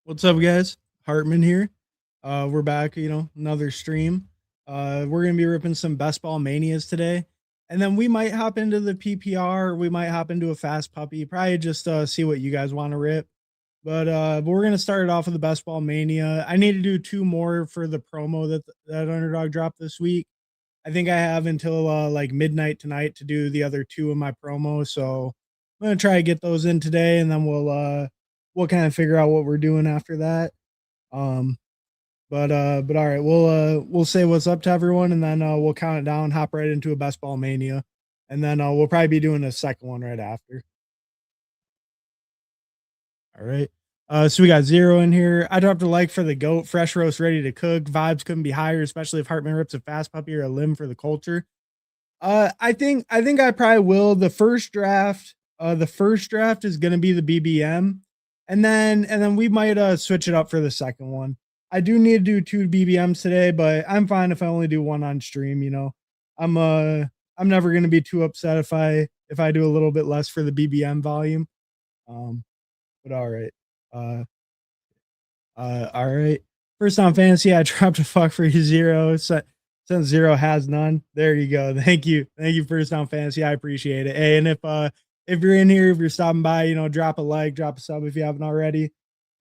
What's up, guys? Hartman here. We're back, another stream. We're gonna be ripping some best ball manias today. And then we might hop into the PPR, or we might hop into a fast puppy, probably just see what you guys want to rip. But we're gonna start it off with the best ball mania. I need to do two more for the promo that Underdog dropped this week. I think I have until like midnight tonight to do the other two of my promo. So I'm gonna try to get those in today, and then we'll kind of figure out what we're doing after that. Um, but all right, we'll say what's up to everyone, and then we'll count it down, hop right into a best ball mania, and then we'll probably be doing a second one right after. All right. So we got zero in here. I dropped a like for the goat, fresh roast, ready to cook. Vibes couldn't be higher, especially if Hartman rips a fast puppy or a limb for the culture. I think I probably will. The first draft is gonna be the BBM, and then we might switch it up for the second one. I do need to do two BBMs today, but I'm fine if I only do one on stream. I'm uh I'm never gonna be too upset if I do a little bit less for the BBM volume. Um, but all right. Uh, all right. First on fantasy, I dropped a fuck for you zero. Since zero has none. There you go. Thank you. First on fantasy, I appreciate it. Hey, and if you're in here, if you're stopping by, drop a like, drop a sub if you haven't already.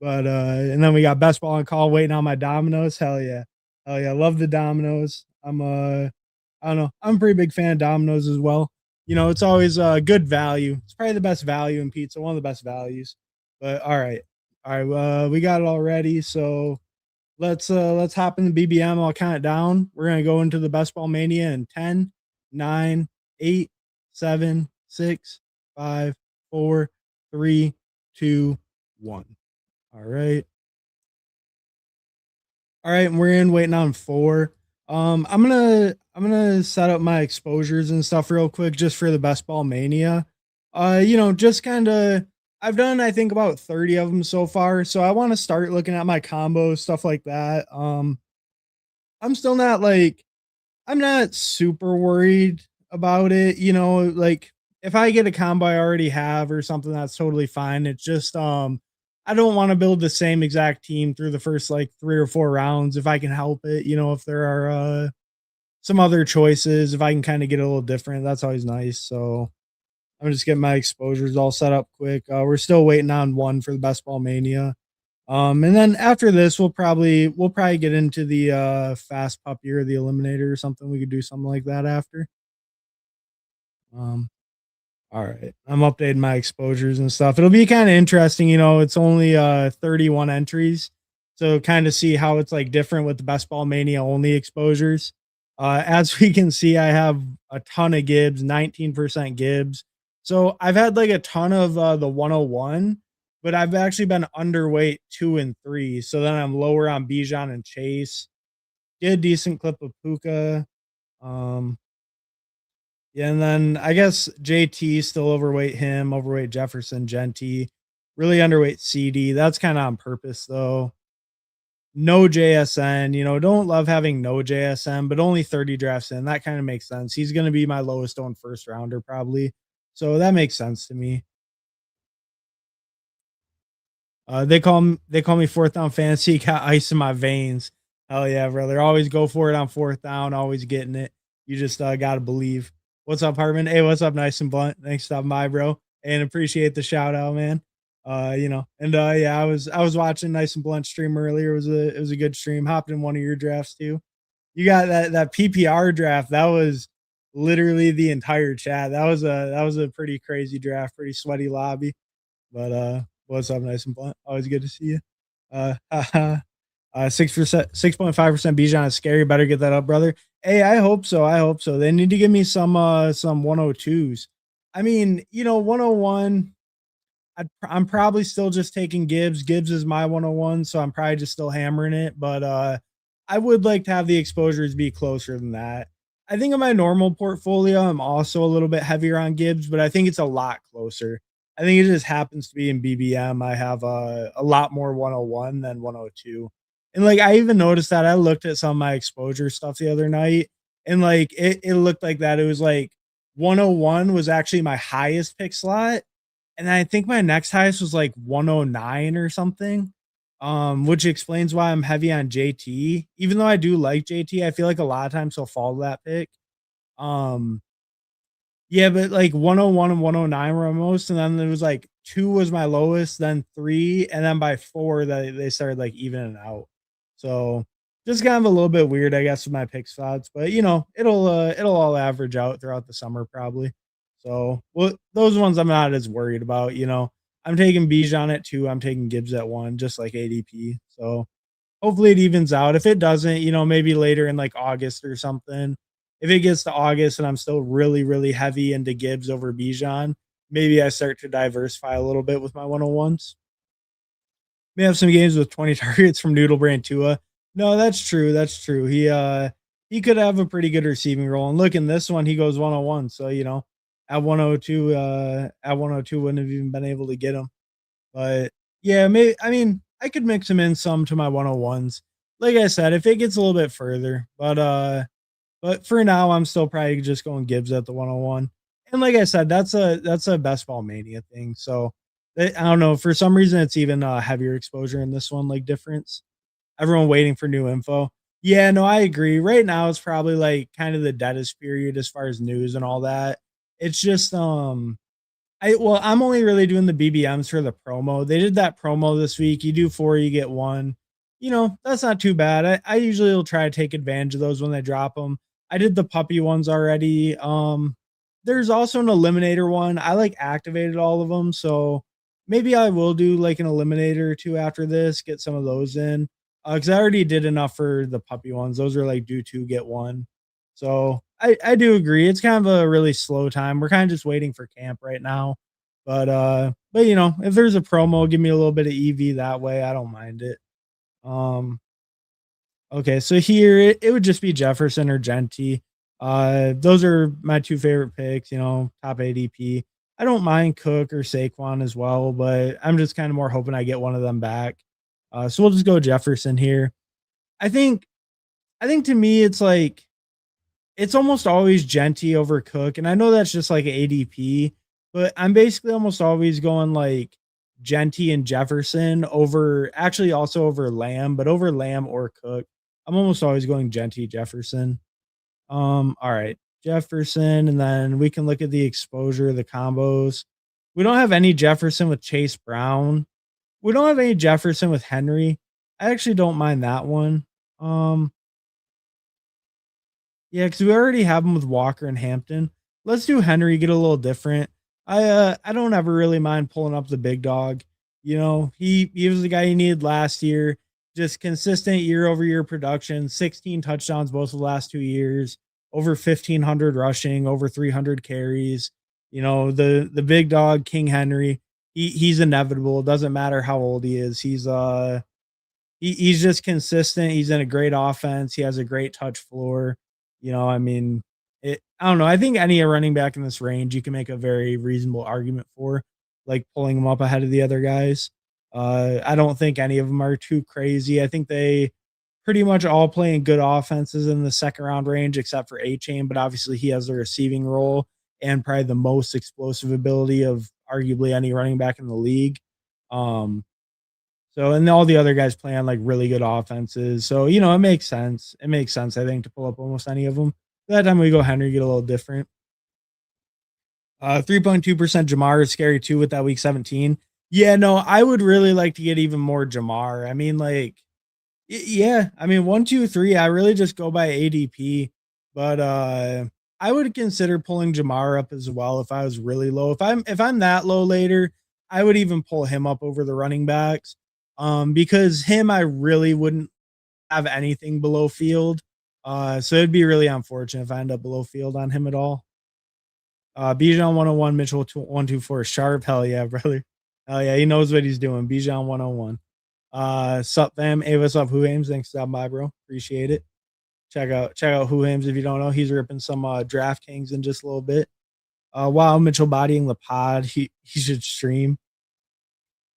But and then we got best ball on call waiting on my dominoes. Hell yeah, love the dominoes. I don't know, I'm a pretty big fan of dominoes as well. It's always good value. It's probably the best value in pizza, one of the best values. But all right, we got it all ready. So let's hop in the BBM. I'll count it down. We're gonna go into the best ball mania in 10, 9, 8, 7, 6, 5, 4, 3, 2, 1. All right. All right, and we're in waiting on four. I'm gonna set up my exposures and stuff real quick just for the best ball mania. Just kind of I've done I think about 30 of them so far. So I want to start looking at my combos, stuff like that. I'm still not like I'm not super worried about it. Like if I get a combo I already have or something, that's totally fine. It's just I don't want to build the same exact team through the first like 3 or 4 rounds if I can help it. If there are some other choices, if I can kind of get a little different, that's always nice. So I'm just getting my exposures all set up quick. We're still waiting on one for the best ball mania. And then after this, we'll probably get into the fast puppy or the eliminator or something. We could do something like that after. Um, all right. I'm updating my exposures and stuff. It'll be kind of interesting, it's only 31 entries. So kind of see how it's like different with the best ball mania only exposures. As we can see, I have a ton of Gibbs, 19% Gibbs. So I've had like a ton of the 101, but I've actually been underweight 2 and 3. So then I'm lower on Bijan and Chase. Get a decent clip of Puka. Um, yeah, and then I guess JT still overweight him, overweight Jefferson, Genty, really underweight CD. That's kind of on purpose though. No JSN, don't love having no JSN, but only 30 drafts in. That kind of makes sense. He's going to be my lowest owned first rounder probably. So that makes sense to me. They call me fourth down fantasy. Got ice in my veins. Hell yeah, brother. Always go for it on fourth down. Always getting it. You just gotta believe. What's up, Hartman? Hey, what's up, nice and blunt? Thanks for stopping by, bro. And appreciate the shout out, man. And yeah, I was watching nice and blunt stream earlier. It was a good stream. Hopped in one of your drafts too. You got that PPR draft. That was literally the entire chat. That was a pretty crazy draft, pretty sweaty lobby. But what's up, nice and blunt? Always good to see you. 6%, 6.5% Bijan is scary. Better get that up, brother. Hey, I hope so. I hope so. They need to give me some 102s. I mean, 101. I'm probably still just taking Gibbs. Gibbs is my 101, so I'm probably just still hammering it. But I would like to have the exposures be closer than that. I think in my normal portfolio, I'm also a little bit heavier on Gibbs, but I think it's a lot closer. I think it just happens to be in BBM. I have a lot more 101 than 102. And like I even noticed that I looked at some of my exposure stuff the other night, and like it looked like that. It was like 101 was actually my highest pick slot. And I think my next highest was like 109 or something. which explains why I'm heavy on JT. Even though I do like JT, I feel like a lot of times he'll fall to that pick. Um, yeah, but like 101 and 109 were my most, and then there was like 2 was my lowest, then 3, and then by 4 they started like evening out. So just kind of a little bit weird, I guess, with my pick spots, but it'll all average out throughout the summer probably. So well, those ones I'm not as worried about. I'm taking Bijan at 2, I'm taking Gibbs at 1, just like ADP. So hopefully it evens out. If it doesn't, maybe later in like August or something. If it gets to August and I'm still really, really heavy into Gibbs over Bijan, maybe I start to diversify a little bit with my 101s. May have some games with 20 targets from Noodle Brand Tua. No, that's true. That's true. He could have a pretty good receiving role. And look, in this one, he goes 101. So, at 102 wouldn't have even been able to get him. But yeah, maybe I mean I could mix them in some to my 101s. Like I said, if it gets a little bit further, but for now I'm still probably just going Gibbs at the 101. And like I said, that's a best ball mania thing. So I don't know. For some reason, it's even heavier exposure in this one, like difference. Everyone waiting for new info. Yeah, no, I agree. Right now, it's probably like kind of the deadest period as far as news and all that. It's just I'm only really doing the BBMs for the promo. They did that promo this week. You do 4, you get 1. That's not too bad. I usually will try to take advantage of those when they drop them. I did the puppy ones already. There's also an eliminator one. I like activated all of them, so maybe I will do like an eliminator or 2 after this, get some of those in. Because I already did enough for the puppy ones. Those are like do 2, get 1. So I do agree. It's kind of a really slow time. We're kind of just waiting for camp right now. But if there's a promo, give me a little bit of EV that way. I don't mind it. Um, okay, so here it would just be Jefferson or Genty. Those are my 2 favorite picks, top ADP. I don't mind Cook or Saquon as well, but I'm just kind of more hoping I get one of them back. So we'll just go Jefferson here. I think I think to me it's almost always Genty over Cook, and I know that's just like ADP, but I'm basically almost always going like Genty and Jefferson over, actually also over Lamb, but over Lamb or Cook. I'm almost always going Genty Jefferson. All right, Jefferson, and then we can look at the exposure, the combos. We don't have any Jefferson with Chase Brown. We don't have any Jefferson with Henry. I actually don't mind that one. Um, Yeah, because we already have him with Walker and Hampton. Let's do Henry, get a little different. I don't ever really mind pulling up the big dog. He was the guy you needed last year. Just consistent year over year production, 16 touchdowns both of the last 2 years, over 1,500 rushing, over 300 carries. The big dog, King Henry. He's inevitable. It doesn't matter how old he is. He's just consistent. He's in a great offense. He has a great touch floor. I mean, I don't know. I think any running back in this range, you can make a very reasonable argument for, like pulling them up ahead of the other guys. I don't think any of them are too crazy. I think they pretty much all play in good offenses in the second round range, except for A-Chain, but obviously he has the receiving role and probably the most explosive ability of arguably any running back in the league. Um, and all the other guys play on like really good offenses. So, it makes sense. It makes sense, I think, to pull up almost any of them. That time we go Henry, get a little different. 3.2% Jamar is scary too with that week 17. Yeah, no, I would really like to get even more Jamar. I mean, like, yeah, I mean, 1, 2, 3, I really just go by ADP, but I would consider pulling Jamar up as well if I was really low. If I'm that low later, I would even pull him up over the running backs. Because him I really wouldn't have anything below field. So it'd be really unfortunate if I end up below field on him at all. Bijan 101, Mitchell 124, sharp. Hell yeah, brother. Hell yeah, he knows what he's doing. Bijan 101. Sup fam, hey, what's up, Who Ames? Thanks for stopping by, bro. Appreciate it. Check out Who Ames if you don't know. He's ripping some DraftKings in just a little bit. Wow, Mitchell bodying the pod. He should stream.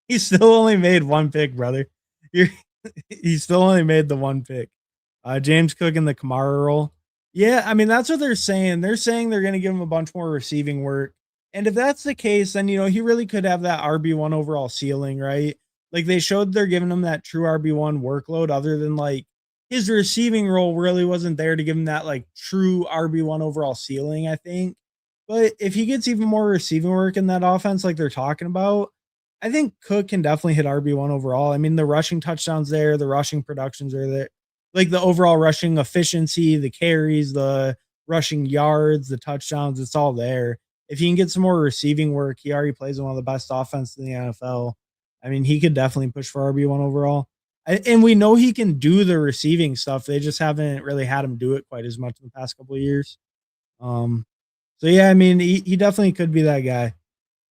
He still only made 1 pick, brother. You're, he still only made the 1 pick. James Cook in the Kamara role. Yeah, I mean, that's what they're saying. They're saying they're going to give him a bunch more receiving work. And if that's the case, then, he really could have that RB1 overall ceiling, right? like they showed they're giving him that true RB1 workload, other than like his receiving role really wasn't there to give him that like true RB1 overall ceiling, I think. But if he gets even more receiving work in that offense, like they're talking about, I think Cook can definitely hit RB1 overall. I mean, the rushing touchdowns there, the rushing productions are there, like the overall rushing efficiency, the carries, the rushing yards, the touchdowns, it's all there. If he can get some more receiving work, he already plays in one of the best offenses in the NFL. I mean, he could definitely push for RB1 overall. And we know he can do the receiving stuff. They just haven't really had him do it quite as much in the past couple of years. Um, so yeah, I mean, he definitely could be that guy.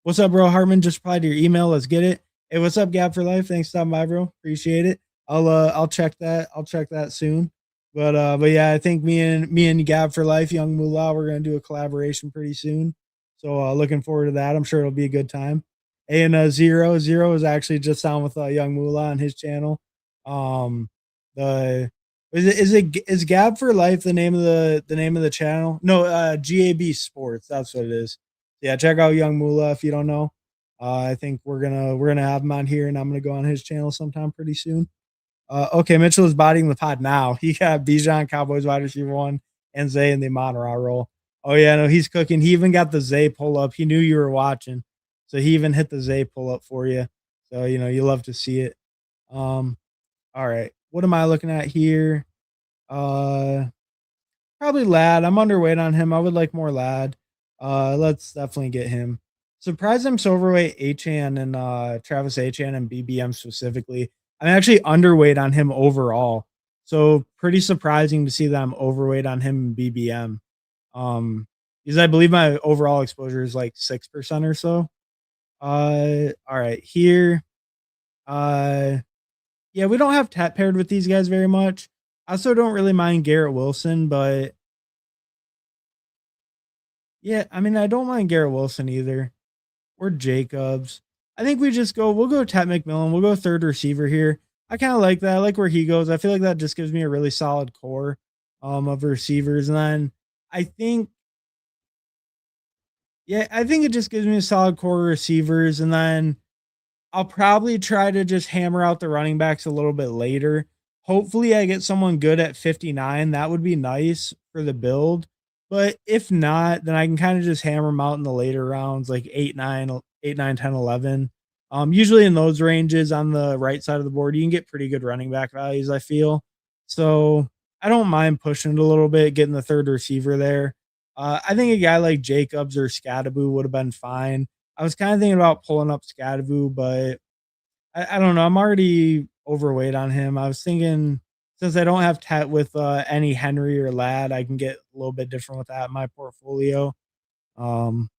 What's up, bro? Hartman just replied to your email. Let's get it. Hey, what's up, Gap for Life? Thanks for stopping by, bro. Appreciate it. I'll check that. I'll check that soon. But yeah, I think me and Gab for Life, Young Moolah, we're gonna do a collaboration pretty soon. So looking forward to that. I'm sure it'll be a good time. And Zero is actually just on with Young Moolah on his channel. The is Gab for Life the name of the channel? No, GAB Sports. That's what it is. Yeah, check out Young Moolah if you don't know. I think we're gonna have him on here, and I'm gonna go on his channel sometime pretty soon. Okay, Mitchell is bodying the pod now. He got Bijan, Cowboys wide receiver one, and Zay in the Monterey role. Oh yeah, no, he's cooking. He even got the Zay pull up. He knew you were watching, so he even hit the Zay pull up for you. So you love to see it. Um, all right, what am I looking at here? Uh, Probably Lad. I'm underweight on him. I would like more Lad. Let's definitely get him. Surprised I'm so overweight Achan and Travis Achan and BBM specifically. I'm actually underweight on him overall. So pretty surprising to see that I'm overweight on him and BBM. Because I believe my overall exposure is like 6% or so. All right, here. Uh yeah, we don't have Tat paired with these guys very much. I also don't really mind Garrett Wilson, but yeah, I mean, I don't mind Garrett Wilson either, or Jacobs. I think we'll go Tat McMillan. We'll go third receiver here. I kind of like that. I like where he goes. I feel like that just gives me a really solid core of receivers. And then I think, yeah, I think it just gives me a solid core of receivers. And then I'll probably try to just hammer out the running backs a little bit later. Hopefully, I get someone good at 59. That would be nice for the build. But if not, then I can kind of just hammer them out in the later rounds, like 8, 9, 10, 11. Usually in those ranges on the right side of the board, you can get pretty good running back values, I feel. So I don't mind pushing it a little bit, getting the third receiver there. I think a guy like Jacobs or Scadaboo would have been fine. I was kind of thinking about pulling up Scadaboo, but I don't know. I'm already overweight on him. I was thinking since I don't have Tet with any Henry or Lad, I can get a little bit different with that in my portfolio. Um,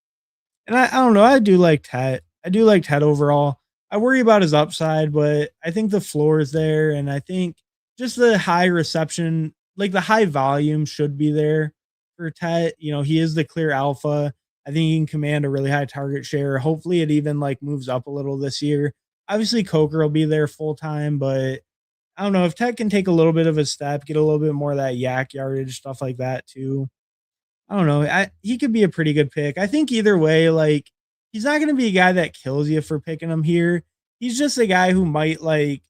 and I don't know. I do like Tet. I do like Tet overall. I worry about his upside, but I think the floor is there, and I think just the high reception, like the high volume, should be there for Tet. He is the clear alpha. I think he can command a really high target share. Hopefully, it even like moves up a little this year. Obviously, Coker will be there full time, but I don't know if Tet can take a little bit of a step, get a little bit more of that yak yardage stuff like that too. I don't know. He could be a pretty good pick. I think either way, like he's not going to be a guy that kills you for picking him here. He's just a guy who might like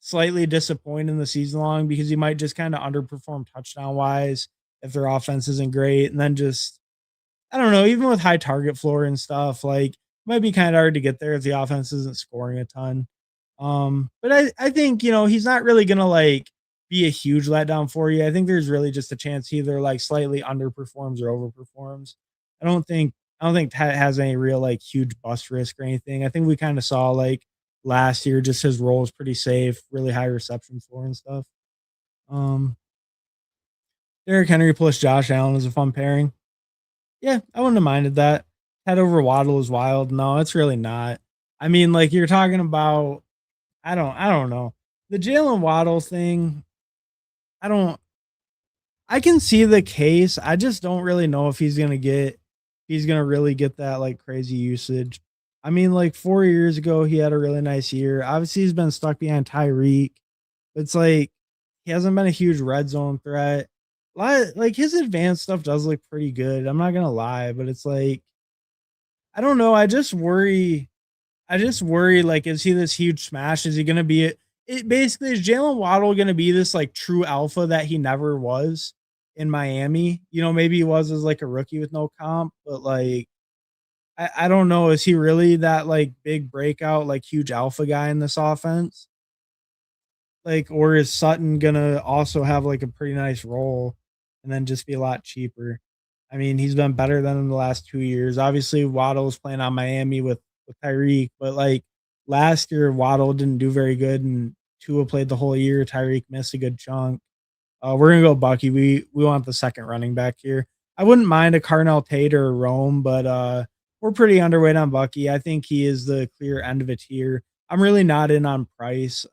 slightly disappoint in the season long because he might just kind of underperform touchdown wise if their offense isn't great. And then just, I don't know, even with high target floor and stuff, like it might be kind of hard to get there if the offense isn't scoring a ton. But I think, he's not really going to like be a huge letdown for you. I think there's really just a chance he either like slightly underperforms or overperforms. I don't think Tet has any real like huge bust risk or anything. I think we kind of saw like last year just his role is pretty safe, really high reception floor and stuff. Um Derrick Henry plus Josh Allen is a fun pairing. Yeah, I wouldn't have minded that. Ted over Waddle is wild. No, it's really not. I mean, like you're talking about, I don't know. The Jalen Waddle thing, I don't I can see the case. I just don't really know if he's gonna really get that like crazy usage. I mean, like 4 years ago, he had a really nice year. Obviously, he's been stuck behind Tyreek. It's like he hasn't been a huge red zone threat. Like his advanced stuff does look pretty good. I'm not gonna lie, but it's like I don't know. I just worry. I just worry, like, is he this huge smash? Is he gonna be it basically, is Jalen Waddle gonna be this, like, true alpha that he never was in Miami? You know, maybe he was as, like, a rookie with no comp, but, like, I don't know, is he really that, like, big breakout, like, huge alpha guy in this offense? Like, or is Sutton gonna also have, like, a pretty nice role and then just be a lot cheaper? I mean, he's been better than in the last 2 years. Obviously, Waddle's playing on Miami with Tyreek, but, like, last year, Waddle didn't do very good, and Tua played the whole year. Tyreek missed a good chunk. We're gonna go Bucky. We want the second running back here. I wouldn't mind a Carnell Tate or a Rome, but we're pretty underweight on Bucky. I think he is the clear end of a tier. I'm really not in on price.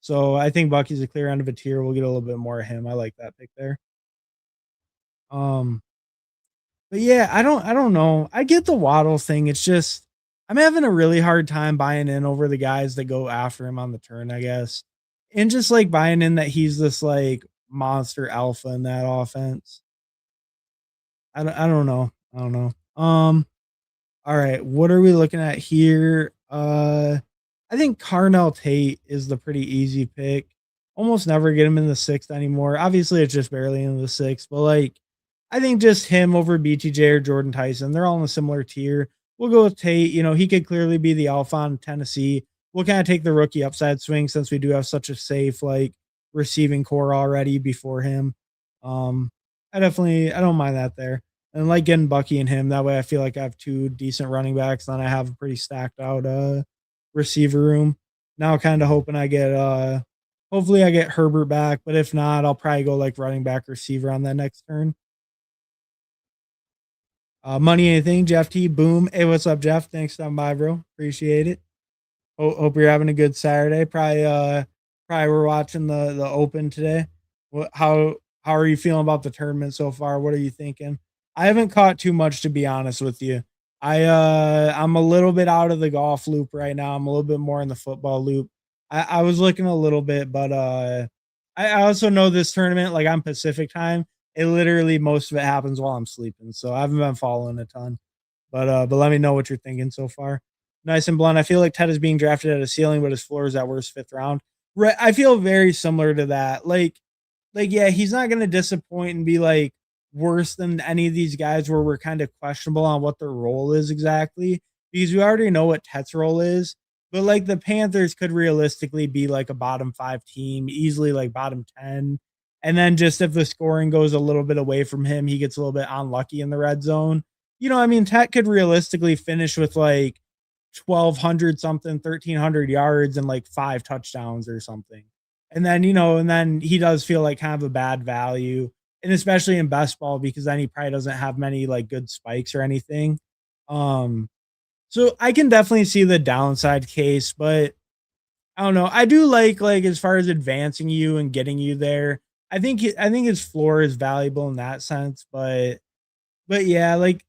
So I think Bucky's a clear end of a tier. We'll get a little bit more of him. I like that pick there. Um, but yeah, I don't know. I get the Waddle thing. It's just I'm having a really hard time buying in over the guys that go after him on the turn, I guess. And just like buying in that he's this like monster alpha in that offense. I don't know. I don't know. All right, what are we looking at here? I think Carnell Tate is the pretty easy pick. Almost never get him in the sixth anymore. Obviously, it's just barely in the sixth, but like, I think just him over BTJ or Jordan Tyson, they're all in a similar tier. We'll go with Tate. You know, he could clearly be the alpha on Tennessee. We'll kind of take the rookie upside swing since we do have such a safe like receiving core already before him. Um, I don't mind that there. And like getting Bucky and him, that way I feel like I have two decent running backs, then I have a pretty stacked out receiver room. Now kind of hoping I get hopefully I get Herbert back, but if not, I'll probably go like running back receiver on that next turn. Money anything, Jeff T. Boom. Hey, what's up, Jeff? Thanks for stopping by, bro. Appreciate it. Hope you're having a good Saturday. Probably we're watching the Open today. What how are you feeling about the tournament so far? What are you thinking? I haven't caught too much, to be honest with you. I'm a little bit out of the golf loop right now. I'm a little bit more in the football loop. I was looking a little bit, but I also know this tournament, like on Pacific time, it literally most of it happens while I'm sleeping. So I haven't been following a ton. But let me know what you're thinking so far. Nice and blunt. I feel like Ted is being drafted at a ceiling, but his floor is at worst fifth round. Right. I feel very similar to that. Yeah, he's not gonna disappoint and be like worse than any of these guys where we're kind of questionable on what their role is exactly, because we already know what Tet's role is. But like the Panthers could realistically be like a bottom five team, easily like bottom 10. And then just if the scoring goes a little bit away from him, he gets a little bit unlucky in the red zone. You know, I mean, Tet could realistically finish with like 1,200 something, 1,300 yards and like 5 touchdowns or something. And then, you know, and then he does feel like kind of a bad value. And especially in best ball, because then he probably doesn't have many like good spikes or anything. Um, so I can definitely see the downside case, but I don't know. I do like as far as advancing you and getting you there. I think his floor is valuable in that sense, but yeah, like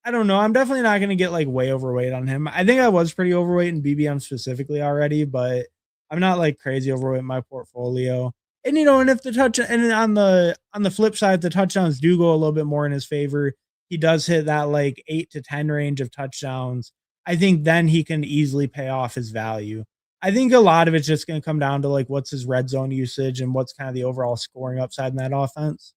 I don't know. I'm definitely not gonna get like way overweight on him. I think I was pretty overweight in BBM specifically already, but I'm not like crazy overweight in my portfolio. And you know, and if the touch and on the flip side, the touchdowns do go a little bit more in his favor. He does hit that like 8 to 10 range of touchdowns. I think then he can easily pay off his value. I think a lot of it's just going to come down to like what's his red zone usage and what's kind of the overall scoring upside in that offense.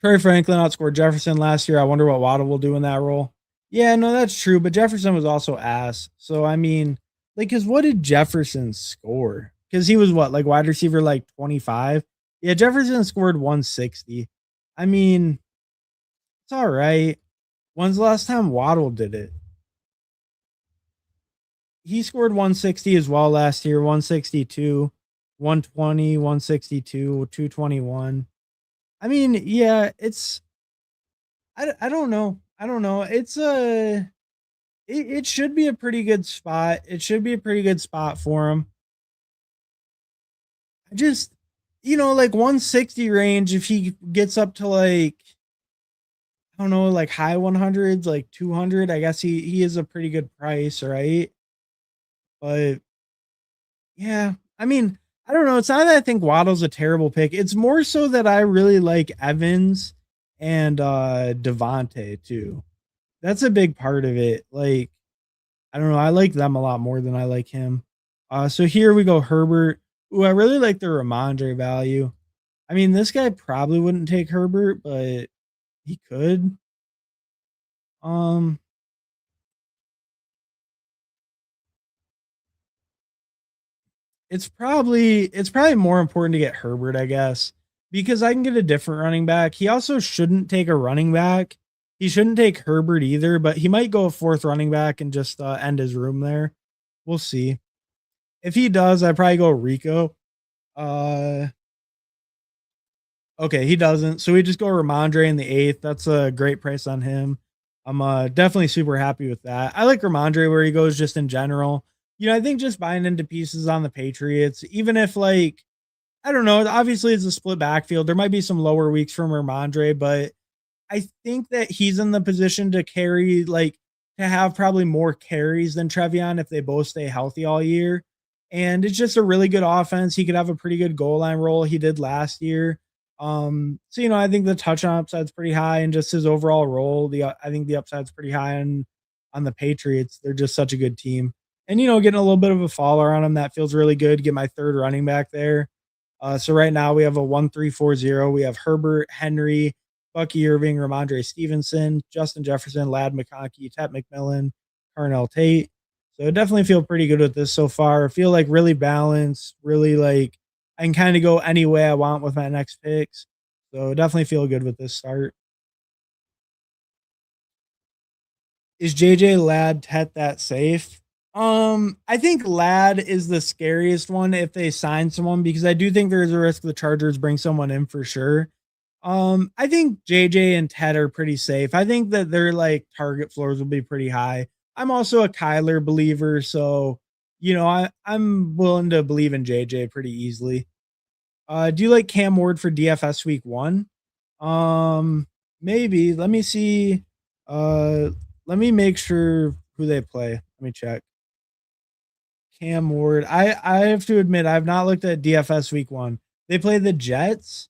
Trey Franklin outscored Jefferson last year. I wonder what Waddle will do in that role. Yeah, no, that's true. But Jefferson was also ass. So I mean, like, cause what did Jefferson score? Because he was what, like wide receiver like 25? Yeah, Jefferson scored 160. I mean, it's all right. When's the last time Waddle did it? He scored 160 as well last year, 162, 120, 162, 221. I mean, yeah, I don't know. I don't know. It should be a pretty good spot. It should be a pretty good spot for him. I just, you know, like 160 range, if he gets up to like, I don't know, like high 100s, like 200, I guess he is a pretty good price, right? But yeah, I mean, I don't know. It's not that I think Waddle's a terrible pick. It's more so that I really like Evans and Devontae too. That's a big part of it. Like, I don't know. I like them a lot more than I like him. So here we go, Herbert. Ooh, I really like the Ramondre value. I mean, this guy probably wouldn't take Herbert, but he could. Um, it's probably more important to get Herbert, I guess, because I can get a different running back. He also shouldn't take a running back. He shouldn't take Herbert either, but he might go a fourth running back and just end his room there. We'll see. If he does, I probably go Rico. Uh, okay, he doesn't. So we just go Ramondre in the eighth. That's a great price on him. I'm definitely super happy with that. I like Ramondre where he goes just in general. I think just buying into pieces on the Patriots, even if like I don't know, obviously it's a split backfield. There might be some lower weeks from Ramondre, but I think that he's in the position to carry, like, to have probably more carries than Trevion if they both stay healthy all year. And it's just a really good offense. He could have a pretty good goal line role. He did last year. So I think the touchdown upside's pretty high, and just his overall role. I think the upside's pretty high on the Patriots. They're just such a good team. And getting a little bit of a follower on him that feels really good. Get my third running back there. So right now we have a 1-3-4-0. We have Herbert, Henry, Bucky Irving, Ramondre Stevenson, Justin Jefferson, Lad McConkey, Tet McMillan, Carnell Tate. So I definitely feel pretty good with this so far. I feel like really balanced, really like I can kind of go any way I want with my next picks. So definitely feel good with this start. Is JJ Lad Tet that safe? I think Lad is the scariest one if they sign someone because I do think there's a risk the Chargers bring someone in for sure. I think JJ and Ted are pretty safe. I think that their like target floors will be pretty high. I'm also a Kyler believer, so I'm willing to believe in JJ pretty easily. Do you like Cam Ward for DFS week 1? Um, maybe. Let me see. Uh, let me make sure who they play. Let me check. Cam Ward. I have to admit I've not looked at DFS week 1. They play the Jets.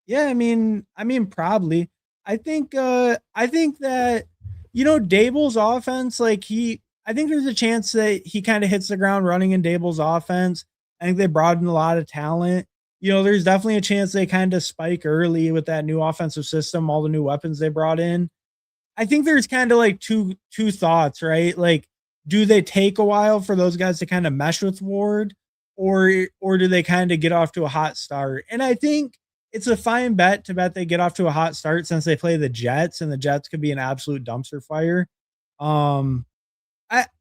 Yeah, I mean probably. I think that Dable's offense, like I think there's a chance that he kind of hits the ground running in Dable's offense. I think they brought in a lot of talent. There's definitely a chance they kind of spike early with that new offensive system, all the new weapons they brought in. I think there's kind of like two thoughts, right? Like, do they take a while for those guys to kind of mesh with Ward, or do they kind of get off to a hot start? And I think it's a fine bet to bet they get off to a hot start since they play the Jets, and the Jets could be an absolute dumpster fire. Um,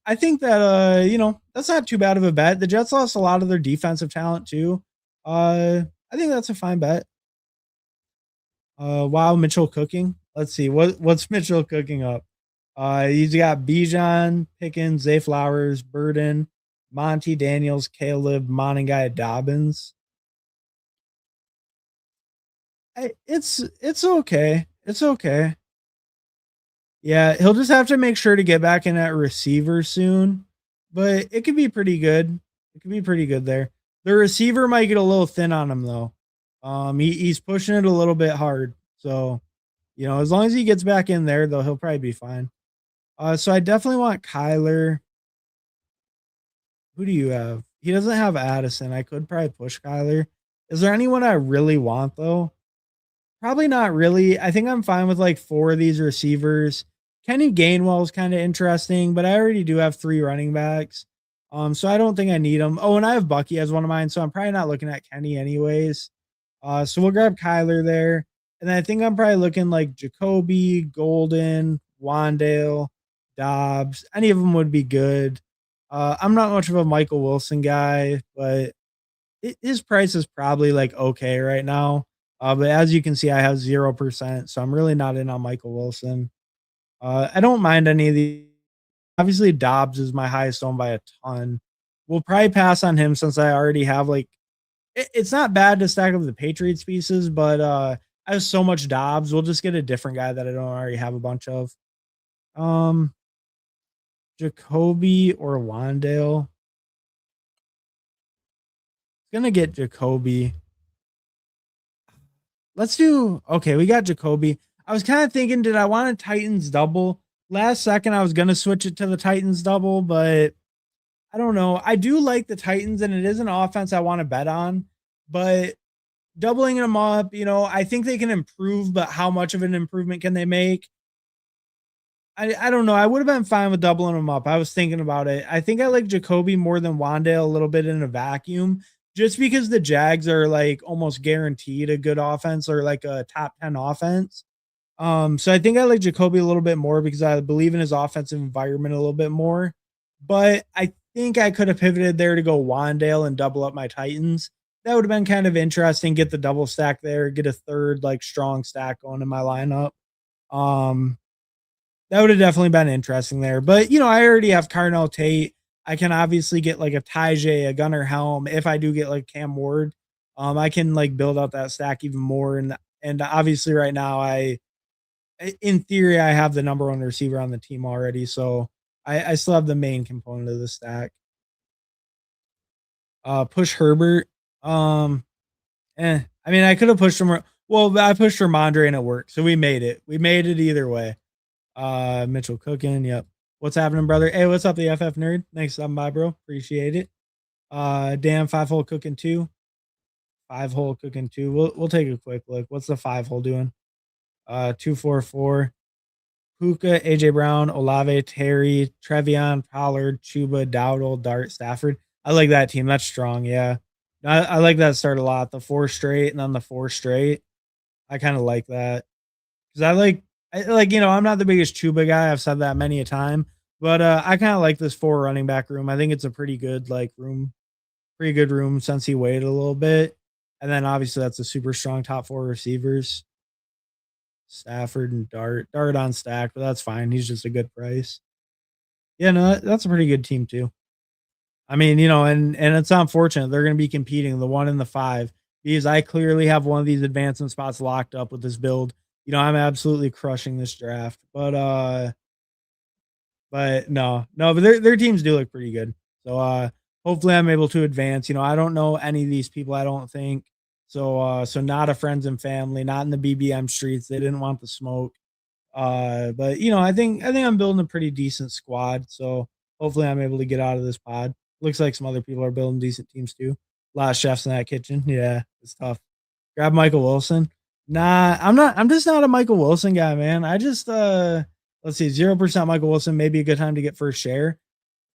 I think that that's not too bad of a bet. The Jets lost a lot of their defensive talent too. I think that's a fine bet. Wow, Mitchell cooking. Let's see what's Mitchell cooking up. He's got Bijan, Pickens, Zay Flowers, Burden, Monty Daniels, Caleb, Monangai, Dobbins. It's okay. It's okay. Yeah, he'll just have to make sure to get back in at receiver soon, but it could be pretty good. It could be pretty good there. The receiver might get a little thin on him though. He's pushing it a little bit hard. So, as long as he gets back in there though, he'll probably be fine. So I definitely want Kyler. Who do you have? He doesn't have Addison. I could probably push Kyler. Is there anyone I really want though? Probably not really. I think I'm fine with like 4 of these receivers. Kenny Gainwell is kind of interesting, but I already do have 3 running backs. So I don't think I need him. Oh, and I have Bucky as one of mine, so I'm probably not looking at Kenny anyways. So we'll grab Kyler there. And then I think I'm probably looking like Jacoby, Golden, Wandale, Dobbs. Any of them would be good. I'm not much of a Michael Wilson guy, but his price is probably like okay right now. But as you can see, I have 0%, so I'm really not in on Michael Wilson. I don't mind any of these. Obviously, Dobbs is my highest owned by a ton. We'll probably pass on him since I already have like it's not bad to stack up the Patriots pieces, but I have so much Dobbs. We'll just get a different guy that I don't already have a bunch of. Um, Jacoby or Wandale. Gonna get Jacoby. Let's do okay. We got Jacoby. I was kind of thinking, did I want a Titans double? last second I was gonna switch it to the Titans double, but I don't know. I do like the Titans, and it is an offense I want to bet on, but doubling them up, I think they can improve, but how much of an improvement can they make? I don't know. I would have been fine with doubling them up. I was thinking about it. I think I like Jacoby more than Wandale a little bit in a vacuum, just because the Jags are like almost guaranteed a good offense or like a top 10 offense. So I think I like Jacoby a little bit more because I believe in his offensive environment a little bit more. But I think I could have pivoted there to go Wandale and double up my Titans. That would have been kind of interesting. Get the double stack there, get a third like strong stack going in my lineup. Um, that would have definitely been interesting there. But I already have Carnell Tate. I can obviously get like a Tajay, a Gunnar Helm. If I do get like Cam Ward, I can like build out that stack even more. And obviously right now in theory, I have the number one receiver on the team already, so I still have the main component of the stack. Push Herbert. I mean, I could have pushed him. Well, I pushed Ramondre and it worked, so we made it. We made it either way. Mitchell cooking. Yep. What's happening, brother? Hey, what's up, the FF nerd? Thanks, for by, bro. Appreciate it. Damn, 5-hole cooking 2. 5-hole cooking 2. We'll take a quick look. What's the 5-hole doing? 2-4-4. Puka, AJ Brown, Olave, Terry, Trevion, Pollard, Chuba, Dowdle, Dart, Stafford. I like that team. That's strong. Yeah. I like that start a lot. The 4 straight and then the 4 straight. I kind of like that. Because I'm not the biggest Chuba guy. I've said that many a time. But I kind of like this 4 running back room. I think it's a pretty good room. Pretty good room since he waited a little bit. And then obviously that's a super strong top 4 receivers. Stafford and Dart on stack, but that's fine. He's just a good price. Yeah, no, that's a pretty good team too. I mean, and it's unfortunate they're going to be competing the 1 and the 5 because I clearly have one of these advancement spots locked up with this build. I'm absolutely crushing this draft, but no, but their teams do look pretty good. So hopefully I'm able to advance. I don't know any of these people. I don't think. So not a friends and family, not in the BBM streets. They didn't want the smoke. But I think I'm building a pretty decent squad. So hopefully I'm able to get out of this pod. Looks like some other people are building decent teams too. A lot of chefs in that kitchen. Yeah, it's tough. Grab Michael Wilson. Nah, I'm not. I'm just not a Michael Wilson guy, man. I just let's see, 0% Michael Wilson. Maybe a good time to get first share.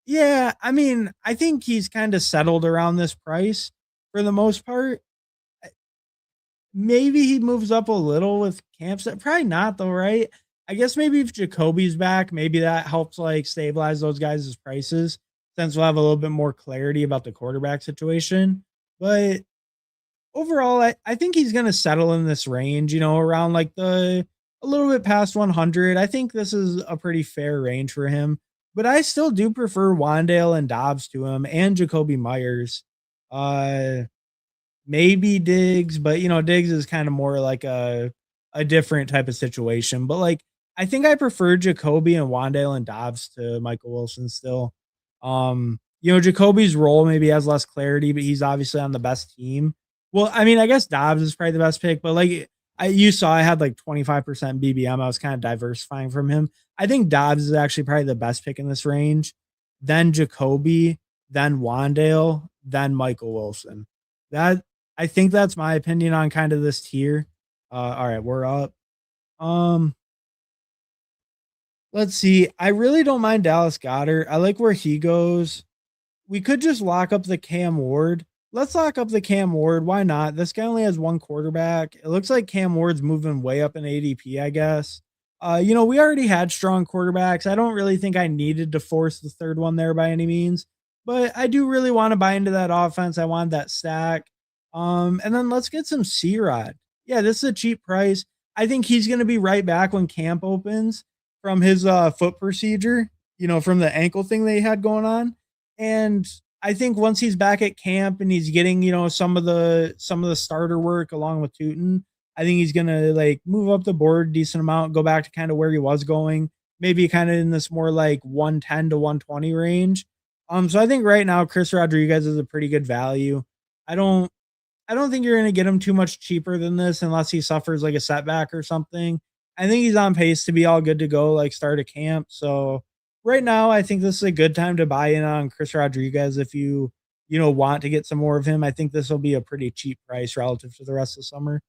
Yeah, I mean, I think he's kind of settled around this price for the most part. Maybe he moves up a little with Campset. Probably not though, right? I guess maybe if Jacoby's back, maybe that helps like stabilize those guys' prices since we'll have a little bit more clarity about the quarterback situation. But overall, I think he's going to settle in this range, around like a little bit past 100. I think this is a pretty fair range for him. But I still do prefer Wandale and Dobbs to him and Jacoby Myers. Maybe Diggs, but Diggs is kind of more like a different type of situation. But I think I prefer Jacoby and Wandale and Dobbs to Michael Wilson still. Jacoby's role maybe has less clarity, but he's obviously on the best team. Well, I mean, I guess Dobbs is probably the best pick, but you saw I had 25% BBM. I was kind of diversifying from him. I think Dobbs is actually probably the best pick in this range. Then Jacoby, then Wandale, then Michael Wilson. I think that's my opinion on kind of this tier. All right, we're up. Let's see. I really don't mind Dallas Goedert. I like where he goes. We could just lock up the Cam Ward. Let's lock up the Cam Ward. Why not? This guy only has 1 quarterback. It looks like Cam Ward's moving way up in ADP, I guess. We already had strong quarterbacks. I don't really think I needed to force the third one there by any means, but I do really want to buy into that offense. I want that stack. And then let's get some C-Rod. Yeah, this is a cheap price. I think he's going to be right back when camp opens from his foot procedure, from the ankle thing they had going on. And I think once he's back at camp and he's getting, some of the starter work along with Tootin, I think he's going to move up the board a decent amount, go back to kind of where he was going, maybe kind of in this more 110 to 120 range. So I think right now Chris Rodriguez is a pretty good value. I don't think you're going to get him too much cheaper than this unless he suffers a setback or something. I think he's on pace to be all good to go, like start a camp. So right now, I think this is a good time to buy in on Chris Rodriguez if you want to get some more of him. I think this will be a pretty cheap price relative to the rest of the summer.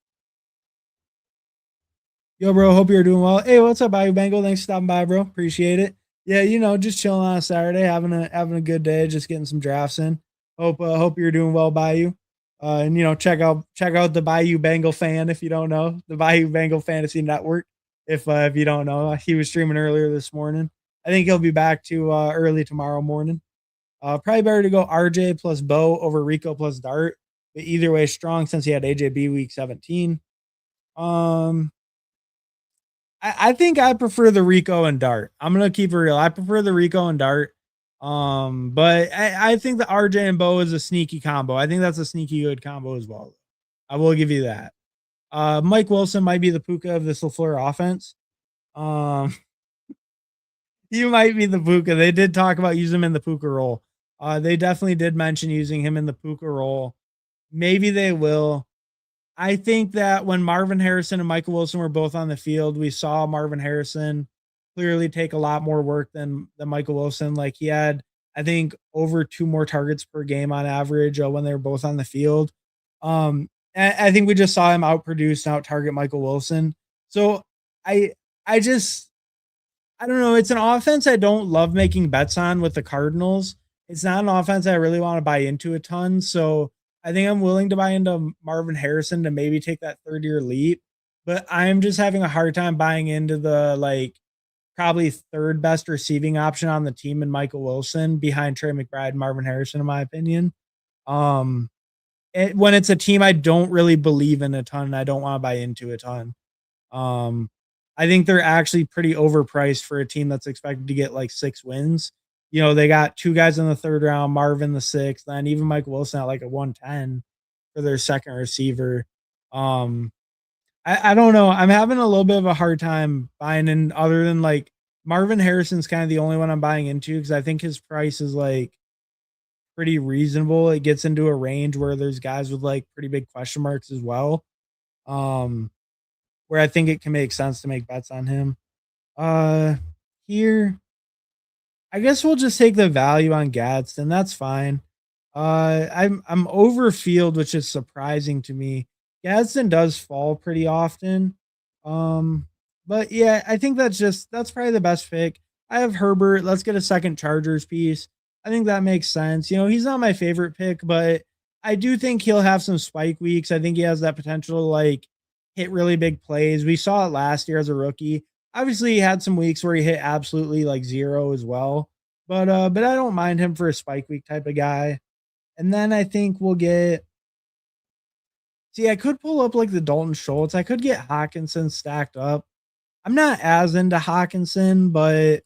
Yo, bro, hope you're doing well. Hey, what's up, Bayou Bengal? Thanks for stopping by, bro. Appreciate it. Yeah, just chilling on a Saturday, having a good day, just getting some drafts in. Hope you're doing well, Bayou. And check out the Bayou Bengal fan if you don't know the Bayou Bengal Fantasy Network. If you don't know, he was streaming earlier this morning. I think he'll be back to early tomorrow morning. Probably better to go RJ plus Bo over Rico plus Dart. But either way, strong since he had AJB week 17. Um, I think I prefer the Rico and Dart. I'm gonna keep it real. I prefer the Rico and Dart. But I think the RJ and Bo is a sneaky combo. I think that's a sneaky good combo as well. I will give you that. Mike Wilson might be the Puka of this LaFleur offense. Um, you might be the Puka. They did talk about using him in the Puka role. They definitely did mention using him in the Puka role. Maybe they will. I think that when Marvin Harrison and Michael Wilson were both on the field, we saw Marvin Harrison clearly take a lot more work than Michael Wilson. Like he had, I think, over 2 more targets per game on average when they were both on the field. I think we just saw him outproduce and out target Michael Wilson. So I I just I don't know. It's an offense I don't love making bets on with the Cardinals. It's not an offense I really want to buy into a ton. So I think I'm willing to buy into Marvin Harrison to maybe take that 3rd-year leap. But I'm just having a hard time buying into the probably 3rd best receiving option on the team in Michael Wilson behind Trey McBride and Marvin Harrison, in my opinion. Um, when it's a team I don't really believe in a ton, I don't want to buy into a ton. Um, I think they're actually pretty overpriced for a team that's expected to get like 6 wins. They got 2 guys in the 3rd round, Marvin the 6th, and even Mike Wilson at like a 110 for their second receiver. Um, I don't know. I'm having a little bit of a hard time buying in other than like Marvin Harrison's kind of the only one I'm buying into because I think his price is like pretty reasonable. It gets into a range where there's guys with like pretty big question marks as well. Um, where I think it can make sense to make bets on him. Uh, Here, I guess we'll just take the value on Gadsden. That's fine. I'm over field, which is surprising to me. Gadsden does fall pretty often. Um, but yeah, I think that's probably the best pick. I have Herbert. Let's get a second Chargers piece. I think that makes sense. He's not my favorite pick, but I do think he'll have some spike weeks. I think he has that potential to like hit really big plays. We saw it last year as a rookie. Obviously, he had some weeks where he hit absolutely like 0 as well. But I don't mind him for a spike week type of guy. And then I think we'll get. See, I could pull up like the Dalton Schultz. I could get Hawkinson stacked up. I'm not as into Hawkinson, but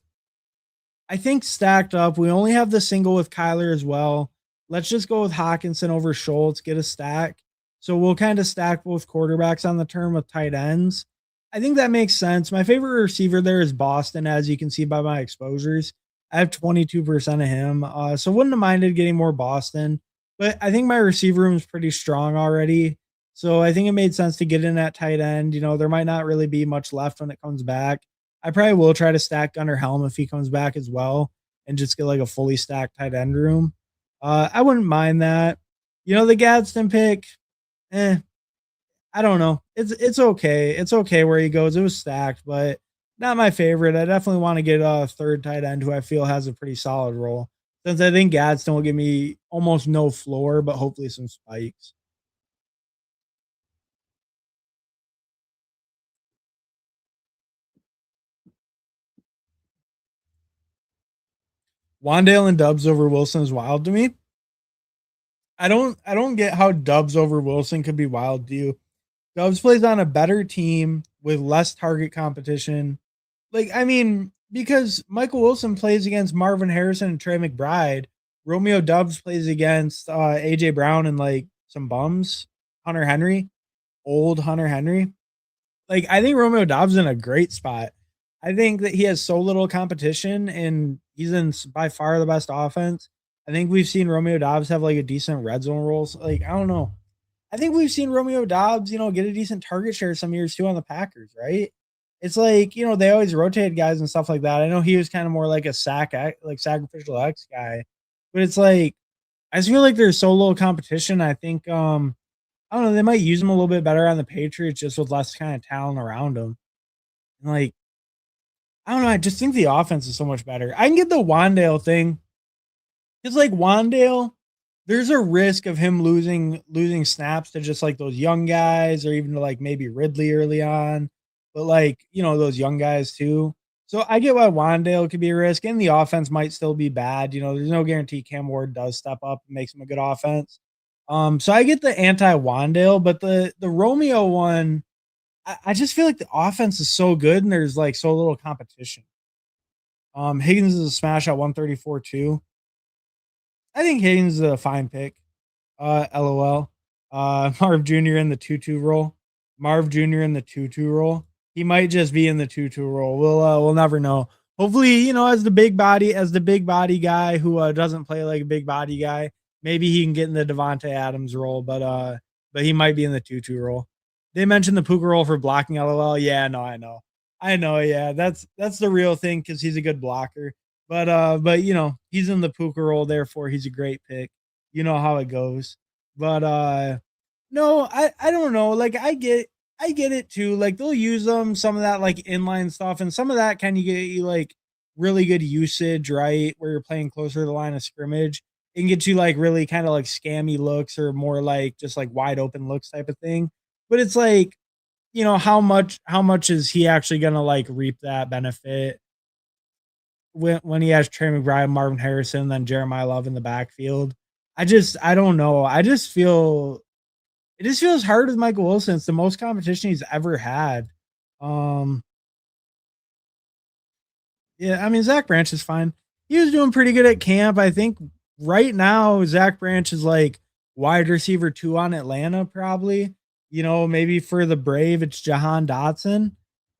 I think stacked up. We only have the single with Kyler as well. Let's just go with Hawkinson over Schultz, get a stack. So we'll kind of stack both quarterbacks on the turn with tight ends. I think that makes sense. My favorite receiver there is Boston, as you can see by my exposures. I have 22% of him. So wouldn't have minded getting more Boston. But I think my receiver room is pretty strong already. So I think it made sense to get in at tight end. There might not really be much left when it comes back. I probably will try to stack Gunnar Helm if he comes back as well and just get like a fully stacked tight end room. I wouldn't mind that. The Gadsden pick, I don't know. It's okay. It's okay where he goes. It was stacked, but not my favorite. I definitely want to get a 3rd tight end who I feel has a pretty solid role. Since I think Gadsden will give me almost no floor, but hopefully some spikes. Wandale and Dubs over Wilson is wild to me. I don't get how Dubs over Wilson could be wild to you. Dubs plays on a better team with less target competition. Because Michael Wilson plays against Marvin Harrison and Trey McBride. Romeo Dubs plays against AJ Brown and like some bums. Hunter Henry, old Hunter Henry. I think Romeo Dobbs in a great spot. I think that he has so little competition and he's in by far the best offense. I think we've seen Romeo Dobbs have like a decent red zone role. So, I don't know. I think we've seen Romeo Dobbs, get a decent target share some years too on the Packers, right? it's like, they always rotate guys and stuff like that. I know he was kind of more like a like sacrificial X guy, but it's like I just feel like there's so little competition. I think I don't know, they might use him a little bit better on the Patriots just with less kind of talent around him. And like I don't know, I just think the offense is so much better. I can get the Wandale thing. It's like Wandale, there's a risk of him losing snaps to just like those young guys or even to like maybe Ridley early on, but like, those young guys too. So I get why Wandale could be a risk and the offense might still be bad. There's no guarantee Cam Ward does step up and makes him a good offense. So I get the anti Wandale, but the Romeo one, I just feel like the offense is so good and there's like so little competition. Higgins is a smash at 134 too. I think Higgins is a fine pick. LOL. Marv Jr. in the 2-2 role. Marv Jr. in the 2-2 role. He might just be in the 2-2 role. We'll never know. Hopefully, as the big body guy who doesn't play like a big body guy, maybe he can get in the Devontae Adams role, but he might be in the 2-2 role. They mentioned the Puka role for blocking LOL. Yeah, no, I know. I know, yeah. That's the real thing because he's a good blocker. But he's in the Puka role, therefore he's a great pick. You know how it goes. But no, I don't know. Like I get it too. Like they'll use them some of that like inline stuff and some of that can you get you like really good usage, right? Where you're playing closer to the line of scrimmage. It can get you like really kind of like scammy looks or more like just like wide open looks type of thing. But it's like, how much is he actually gonna like reap that benefit when he has Trey McBride, Marvin Harrison, then Jeremiah Love in the backfield? I don't know. It just feels hard with Michael Wilson. It's the most competition he's ever had. Um, yeah, I mean Zach Branch is fine. He was doing pretty good at camp. I think right now Zach Branch is like wide receiver 2 on Atlanta, probably. Maybe for the Brave, it's Jahan Dotson.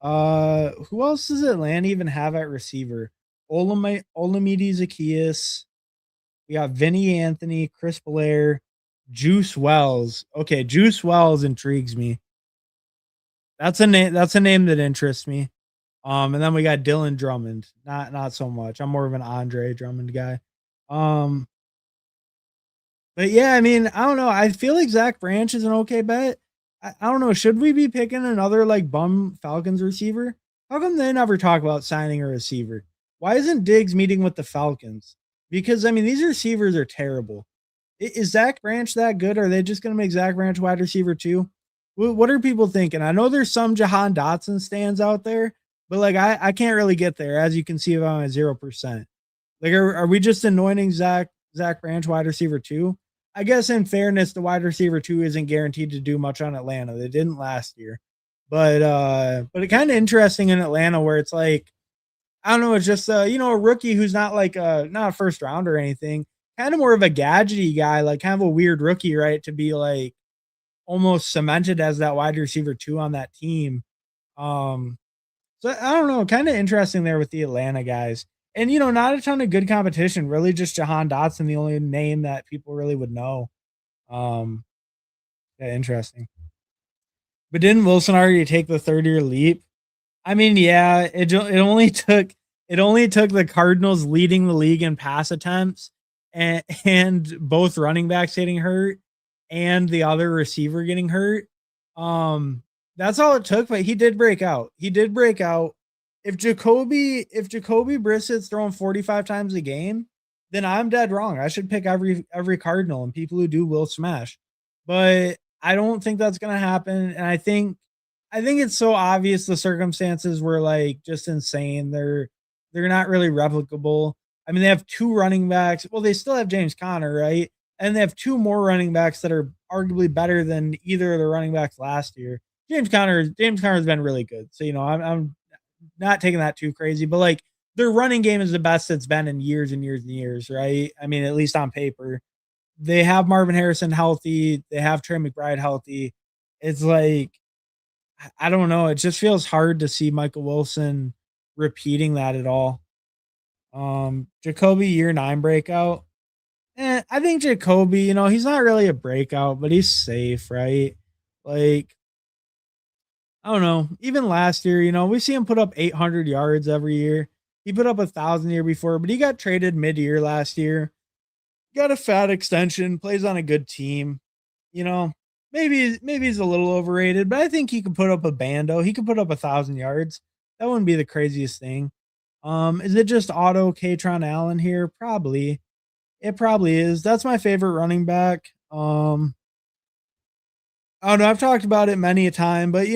Who else does Atlanta even have at receiver? Olamide Zaccheaus. We got Vinny Anthony, Chris Blair, Juice Wells. Okay, Juice Wells intrigues me. That's a name. That's a name that interests me. And then we got Dylan Drummond. Not so much. I'm more of an Andre Drummond guy. Um, but yeah, I mean, I don't know. I feel like Zach Branch is an okay bet. I don't know. Should we be picking another like bum Falcons receiver? How come they never talk about signing a receiver? Why isn't Diggs meeting with the Falcons? Because I mean, these receivers are terrible. Is Zach Branch that good? Are they just going to make Zach Branch wide receiver too? What are people thinking? I know there's some Jahan Dotson stands out there, but like I can't really get there, as you can see if I'm at 0%. Like, are we just anointing Zach Branch wide receiver two? I guess in fairness, the wide receiver two isn't guaranteed to do much on Atlanta. They didn't last year. But it kind of interesting in Atlanta where it's like, I don't know, it's just a rookie who's not like not a first round or anything, kind of more of a gadgety guy, like kind of a weird rookie, right? To be like almost cemented as that wide receiver two on that team. Um, so I don't know, kind of interesting there with the Atlanta guys. And not a ton of good competition, really just Jahan Dotson, the only name that people really would know. Um, yeah, interesting. But didn't Wilson already take the third year leap? I mean, yeah, it only took the Cardinals leading the league in pass attempts and both running backs getting hurt and the other receiver getting hurt. Um, that's all it took, but he did break out. He did break out. If Jacoby Brissett's throwing 45 times a game, then I'm dead wrong. I should pick every Cardinal, and people who do will smash. But I don't think that's gonna happen. And I think it's so obvious the circumstances were like just insane. They're not really replicable. I mean, they have two running backs. Well, they still have James Conner, right? And they have two more running backs that are arguably better than either of the running backs last year. James Conner's been really good. So, I'm not taking that too crazy, but like their running game is the best it's been in years and years and years, right? I mean, at least on paper. They have Marvin Harrison healthy, they have Trey McBride healthy. It's like I don't know. It just feels hard to see Michael Wilson repeating that at all. Jacoby year 9 breakout. I think Jacoby, he's not really a breakout, but he's safe, right? Like I don't know. Even last year, we see him put up 800 yards every year. He put up 1,000 year before, but he got traded mid-year last year. Got a fat extension, plays on a good team. You know, maybe he's a little overrated, but I think he could put up a bando. He could put up 1,000 yards. That wouldn't be the craziest thing. Is it just auto Katron Allen here? Probably. It probably is. That's my favorite running back. I don't know. I've talked about it many a time, but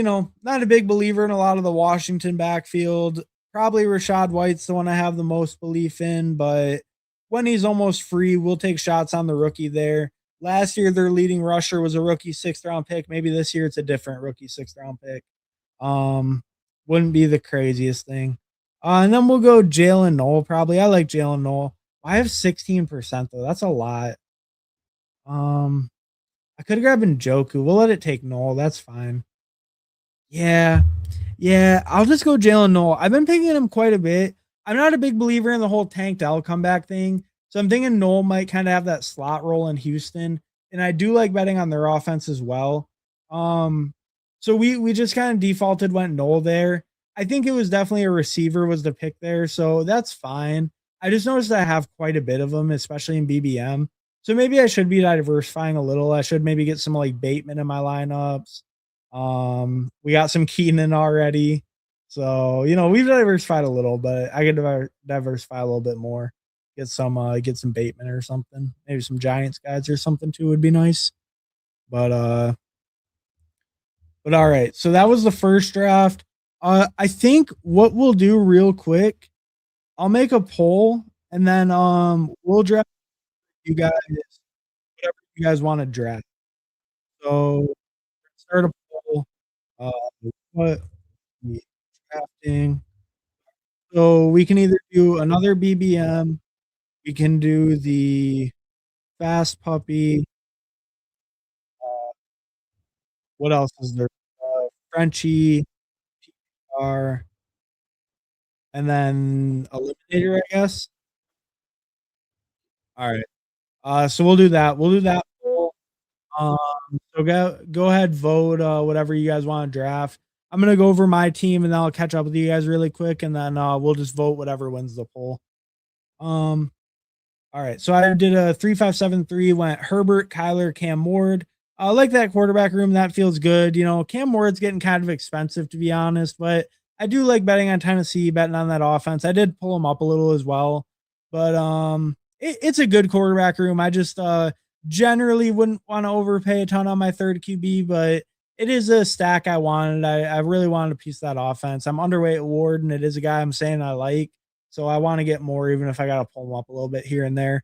not a big believer in a lot of the Washington backfield. Probably Rashad White's the one I have the most belief in, but when he's almost free, we'll take shots on the rookie there. Last year, their leading rusher was a rookie 6th round pick. Maybe this year it's a different rookie 6th round pick. Um, wouldn't be the craziest thing. And then we'll go Jalen Noel. Probably I like Jalen Noel. I have 16% though. That's a lot. Um, I could have grabbed Njoku. We'll let it take Noel. That's fine. Yeah. Yeah. I'll just go Jalen Noel. I've been picking him quite a bit. I'm not a big believer in the whole Tank Dell comeback thing. So I'm thinking Noel might kind of have that slot role in Houston. And I do like betting on their offense as well. Um, so we just kind of defaulted, went Noel there. I think it was definitely a receiver was the pick there. So that's fine. I just noticed I have quite a bit of them, especially in BBM. So maybe I should be diversifying a little. I should maybe get some like Bateman in my lineups. We got some Keenan already. So, we've diversified a little, but I could diversify a little bit more. Get some Bateman or something. Maybe some Giants guys or something too would be nice. But all right. So that was the first draft. I think what we'll do real quick, I'll make a poll and then we'll draft you guys whatever you guys want to draft. So start a poll. Uh, what we drafting? So we can either do another BBM. We can do the fast puppy. What else is there? Frenchie, PR, and then Eliminator, I guess. All right. So we'll do that. We'll do that poll. Um, so go ahead, vote whatever you guys want to draft. I'm gonna go over my team and then I'll catch up with you guys really quick, and then we'll just vote whatever wins the poll. Um, all right. So I did a 3-5-7-3, went Herbert, Kyler, Cam Ward. I like that quarterback room. That feels good. Cam Ward's getting kind of expensive to be honest, but I do like betting on Tennessee, betting on that offense. I did pull him up a little as well, but it's a good quarterback room. I just generally wouldn't want to overpay a ton on my third QB, but it is a stack I wanted. I really wanted a piece of that offense. I'm underweight Ward, and it is a guy I'm saying I like. So I want to get more, even if I got to pull them up a little bit here and there.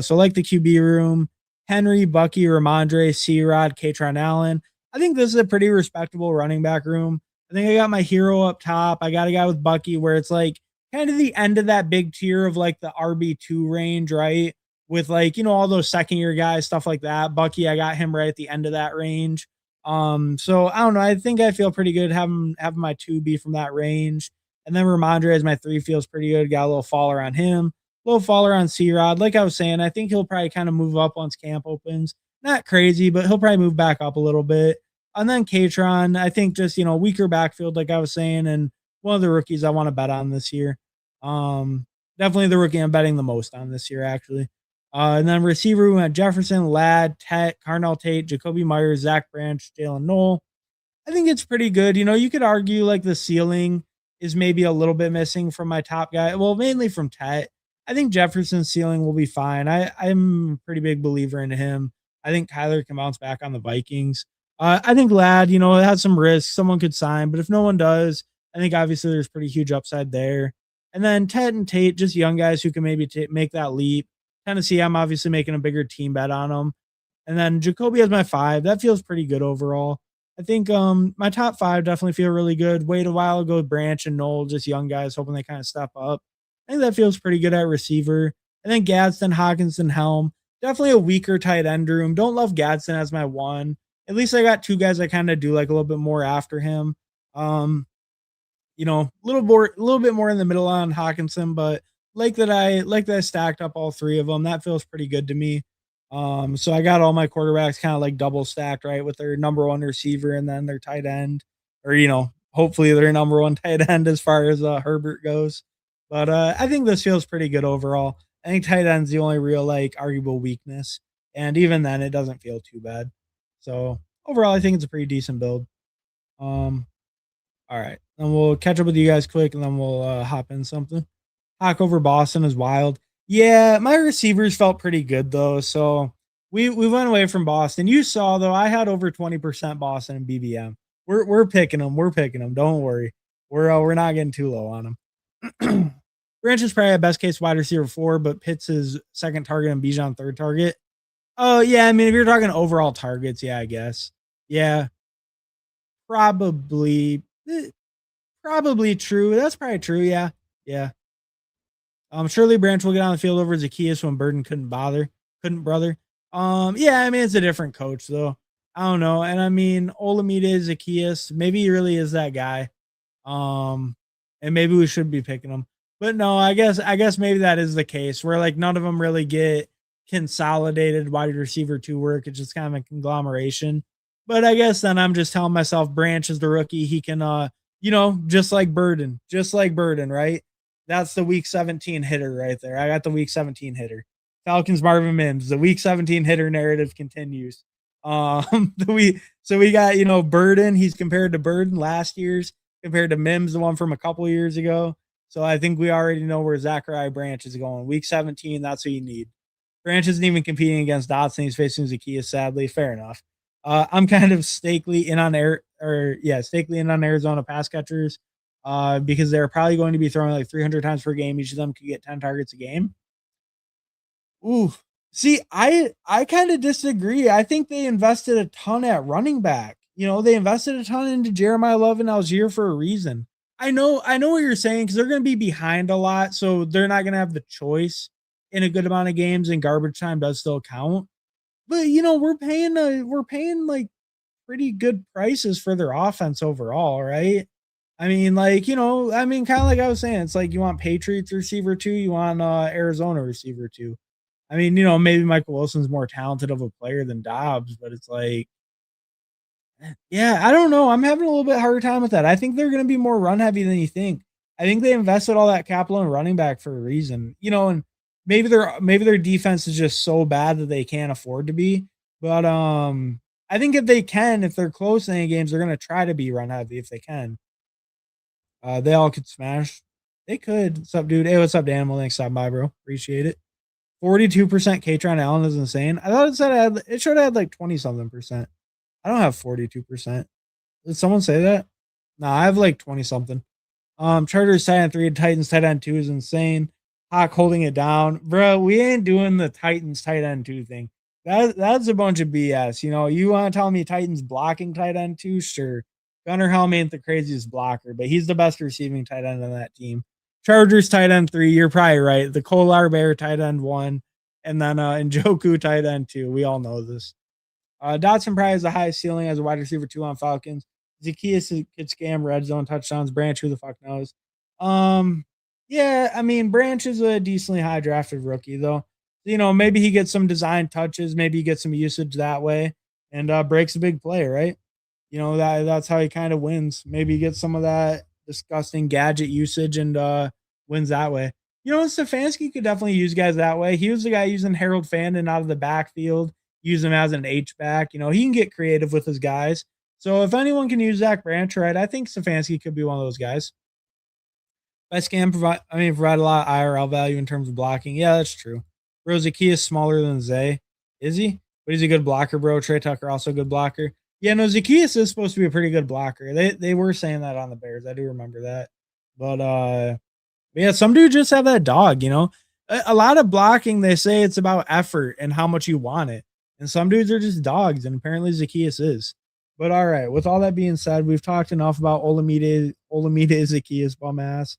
So like the QB room, Henry, Bucky, Ramondre, C-Rod, Katron Allen. I think this is a pretty respectable running back room. I think I got my hero up top. I got a guy with Bucky where it's like kind of the end of that big tier of like the RB2 range, right? With like, all those second year guys, stuff like that. Bucky, I got him right at the end of that range. So I don't know. I think I feel pretty good having my 2 be from that range. And then Ramondre as my 3 feels pretty good. Got a little faller on him, a little faller on C-Rod. Like I was saying, I think he'll probably kind of move up once camp opens. Not crazy, but he'll probably move back up a little bit. And then Katron, I think just, weaker backfield, like I was saying, and one of the rookies I want to bet on this year. Definitely the rookie I'm betting the most on this year, actually. And then receiver, we went Jefferson, Ladd, Tet, Carnell Tate, Jacoby Myers, Zach Branch, Jalen Noel. I think it's pretty good. You could argue like the ceiling is maybe a little bit missing from my top guy. Well, mainly from Tet. I think Jefferson's ceiling will be fine. I'm a pretty big believer in him. I think Kyler can bounce back on the Vikings. I think Ladd, it has some risk. Someone could sign, but if no one does, I think obviously there's pretty huge upside there. And then Tet and Tate, just young guys who can maybe make that leap. Tennessee, I'm obviously making a bigger team bet on them. And then Jacoby has my 5. That feels pretty good overall. I think my top 5 definitely feel really good. Wait a while ago, Branch and Noel, just young guys hoping they kind of step up. I think that feels pretty good at receiver. And then Gadsden, Hawkinson, Helm. Definitely a weaker tight end room. Don't love Gadsden as my 1. At least I got 2 guys I kind of do like a little bit more after him. A little bit more in the middle on Hawkinson, but like that I stacked up all 3 of them. That feels pretty good to me. So I got all my quarterbacks kind of like double stacked, right, with their number 1 receiver and then their tight end. or hopefully their number one tight end as far as Herbert goes. But I think this feels pretty good overall. I think tight end's the only real like arguable weakness, and even then, it doesn't feel too bad. So overall, I think it's a pretty decent build. Um, all right, and we'll catch up with you guys quick, and then we'll hop in something. Hawk over Boston is wild. Yeah, my receivers felt pretty good though, so we went away from Boston. You saw though, I had over 20% Boston and BBM. We're picking them. We're picking them. Don't worry. We're not getting too low on them. Branch is probably a best case wide receiver 4, but Pitts is second target and Bijan third target. Oh yeah, I mean if you're talking overall targets, yeah, I guess. Yeah, probably probably true. That's probably true. Yeah. Yeah. Surely Branch will get on the field over Zacchaeus when Burden couldn't brother. Yeah, I mean it's a different coach though. I don't know, and I mean Olamide Zacchaeus, maybe he really is that guy. Um, and maybe we should be picking him, but no, I guess maybe that is the case where like none of them really get consolidated wide receiver 2 work. It's just kind of a conglomeration. But I guess then I'm just telling myself Branch is the rookie. He can, just like Burden, right? That's the week 17 hitter right there. I got the week 17 hitter. Falcons Marvin Mims. The week 17 hitter narrative continues. We got Burden. He's compared to Burden last year's, compared to Mims, the one from a couple years ago. So I think we already know where Zachariah Branch is going. Week 17, that's what you need. Branch isn't even competing against Dotson. He's facing Zacchaeus, sadly. Fair enough. I'm kind of stakely in on Arizona pass catchers because they're probably going to be throwing like 300 times per game. Each of them could get 10 targets a game. Ooh, see, I kind of disagree. I think they invested a ton at running back. They invested a ton into Jeremiah Love and Algier for a reason. I know what you're saying because they're going to be behind a lot, so they're not going to have the choice in a good amount of games, and garbage time does still count. But we're paying like pretty good prices for their offense overall, right? I mean, kind of like I was saying, it's like you want Patriots receiver 2, you want Arizona receiver 2. I mean, maybe Michael Wilson's more talented of a player than Dobbs, but it's like, yeah, I don't know. I'm having a little bit harder time with that. I think they're going to be more run heavy than you think. I think they invested all that capital in running back for a reason, and maybe their defense is just so bad that they can't afford to be. But I think if they're close in any games, they're going to try to be run heavy if they can. They all could smash. They could. What's up, dude? Hey, what's up, Danimal? Thanks, stop by, bro. Appreciate it. 42% Katron Allen is insane. I thought it showed I had like 20 something percent. I don't have 42%. Did someone say that? No, I have like 20 something. Chargers tight end 3, Titans tight end 2 is insane. Hawk holding it down. Bro, we ain't doing the Titans tight end 2 thing. That's a bunch of BS. You want to tell me Titans blocking tight end 2? Sure. Gunnar Helm ain't the craziest blocker, but he's the best receiving tight end on that team. Chargers tight end 3, you're probably right. The Kolar Bear tight end 1, and then Njoku tight end 2. We all know this. Dotson probably has the highest ceiling as a wide receiver 2 on Falcons. Zacchaeus could scam red zone touchdowns. Branch, who the fuck knows? Yeah, I mean, Branch is a decently high drafted rookie, though. Maybe he gets some design touches. Maybe he gets some usage that way and breaks a big play, right? That's how he kind of wins. Maybe he gets some of that disgusting gadget usage and wins that way. Stefanski could definitely use guys that way. He was the guy using Harold Fandon out of the backfield, use him as an H-back. He can get creative with his guys. So if anyone can use Zach Branch, right, I think Stefanski could be one of those guys. Best can provide a lot of IRL value in terms of blocking. Yeah, that's true. Bro, Zacchaeus is smaller than Zay. Is he? But he's a good blocker, bro. Trey Tucker, also a good blocker. Yeah, no, Zacchaeus is supposed to be a pretty good blocker. They were saying that on the Bears. I do remember that. But yeah, some dudes just have that dog, A lot of blocking, they say it's about effort and how much you want it. And some dudes are just dogs, and apparently Zacchaeus is. But all right, with all that being said, we've talked enough about Olamide Zacchaeus bum ass.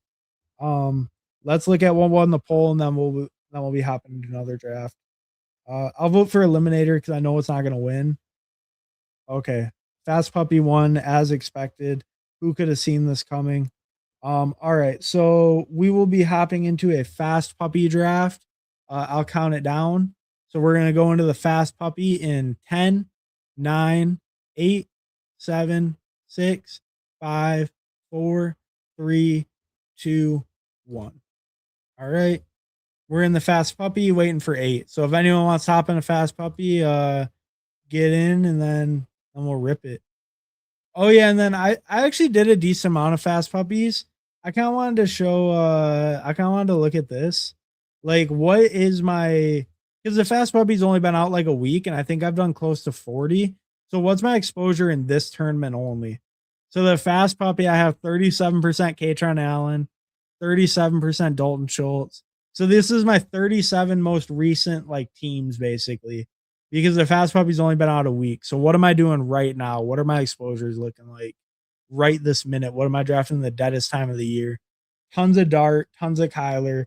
Let's look at one in the poll, and then we'll be hopping into another draft. I'll vote for Eliminator because I know it's not gonna win. Okay, Fast Puppy won as expected. Who could have seen this coming? All right, so we will be hopping into a Fast Puppy draft. I'll count it down. So we're gonna go into the Fast Puppy in 10, 9, 8, 7, 6, 5, 4, 3, 2, 1. All right. We're in the fast puppy waiting for 8. So if anyone wants to hop in a fast puppy, get in and then we'll rip it. Oh yeah, and then I actually did a decent amount of fast puppies. I kind of wanted to show I kind of wanted to look at this. Like what is my because the fast puppy's only been out like a week and I think I've done close to 40. So what's my exposure in this tournament only? So the fast puppy I have 37% Katron Allen, 37% Dalton Schultz. So this is my 37 most recent like teams basically because the fast puppy's only been out a week. So what am I doing right now? What are my exposures looking like right this minute? What am I drafting the deadest time of the year? Tons of Dart, tons of Kyler,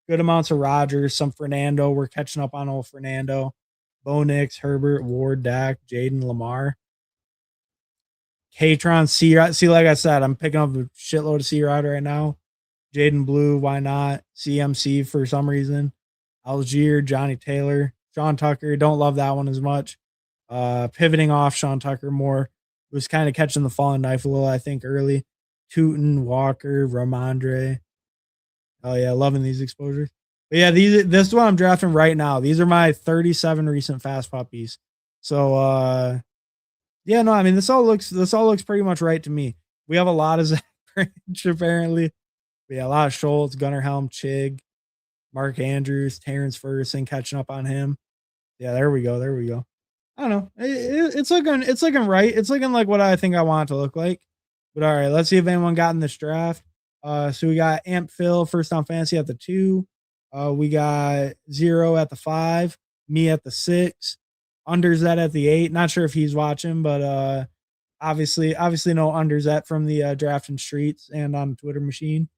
good amounts of Rogers, some Fernando. We're catching up on old Fernando. Bo Nix, Herbert, Ward, Dak, Jaden, Lamar. Katron, C-Rod. See, like I said, I'm picking up a shitload of C-Rod right now. Jaden Blue, why not? CMC for some reason. Algier, Johnny Taylor, Sean Tucker. Don't love that one as much. Pivoting off Sean Tucker more. Was kind of catching the falling knife a little, I think, early. Tootin, Walker, Ramondre. Oh yeah, loving these exposures. But yeah, this is what I'm drafting right now. These are my 37 recent fast puppies. So yeah, no, I mean this all looks pretty much right to me. We have a lot of Zach Branch apparently. Yeah, a lot of Schultz, Gunnar Helm, Chig, Mark Andrews, Terrence Ferguson catching up on him. Yeah, there we go. There we go. I don't know. It's looking right. It's looking like what I think I want it to look like. But all right, let's see if anyone got in this draft. So we got Amp Phil, First Down Fantasy at the 2. We got Zero at the 5, me at the 6, Underzet at the 8. Not sure if he's watching, but obviously no Underzet from the drafting streets and on the Twitter machine.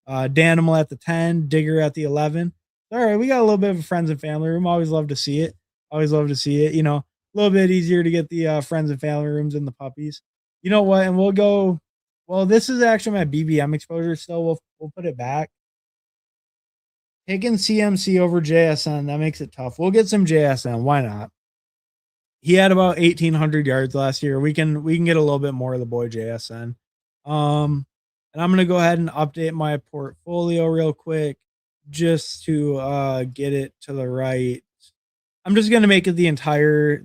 Danimal at the 10, Digger at the 11. All right, we got a little bit of a friends and family room. Always love to see it. Always love to see it. You know, a little bit easier to get the friends and family rooms and the puppies. You know what? And we'll go. Well, this is actually my BBM exposure. Still, we'll put it back. Taking CMC over JSN, that makes it tough. We'll get some JSN. Why not? He had about 1,800 yards last year. We can get a little bit more of the boy JSN. And I'm gonna go ahead and update my portfolio real quick just to get it to the right. I'm just gonna make it the entire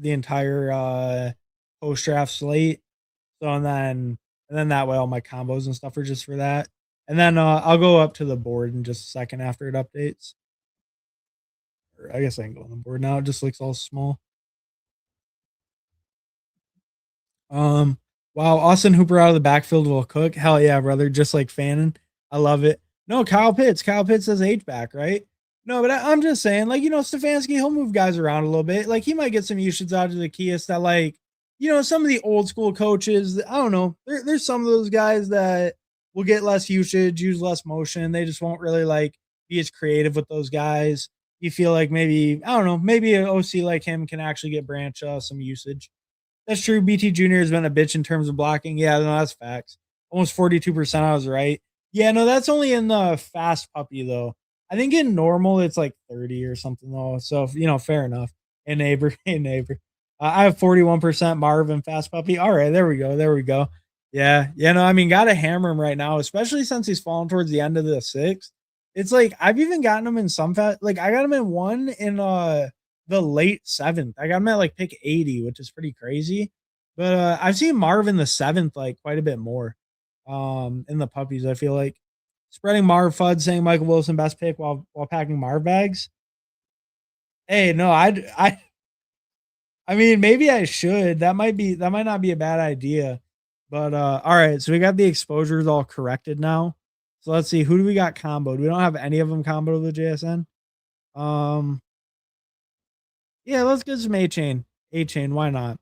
post draft slate. So and then that way all my combos and stuff are just for that. And then I'll go up to the board in just a second after it updates. Or I guess I can go on the board now. It just looks all small. Wow, Austin Hooper out of the backfield will cook. Hell yeah, brother. Just like Fannin. I love it. No, Kyle Pitts. Kyle Pitts says H back, right? No, but I'm just saying, like, you know, Stefanski, he'll move guys around a little bit. Like, he might get some usage out of the Zacchaeus that, like, you know, some of the old school coaches, I don't know. There's some of those guys that will get less usage, use less motion. They just won't really, like, be as creative with those guys. You feel like maybe, I don't know, maybe an OC like him can actually get Branch some usage. That's true. BT Jr. has been a bitch in terms of blocking. Yeah, no, that's facts. Almost 42%. I was right. Yeah, no, that's only in the fast puppy, though. I think in normal, it's like 30 or something, though. So, you know, fair enough. Hey, neighbor. Hey, neighbor. I have 41% Marvin fast puppy. All right, there we go. There we go. Yeah. Yeah, no, I mean, got to hammer him right now, especially since he's fallen towards the end of the 6th. It's like I've even gotten him in some fast. Like I got him in one in the late 7th. I got him at like pick 80, which is pretty crazy. But I've seen Marvin the 7th like quite a bit more in the puppies. I feel like spreading Marv FUD saying Michael Wilson best pick while packing Marv bags. Hey, no, I mean maybe I should. That might not be a bad idea. But all right, so we got the exposures all corrected now. So let's see, who do we got comboed? We don't have any of them comboed with the JSN. Yeah, let's get some A-Chain. A-Chain, why not?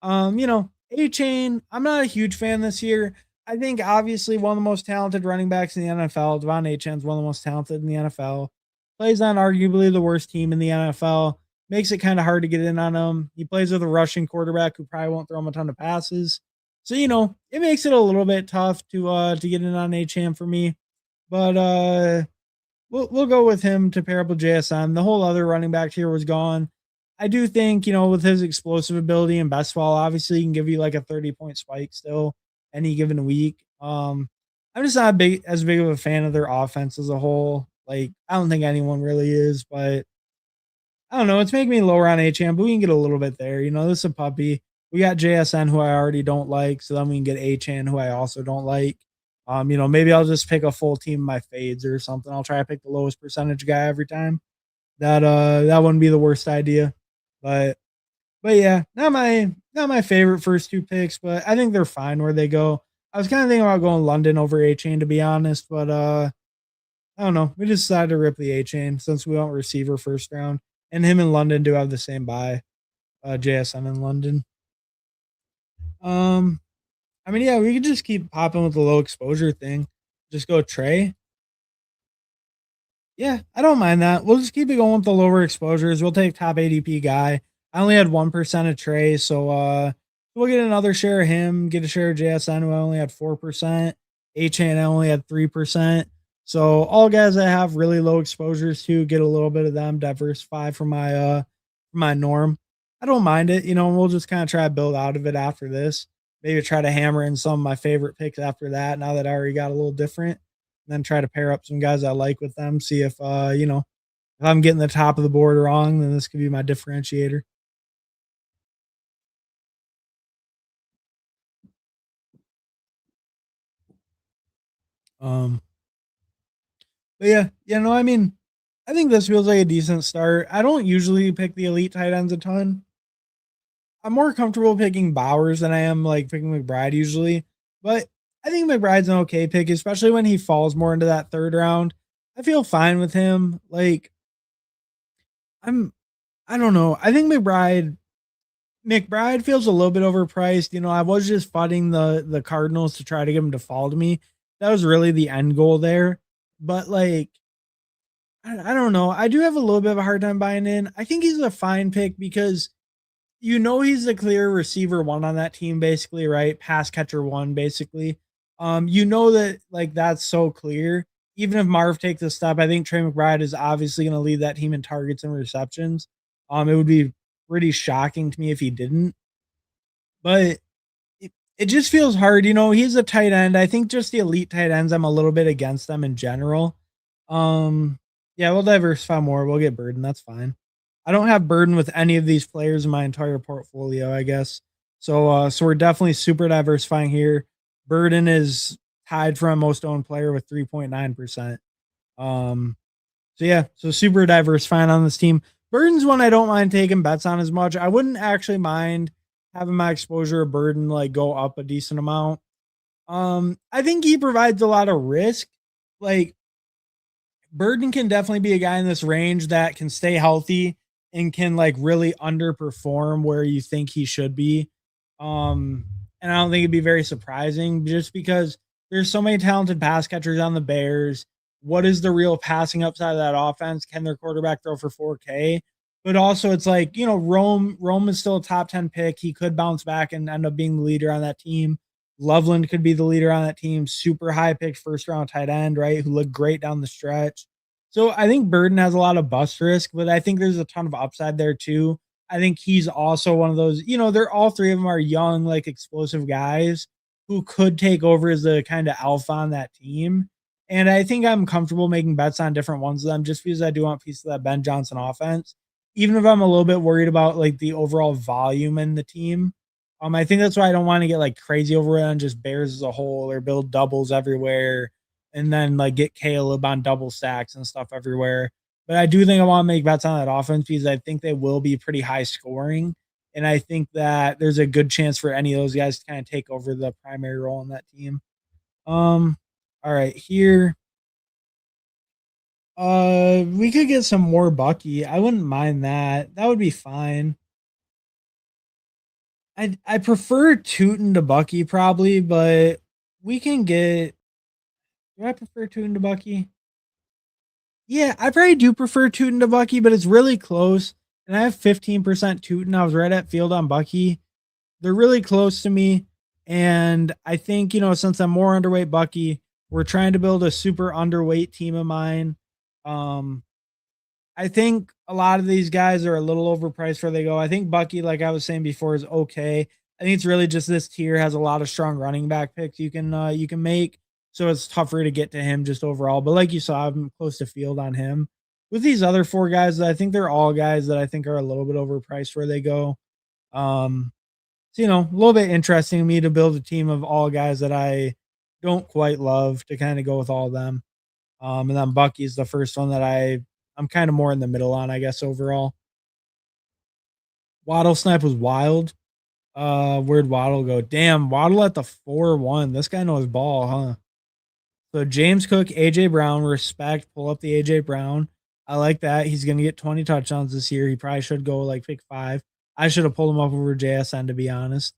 You know, A-Chain, I'm not a huge fan this year. I think obviously one of the most talented running backs in the NFL. Devon A-Chain's one of the most talented in the NFL. Plays on arguably the worst team in the NFL. Makes it kind of hard to get in on him. He plays with a rushing quarterback who probably won't throw him a ton of passes. So, you know, it makes it a little bit tough to get in on A-Chain for me. But we'll go with him to pair up with JSN. The whole other running back here was gone. I do think, you know, with his explosive ability and best ball, obviously he can give you like a 30-point spike still any given week. I'm just not as big of a fan of their offense as a whole. Like, I don't think anyone really is, but I don't know. It's making me lower on HM, but we can get a little bit there. This is a puppy. We got JSN, who I already don't like, so then we can get HN, who I also don't like. Maybe I'll just pick a full team of my fades or something. I'll try to pick the lowest percentage guy every time. That wouldn't be the worst idea. But yeah, not my favorite first two picks, but I think they're fine where they go. I was kind of thinking about going London over A Chain to be honest, but I don't know. We just decided to rip the A Chain since we went receiver first round, and him and London do have the same buy. JSN in London. Um, I mean, yeah, we could just keep popping with the low exposure thing. Just go Trey. Yeah, I don't mind that. We'll just keep it going with the lower exposures. We'll take top ADP guy. I only had 1% of Trey, so we'll get another share of him, get a share of JSN who I only had 4%. HN I only had 3%. So all guys I have really low exposures to, get a little bit of them, diversify from my norm. I don't mind it. We'll just kind of try to build out of it after this. Maybe try to hammer in some of my favorite picks after that, now that I already got a little different, then try to pair up some guys I like with them. See if if I'm getting the top of the board wrong, then this could be my differentiator. Um, but yeah, no, I mean, I think this feels like a decent start. I don't usually pick the elite tight ends a ton. I'm more comfortable picking Bowers than I am like picking McBride usually, but I think McBride's an okay pick, especially when he falls more into that third round. I feel fine with him. Like, I don't know. I think McBride feels a little bit overpriced. I was just fighting the Cardinals to try to get him to fall to me. That was really the end goal there. But like, I don't know. I do have a little bit of a hard time buying in. I think he's a fine pick because he's the clear receiver one on that team, basically, right? Pass catcher one, basically. That like that's so clear. Even if Marv takes a step, I think Trey McBride is obviously going to lead that team in targets and receptions. It would be pretty shocking to me if he didn't. But it just feels hard. He's a tight end. I think just the elite tight ends, I'm a little bit against them in general. Um, yeah, we'll diversify more. We'll get Burden. That's fine. I don't have Burden with any of these players in my entire portfolio, I guess. So we're definitely super diversifying here. Burden is tied for a most owned player with 3.9%. So yeah, so super diversifying on this team. Burden's one I don't mind taking bets on as much. I wouldn't actually mind having my exposure of Burden like go up a decent amount. I think he provides a lot of risk. Like, Burden can definitely be a guy in this range that can stay healthy and can like really underperform where you think he should be. Um, and I don't think it'd be very surprising just because there's so many talented pass catchers on the Bears. What is the real passing upside of that offense? Can their quarterback throw for 4K? But also, it's like, Rome is still a top 10 pick. He could bounce back and end up being the leader on that team. Loveland could be the leader on that team. Super high picked first round tight end, right? Who looked great down the stretch. So I think Burden has a lot of bust risk, but I think there's a ton of upside there too. I think he's also one of those, they're all three of them are young, like explosive guys who could take over as the kind of alpha on that team. And I think I'm comfortable making bets on different ones of them just because I do want a piece of that Ben Johnson offense. Even if I'm a little bit worried about like the overall volume in the team. I think that's why I don't want to get like crazy over it on just Bears as a whole or build doubles everywhere and then like get Caleb on double stacks and stuff everywhere. But I do think I want to make bets on that offense because I think they will be pretty high scoring. And I think that there's a good chance for any of those guys to kind of take over the primary role in that team. All right, here. We could get some more Bucky. I wouldn't mind that. That would be fine. I prefer Tootin to Bucky probably, but we can get. Do I prefer Tootin to Bucky? Yeah, I probably do prefer Tootin to Bucky, but it's really close. And I have 15% Tootin. I was right at field on Bucky. They're really close to me. And I think, since I'm more underweight Bucky, we're trying to build a super underweight team of mine. Um, I think a lot of these guys are a little overpriced where they go. I think Bucky, like I was saying before, is okay. I think it's really just this tier has a lot of strong running back picks you can make, so it's tougher to get to him just overall. But like you saw, I'm close to field on him. With these other 4 guys, I think they're all guys that I think are a little bit overpriced where they go. Um, so, a little bit interesting to me to build a team of all guys that I don't quite love to kind of go with all of them. And then Bucky's the first one that I'm kind of more in the middle on, I guess, overall. Waddle Snipe was wild. Where'd Waddle go? Damn, Waddle at the 4-1. This guy knows ball, huh? So James Cook, AJ Brown, respect. Pull up the AJ Brown. I like that. He's gonna get 20 touchdowns this year. He probably should go like pick 5. I should have pulled him up over JSN to be honest.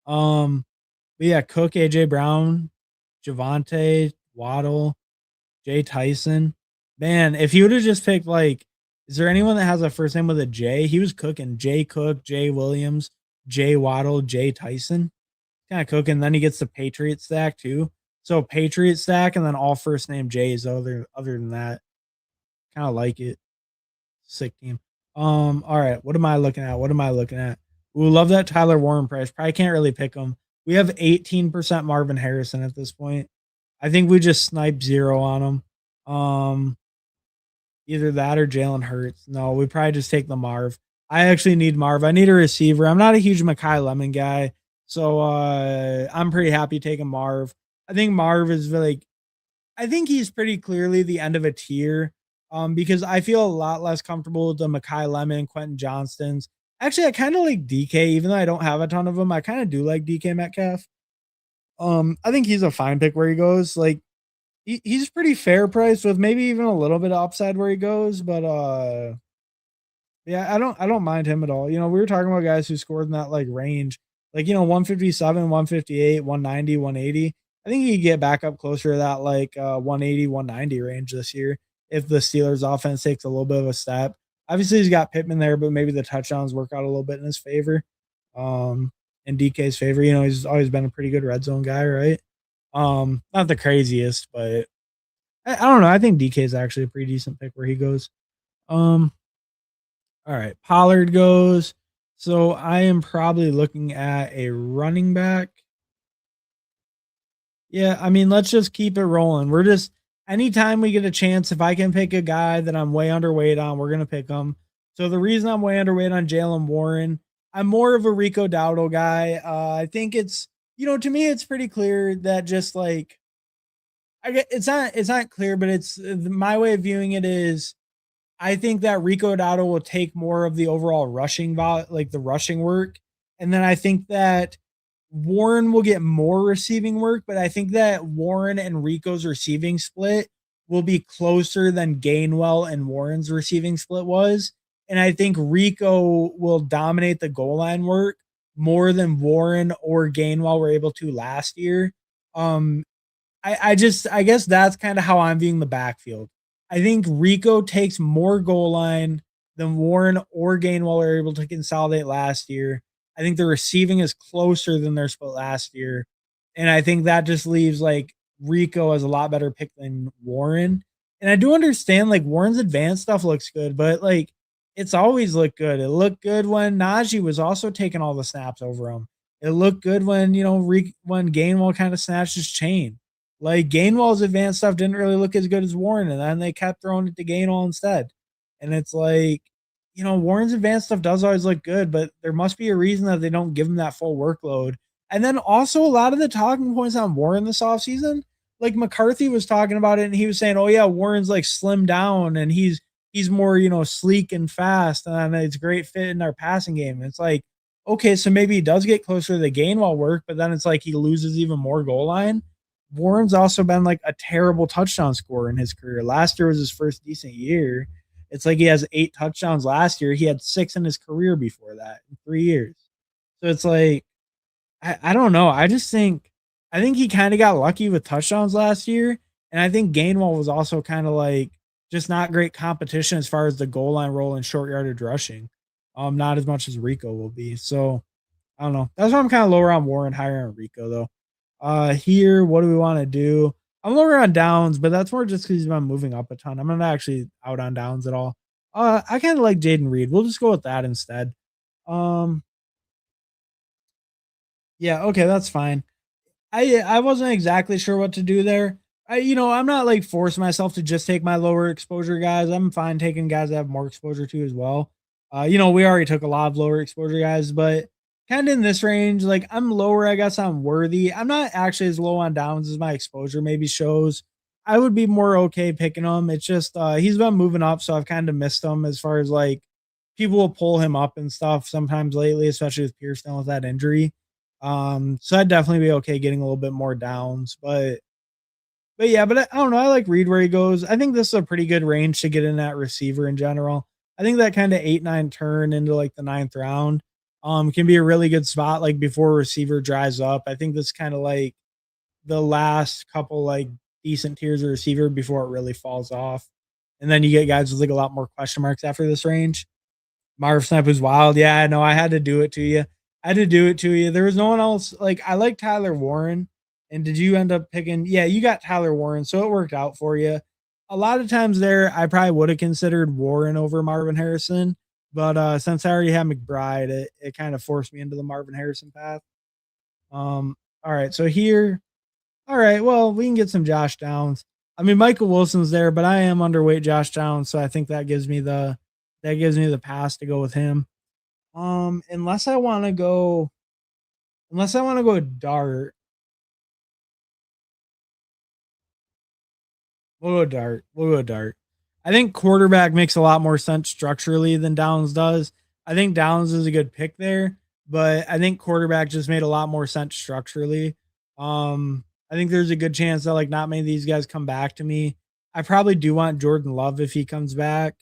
But yeah, Cook, AJ Brown, Javante, Waddle, Jay Tyson. Man, if he would have just picked like, is there anyone that has a first name with a J? He was cooking. Jay Cook, Jay Williams, Jay Waddle, Jay Tyson. Kind of cooking. Then he gets the Patriot stack too. So Patriot stack and then all first name J's other than that. Kind of like it. Sick team. All right. What am I looking at? What am I looking at? Ooh, love that Tyler Warren price. Probably can't really pick him. We have 18% Marvin Harrison at this point. I think we just sniped 0 on him. Either that or Jalen Hurts. No, we probably just take the Marv. I actually need Marv. I need a receiver. I'm not a huge Mekhi Lemon guy, so I'm pretty happy taking Marv. I think Marv is like, I think he's pretty clearly the end of a tier. Because I feel a lot less comfortable with the Mekhi Lemon, Quentin Johnston's. Actually, I kind of like DK, even though I don't have a ton of them. I kind of do like DK Metcalf. I think he's a fine pick where he goes. Like he's pretty fair priced with maybe even a little bit of upside where he goes, but yeah, I don't mind him at all. We were talking about guys who scored in that like range, like 157, 158, 190, 180. I think he could get back up closer to that like 180, 190 range this year if the Steelers offense takes a little bit of a step. Obviously, he's got Pittman there, but maybe the touchdowns work out a little bit in his favor. In DK's favor, he's always been a pretty good red zone guy, right? Not the craziest, but I don't know. I think DK is actually a pretty decent pick where he goes. All right, Pollard goes. So I am probably looking at a running back. Yeah, I mean, let's just keep it rolling. We're just anytime we get a chance, if I can pick a guy that I'm way underweight on, we're gonna pick him. So the reason I'm way underweight on Jalen Warren, I'm more of a Rico Dowdle guy. I think it's to me it's pretty clear that just like I get it's not clear, but it's my way of viewing it is I think that Rico Dowdle will take more of the overall rushing like the rushing work. And then I think that Warren will get more receiving work, but I think that Warren and Rico's receiving split will be closer than Gainwell and Warren's receiving split was. And I think Rico will dominate the goal line work more than Warren or Gainwell were able to last year. I guess that's kind of how I'm viewing the backfield. I think Rico takes more goal line than Warren or Gainwell are able to consolidate last year. I think the receiving is closer than their split last year. And I think that just leaves like Rico as a lot better pick than Warren. And I do understand like Warren's advanced stuff looks good, but like it's always looked good. It looked good when Najee was also taking all the snaps over him. It looked good when, when Gainwell kind of snatched his chain. Like Gainwell's advanced stuff didn't really look as good as Warren, and then they kept throwing it to Gainwell instead. And it's like, Warren's advanced stuff does always look good, but there must be a reason that they don't give him that full workload. And then also a lot of the talking points on Warren this offseason, like McCarthy was talking about it, and he was saying, "Oh yeah, Warren's like slimmed down, and he's more sleek and fast, and it's a great fit in our passing game." And it's like, okay, so maybe he does get closer to the Gainwell work, but then it's like he loses even more goal line. Warren's also been like a terrible touchdown scorer in his career. Last year was his first decent year. It's like he has 8 touchdowns last year. He had 6 in his career before that in 3 years. So it's like, I don't know. I think he kind of got lucky with touchdowns last year. And I think Gainwell was also kind of like just not great competition as far as the goal line roll and short yardage rushing. Not as much as Rico will be. So I don't know. That's why I'm kind of lower on Warren, higher on Rico though. Here, what do we want to do? I'm lower on Downs, but that's more just because he's been moving up a ton. I'm not actually out on Downs at all. I kind of like Jaden Reed. We'll just go with that instead. Um, Yeah, okay, that's fine. I wasn't exactly sure what to do there. I'm not like forcing myself to just take my lower exposure guys. I'm fine taking guys that have more exposure too as well. We already took a lot of lower exposure guys, but kind of in this range, like I'm lower, I guess I'm worthy. I'm not actually as low on downs as my exposure maybe shows. I would be more okay picking him. It's just he's been moving up, so I've kind of missed him as far as like people will pull him up and stuff sometimes lately, especially with Pierce dealing with that injury. So I'd definitely be okay getting a little bit more downs, but yeah, but I don't know. I like Reed where he goes. I think this is a pretty good range to get in that receiver in general. I think that kind of 8-9 turn into like the ninth round can be a really good spot like before receiver dries up. I think this kind of like the last couple like decent tiers of receiver before it really falls off. And then you get guys with like a lot more question marks after this range. Marv Snap was wild. Yeah, I know. I had to do it to you. I had to do it to you. There was no one else. Like, I like Tyler Warren. And did you end up picking? Yeah, you got Tyler Warren. So it worked out for you. A lot of times there, I probably would have considered Warren over Marvin Harrison. But since I already had McBride, it kind of forced me into the Marvin Harrison path. All right. So here, all right. Well, we can get some Josh Downs. I mean, Michael Wilson's there, but I am underweight Josh Downs, so I think that gives me the pass to go with him. Unless I want to go, dart, we'll go dart. We'll go dart. I think quarterback makes a lot more sense structurally than Downs does. I think Downs is a good pick there, but I think quarterback just made a lot more sense structurally. I think there's a good chance that like not many of these guys come back to me. I probably do want Jordan Love if he comes back,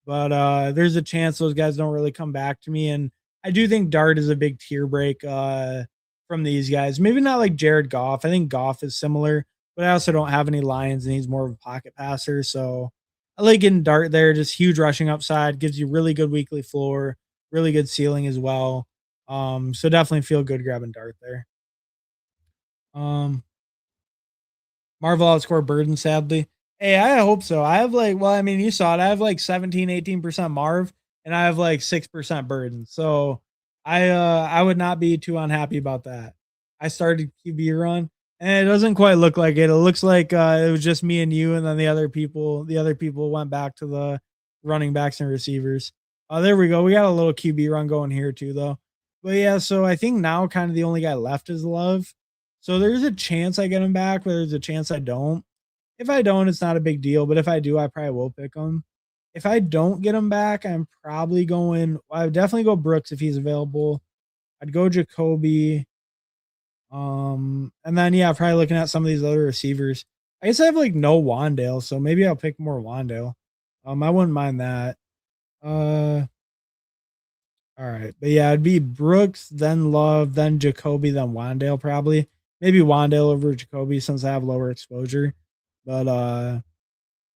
but there's a chance those guys don't really come back to me. And I do think Dart is a big tier break from these guys. Maybe not like Jared Goff. I think Goff is similar, but I also don't have any Lions and he's more of a pocket passer. So I like getting Dart there, just huge rushing upside, gives you really good weekly floor, really good ceiling as well. So definitely feel good grabbing Dart there. Um, Marvel outscore Burden, sadly. Hey, I hope so. I have like, well, I mean, you saw it. I have like 17, 18% Marv, and I have like 6% Burden. So I would not be too unhappy about that. I started QB run, and it doesn't quite look like it. It looks like it was just me and you, and then the other people went back to the running backs and receivers. There we go. We got a little QB run going here too, though. But yeah, so I think now kind of the only guy left is Love. So there's a chance I get him back, but there's a chance I don't. If I don't, it's not a big deal. But if I do, I probably will pick him. If I don't get him back, I'm probably going. I would definitely go Brooks if he's available. I'd go Jacoby. And then yeah, probably looking at some of these other receivers. I guess I have like no Wandale, so maybe I'll pick more Wandale. I wouldn't mind that. Uh, all right. But yeah, it'd be Brooks, then Love, then Jacoby, then Wandale probably. Maybe Wandale over Jacoby since I have lower exposure. But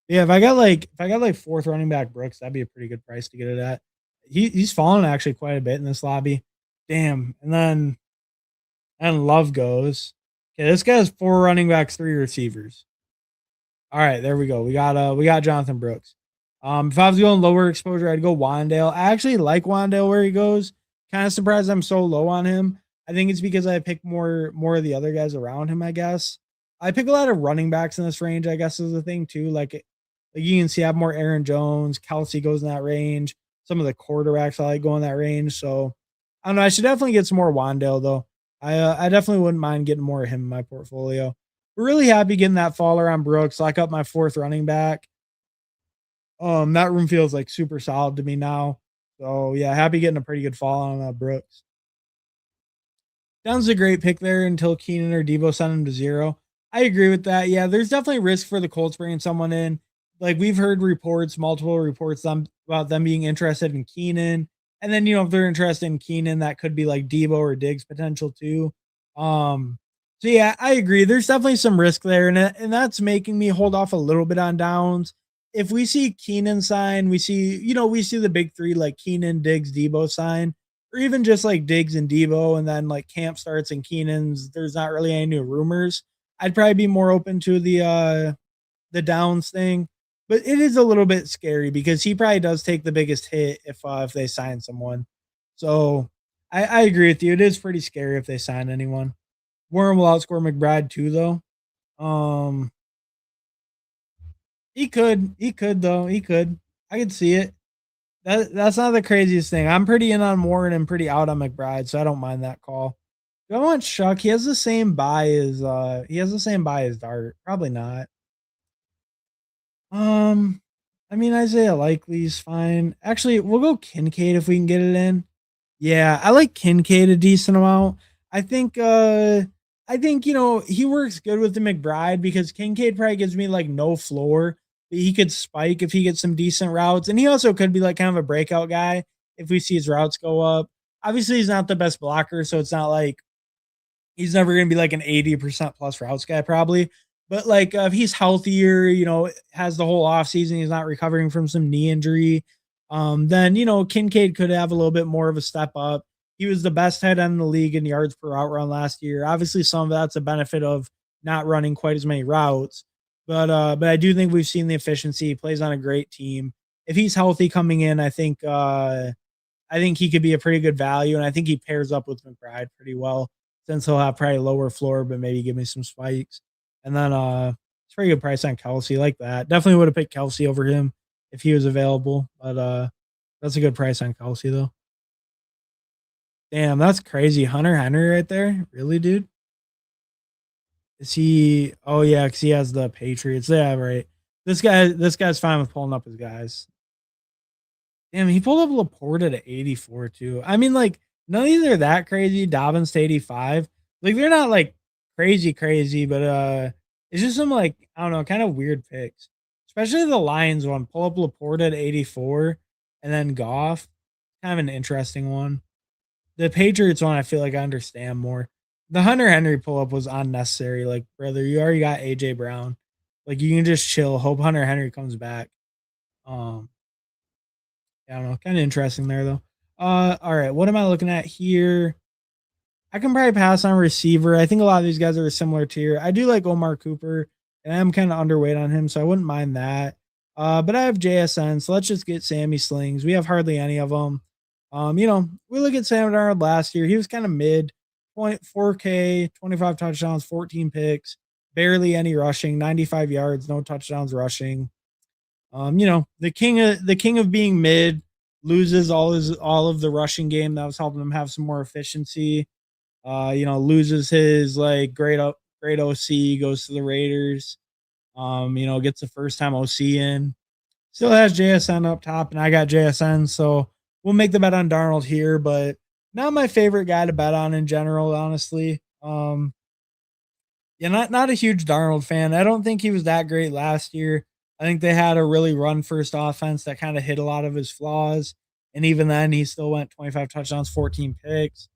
yeah, if I got like fourth running back Brooks, that'd be a pretty good price to get it at. He's fallen actually quite a bit in this lobby. Damn. And Love goes. Okay, this guy has four running backs, three receivers. All right, there we go. We got Jonathan Brooks. If I was going lower exposure, I'd go Wandale. I actually like Wandale where he goes. Kind of surprised I'm so low on him. I think it's because I pick more of the other guys around him, I guess. I pick a lot of running backs in this range, I guess is the thing too. Like you can see I have more Aaron Jones, Kelsey goes in that range. Some of the quarterbacks I like go in that range. So I don't know. I should definitely get some more Wandale though. I definitely wouldn't mind getting more of him in my portfolio. Really happy getting that faller on Brooks. Lock up my fourth running back. That room feels like super solid to me now. So yeah, happy getting a pretty good fall on Brooks. Downs a great pick there until Keenan or Debo send him to zero. I agree with that. Yeah, there's definitely risk for the Colts bringing someone in. Like we've heard reports, multiple reports about them being interested in Keenan. And then, if they're interested in Keenan, that could be like Debo or Diggs potential too. So yeah, I agree. There's definitely some risk there. And that's making me hold off a little bit on Downs. If we see Keenan sign, we see the big three like Keenan, Diggs, Debo sign or even just like Diggs and Debo, and then like camp starts and Keenan's. There's not really any new rumors. I'd probably be more open to the Downs thing, but it is a little bit scary because he probably does take the biggest hit if they sign someone. So I agree with you. It is pretty scary if they sign anyone. Warren will outscore McBride too, though. Um, he could though. He could. I could see it. That's not the craziest thing. I'm pretty in on Warren and pretty out on McBride, so I don't mind that call. Do I want Shuck? He has the same buy as Dart. Probably not. Um, I mean Isaiah Likely's fine. Actually, we'll go Kincaid if we can get it in. Yeah, I like Kincaid a decent amount. I think he works good with the McBride because Kincaid probably gives me like no floor. He could spike if he gets some decent routes. And he also could be like kind of a breakout guy if we see his routes go up. Obviously, he's not the best blocker, so it's not like he's never going to be like an 80% plus routes guy, probably. But like if he's healthier, has the whole offseason, he's not recovering from some knee injury, then Kincaid could have a little bit more of a step up. He was the best tight end in the league in yards per route run last year. Obviously, some of that's a benefit of not running quite as many routes. But I do think we've seen the efficiency. He plays on a great team. If he's healthy coming in, I think he could be a pretty good value, and I think he pairs up with McBride pretty well since he'll have probably lower floor, but maybe give me some spikes. And then it's a pretty good price on Kelsey like that. Definitely would have picked Kelsey over him if he was available, but that's a good price on Kelsey though. Damn, that's crazy. Hunter Henry right there. Really, dude? Is he? Oh yeah, because he has the Patriots. Yeah, right. This guy's fine with pulling up his guys. Damn, he pulled up Laporta to 84 too. I mean, like, none of these are that crazy. Dobbins to 85. Like, they're not like crazy, but it's just some like, I don't know, kind of weird picks. Especially the Lions one. Pull up Laporta to 84 and then Goff. Kind of an interesting one. The Patriots one, I feel like I understand more. The Hunter Henry pull up was unnecessary. Like, brother, you already got AJ Brown. Like, you can just chill. Hope Hunter Henry comes back. Um, I don't know. Kind of interesting there though. All right. What am I looking at here? I can probably pass on receiver. I think a lot of these guys are a similar tier. I do like Omar Cooper, and I'm kind of underweight on him, so I wouldn't mind that. But I have JSN, so let's just get Sammy Slings. We have hardly any of them. We look at Sam Darnold last year. He was kind of mid, 4K, 25 touchdowns, 14 picks, barely any rushing, 95 yards, no touchdowns rushing. The king of being mid loses all of the rushing game that was helping him have some more efficiency. Loses his like great OC, goes to the Raiders. Gets the first time OC in. Still has JSN up top, and I got JSN, so we'll make the bet on Darnold here, but not my favorite guy to bet on in general, honestly. Yeah, not a huge Darnold fan. I don't think he was that great last year. I think they had a really run first offense that kind of hit a lot of his flaws. And even then, he still went 25 touchdowns, 14 picks.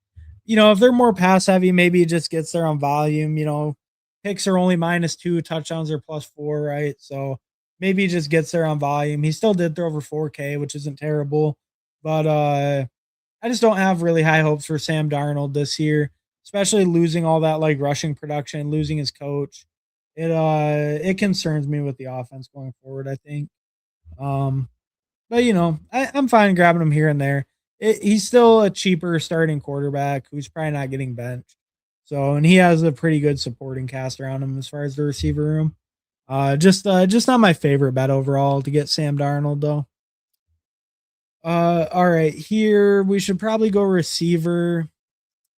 If they're more pass heavy, maybe it just gets there on volume. Picks are only -2, touchdowns are +4, right? So maybe he just gets there on volume. He still did throw over 4K, which isn't terrible. But I just don't have really high hopes for Sam Darnold this year, especially losing all that like rushing production, losing his coach. It concerns me with the offense going forward, I think. Um, but I'm fine grabbing him here and there. He's still a cheaper starting quarterback who's probably not getting benched. So, and he has a pretty good supporting cast around him as far as the receiver room. Just not my favorite bet overall to get Sam Darnold though. All right, here we should probably go receiver.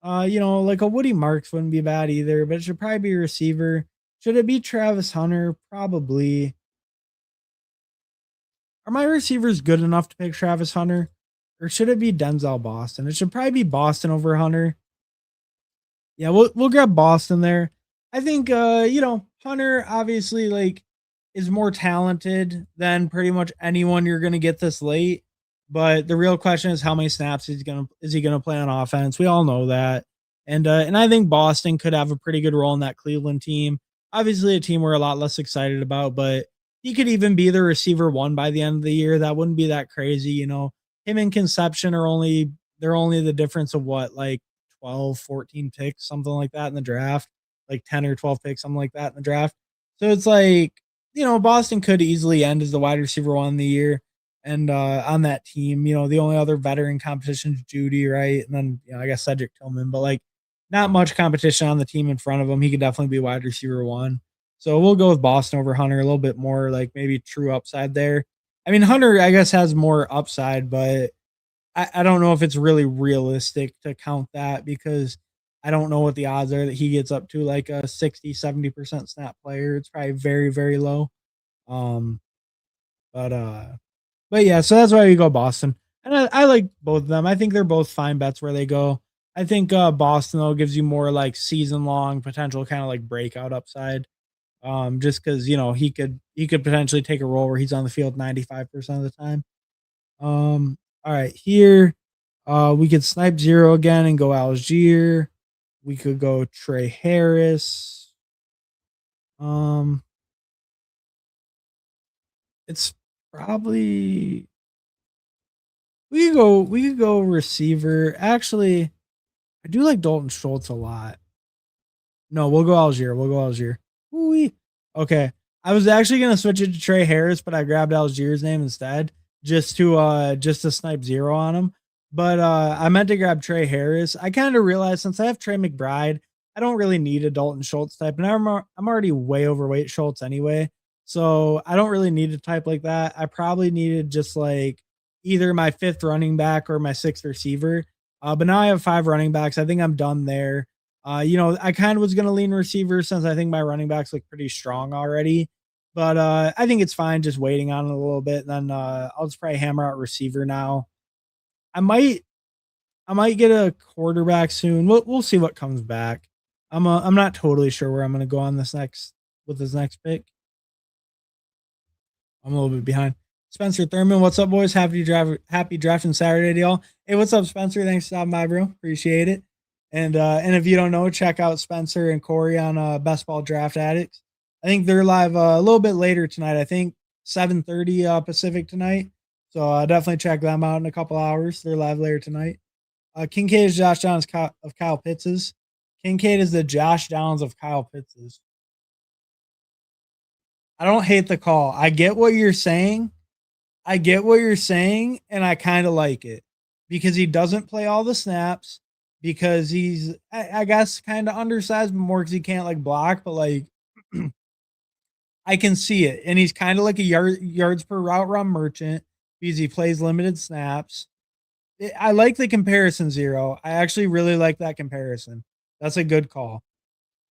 Like a Woody Marks wouldn't be bad either, but it should probably be a receiver. Should it be Travis Hunter? Probably. Are my receivers good enough to pick Travis Hunter? Or should it be Denzel Boston? It should probably be Boston over Hunter. Yeah, we'll grab Boston there. I think Hunter obviously like is more talented than pretty much anyone you're gonna get this late. But the real question is how many snaps is he gonna play on offense? We all know that. And I think Boston could have a pretty good role in that Cleveland team. Obviously a team we're a lot less excited about, but he could even be the receiver one by the end of the year. That wouldn't be that crazy. Him and Conception they're only the difference of what, like 12, 14 picks, something like that in the draft, like 10 or 12 picks, something like that in the draft. So it's like, Boston could easily end as the wide receiver one in the year. And on that team, the only other veteran competition is Judy, right? And then I guess Cedric Tillman, but like not much competition on the team in front of him. He could definitely be wide receiver one. So we'll go with Boston over Hunter, a little bit more like maybe true upside there. I mean, Hunter, I guess, has more upside, but I don't know if it's really realistic to count that because I don't know what the odds are that he gets up to like a 60-70% snap player. It's probably very, very low. Um, but yeah, so that's why we go Boston. And I like both of them. I think they're both fine bets where they go. I think Boston though gives you more like season long potential kind of like breakout upside. Just because he could potentially take a role where he's on the field 95% of the time. All right, here we could snipe zero again and go Algier. We could go Trey Harris. Um, it's probably we could go receiver. Actually, I do like Dalton Schultz a lot. No, we'll go Algier. We'll go Algier. Ooh-wee. Okay. I was actually gonna switch it to Trey Harris, but I grabbed Algier's name instead just to snipe zero on him. But I meant to grab Trey Harris. I kind of realized since I have Trey McBride, I don't really need a Dalton Schultz type, and I'm already way overweight Schultz anyway, so I don't really need a type like that. I probably needed just like either my fifth running back or my sixth receiver. But now I have five running backs. I think I'm done there. I kind of was going to lean receiver since I think my running backs look pretty strong already. But I think it's fine just waiting on it a little bit. And then I'll just probably hammer out receiver now. I might get a quarterback soon. We'll see what comes back. I'm not totally sure where I'm going to go on this next pick. I'm a little bit behind. Spencer Thurman, what's up, boys? Happy drafting Saturday, y'all. Hey, what's up, Spencer? Thanks for stopping by, bro. Appreciate it. And if you don't know, check out Spencer and Corey on Best Ball Draft Addicts. I think they're live a little bit later tonight. I think 7:30 Pacific tonight. So definitely check them out in a couple hours. They're live later tonight. Kincaid is Josh Downs of Kyle Pitts's. Kincaid is the Josh Downs of Kyle Pitts's. I don't hate the call. I get what you're saying. And I kind of like it because he doesn't play all the snaps because he's, I guess, kind of undersized more because he can't like block, but like I can see it. And he's kind of like a yards per route run merchant because he plays limited snaps. I like the comparison, Zero. I actually really like that comparison. That's a good call.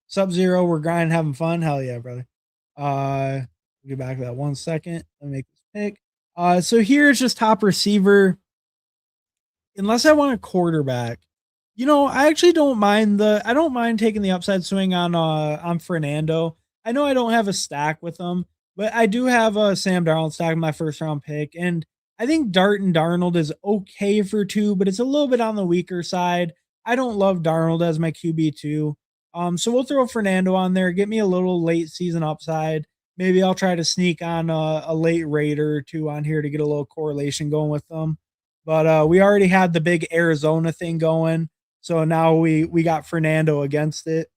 Sub-Zero, we're grinding, having fun. Hell yeah, brother. Get back to that 1 second. Let me make this pick. So here it's just top receiver. Unless I want a quarterback, I actually don't mind taking the upside swing on Fernando. I know I don't have a stack with him, but I do have a Sam Darnold stack in my first round pick, and I think Darnold is okay for 2, but it's a little bit on the weaker side. I don't love Darnold as my QB2. So we'll throw Fernando on there, get me a little late season upside. Maybe I'll try to sneak on a late Raider or 2 on here to get a little correlation going with them. But we already had the big Arizona thing going. So now we got Fernando against it.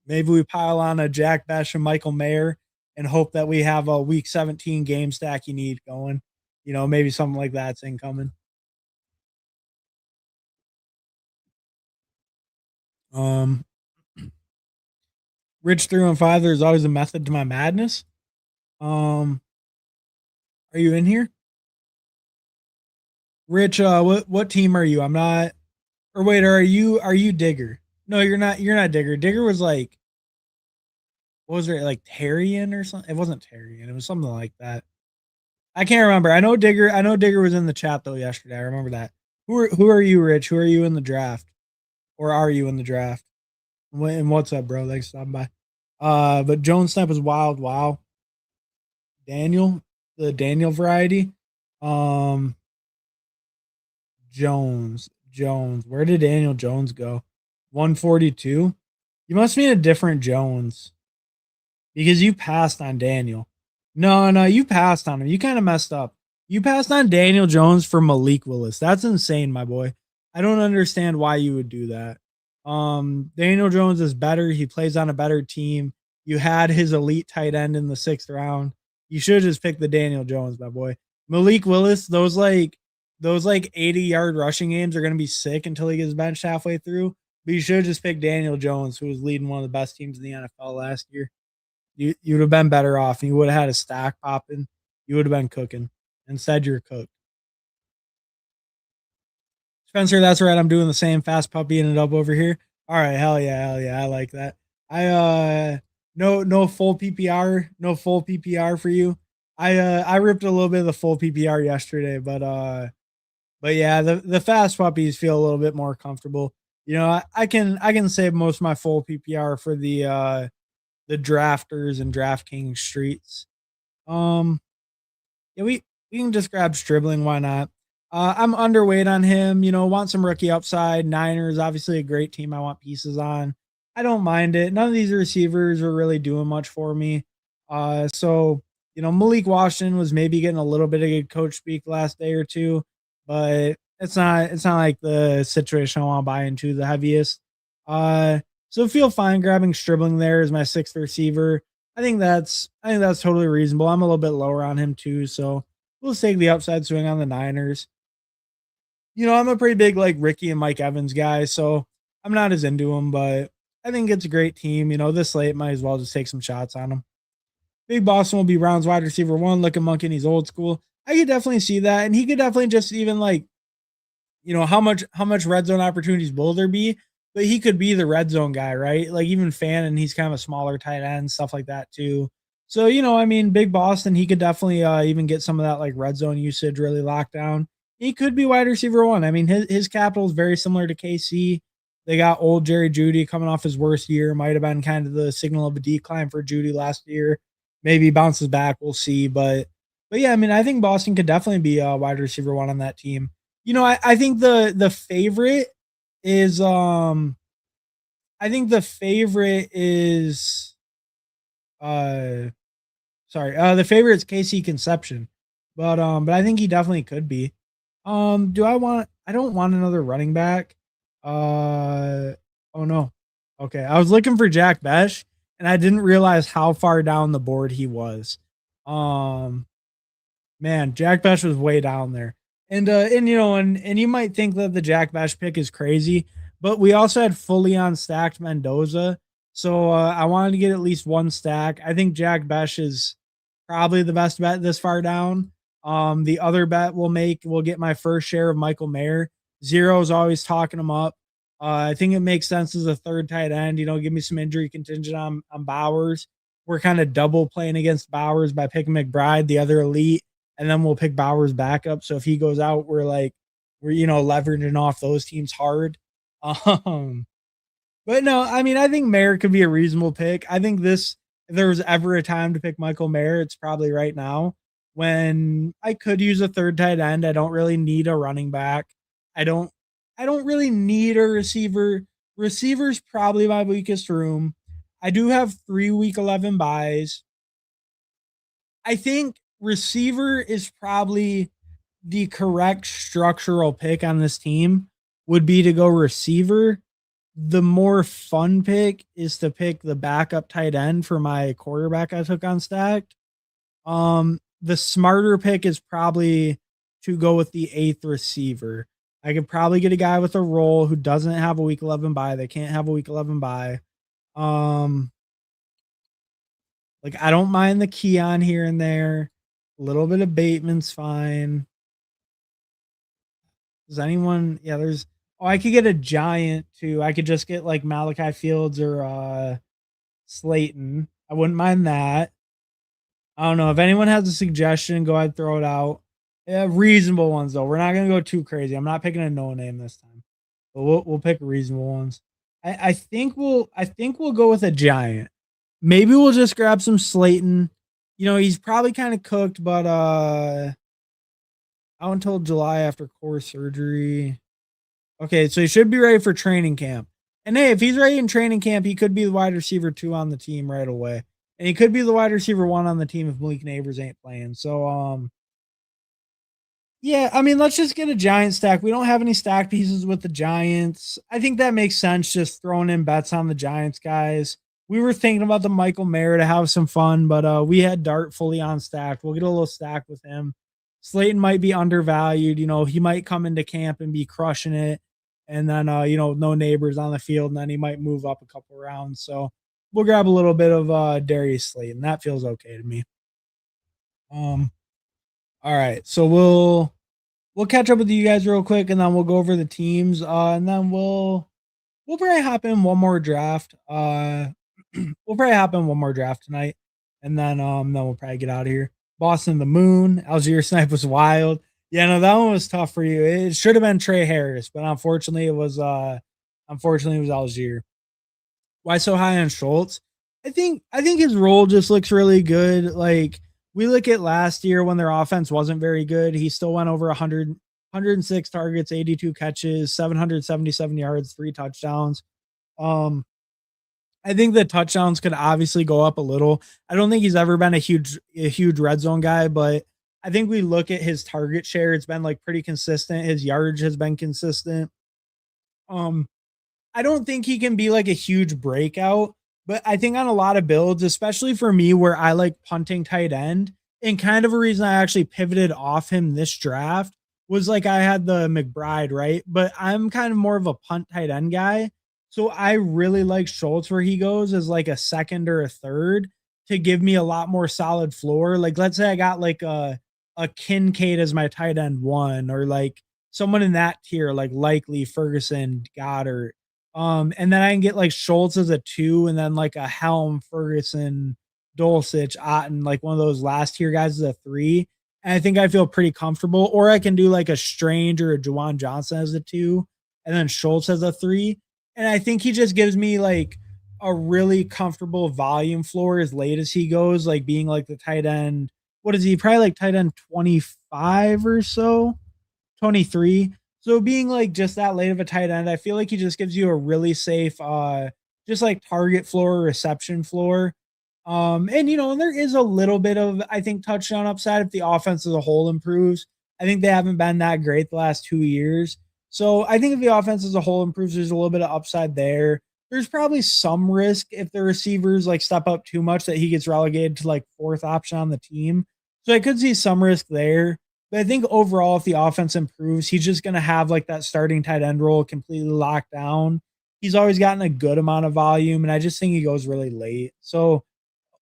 Maybe we pile on a Jack Besh and Michael Mayer and hope that we have a week 17 game stack you need going. Maybe something like that's incoming. Rich 315, there's always a method to my madness. Are you in here? Rich, what team are you? I'm not. Or wait, are you Digger? No, you're not. You're not Digger. Digger was like, what was it, like Terrian or something? It wasn't Terrian. It was something like that. I can't remember. I know Digger. I know Digger was in the chat though yesterday. I remember that. Who are you, Rich? Who are you in the draft? Or are you in the draft? And what's up, bro? Thanks for stopping by. But Jones Snap is wild. Wow. Daniel, the Daniel variety. Um, Jones. Where did Daniel Jones go? 142. You must mean a different Jones because you passed on Daniel. No, you passed on him. You kind of messed up. You passed on Daniel Jones for Malik Willis. That's insane, my boy. I don't understand why you would do that. Daniel Jones is better. He plays on a better team. You had his elite tight end in the 6th round. You should have just picked the Daniel Jones, my boy. Malik Willis, those 80-yard rushing games are gonna be sick until he gets benched halfway through. But you should have just picked Daniel Jones, who was leading one of the best teams in the NFL last year. You'd have been better off, and you would have had a stack popping. You would have been cooking. Instead, you're cooked. Spencer, that's right. I'm doing the same fast puppy and it up over here. All right, hell yeah. I like that. No full PPR, no full PPR for you. I ripped a little bit of the full PPR yesterday, but yeah, the fast puppies feel a little bit more comfortable. I can save most of my full PPR for the drafters and DraftKings streets. Um yeah, we can just grab Stribling. Why not? I'm underweight on him. Want some rookie upside. Niners, obviously a great team. I want pieces on. I don't mind it. None of these receivers are really doing much for me. Malik Washington was maybe getting a little bit of good coach speak the last day or two, but it's not like the situation I want to buy into the heaviest. So feel fine grabbing Stribling there as my sixth receiver. I think that's totally reasonable. I'm a little bit lower on him too, so we'll take the upside swing on the Niners. I'm a pretty big like Ricky and Mike Evans guy, so I'm not as into him, but I think it's a great team. This late might as well just take some shots on them. Big Boston will be Browns wide receiver one, looking monkey, and he's old school. I could definitely see that, and he could definitely just even like how much red zone opportunities will there be? But he could be the red zone guy, right? Like even Fannin, he's kind of a smaller tight end, stuff like that too. So, Big Boston, he could definitely even get some of that like red zone usage really locked down. He could be wide receiver one. I mean, his capital is very similar to KC. They got old Jerry Jeudy coming off his worst year. Might have been kind of the signal of a decline for Jeudy last year. Maybe bounces back. We'll see. But yeah, I mean, I think Boston could definitely be a wide receiver one on that team. I think the favorite is I think the favorite is the favorite is KC Conception. But I think he definitely could be. I don't want another running back. Oh no. Okay. I was looking for Jack Besh and I didn't realize how far down the board he was. Um Man, Jack Besh was way down there. And you might think that the Jack Besh pick is crazy, but we also had fully on stacked Mendoza. So I wanted to get at least one stack. I think Jack Besh is probably the best bet this far down. The other bet we'll get my first share of Michael Mayer. Zero's always talking him up. I think it makes sense as a third tight end. Give me some injury contingent on Bowers. We're kind of double playing against Bowers by picking McBride, the other elite, and then we'll pick Bowers backup. So if he goes out, we're leveraging off those teams hard. Um, but no, I mean, I think Mayer could be a reasonable pick. I think if there was ever a time to pick Michael Mayer, it's probably right now when I could use a third tight end. I don't really need a running back. I don't really need a receiver. Receiver's probably my weakest room. I do have 3 week 11 buys. I think receiver is probably the correct structural pick on this team would be to go receiver. The more fun pick is to pick the backup tight end for my quarterback I took on stacked. The smarter pick is probably to go with the 8th receiver. I could probably get a guy with a role who doesn't have a week 11 bye. They can't have a week 11 bye. Like I don't mind the Keon here and there. A little bit of Bateman's fine. Does anyone? Yeah, there's. Oh, I could get a giant too. I could just get like Malachi Fields or Slayton. I wouldn't mind that. I don't know if anyone has a suggestion. Go ahead, throw it out. Yeah, reasonable ones though. We're not gonna go too crazy. I'm not picking a no name this time, but we'll pick reasonable ones. I think we'll go with a giant. Maybe we'll just grab some Slayton. He's probably kind of cooked, but out until July after core surgery. Okay, so he should be ready for training camp. And hey, if he's ready in training camp, he could be the wide receiver 2 on the team right away. And he could be the wide receiver 1 on the team if Malik Neighbors ain't playing. So yeah, I mean, let's just get a giant stack. We don't have any stack pieces with the Giants. I think that makes sense just throwing in bets on the Giants guys. We were thinking about the Michael Mayer to have some fun, but we had Dart fully on stacked. We'll get a little stack with him. Slayton might be undervalued. He might come into camp and be crushing it. And then, no neighbors on the field. And then he might move up a couple rounds. So we'll grab a little bit of Darius Slayton. That feels okay to me. All right. So we'll catch up with you guys real quick and then we'll go over the teams. And then we'll probably hop in one more draft. We'll probably hop in one more draft tonight, and then we'll probably get out of here. Boston the Moon, Algier Snipe was wild. Yeah, no, that one was tough for you. It should have been Trey Harris, but unfortunately it was Algier. Why so high on Schultz? I think his role just looks really good. Like we look at last year when their offense wasn't very good, he still went over 106 targets, 82 catches, 777 yards, 3 touchdowns. Um, I think the touchdowns could obviously go up a little. I don't think he's ever been a huge red zone guy, but I think we look at his target share, it's been like pretty consistent. His yardage has been consistent. Um, I don't think he can be like a huge breakout, but I think on a lot of builds, especially for me where I like punting tight end, and kind of a reason I actually pivoted off him this draft was like I had the McBride, right? But I'm kind of more of a punt tight end guy. So I really like Schultz where he goes as like a second or a third to give me a lot more solid floor. Like let's say I got like a Kincaid as my tight end one, or like someone in that tier, like Likely, Ferguson, Goddard. And then I can get like Schultz as a 2, and then like a Helm, Ferguson, Dulcich, Otten, like one of those last tier guys as a 3. And I think I feel pretty comfortable. Or I can do like a Strange or a Juwan Johnson as a 2, and then Schultz as a 3. And I think he just gives me like a really comfortable volume floor as late as he goes, like being like the tight end. What is he? Probably like tight end 25 or so, 23. So being like just that late of a tight end, I feel like he just gives you a really safe just like target floor, reception floor. And there is a little bit of I think touchdown upside if the offense as a whole improves. I think they haven't been that great the last 2 years. So I think if the offense as a whole improves, there's a little bit of upside there. There's probably some risk if the receivers like step up too much that he gets relegated to like 4th option on the team. So I could see some risk there. But I think overall, if the offense improves, he's just going to have like that starting tight end role completely locked down. He's always gotten a good amount of volume, and I just think he goes really late. So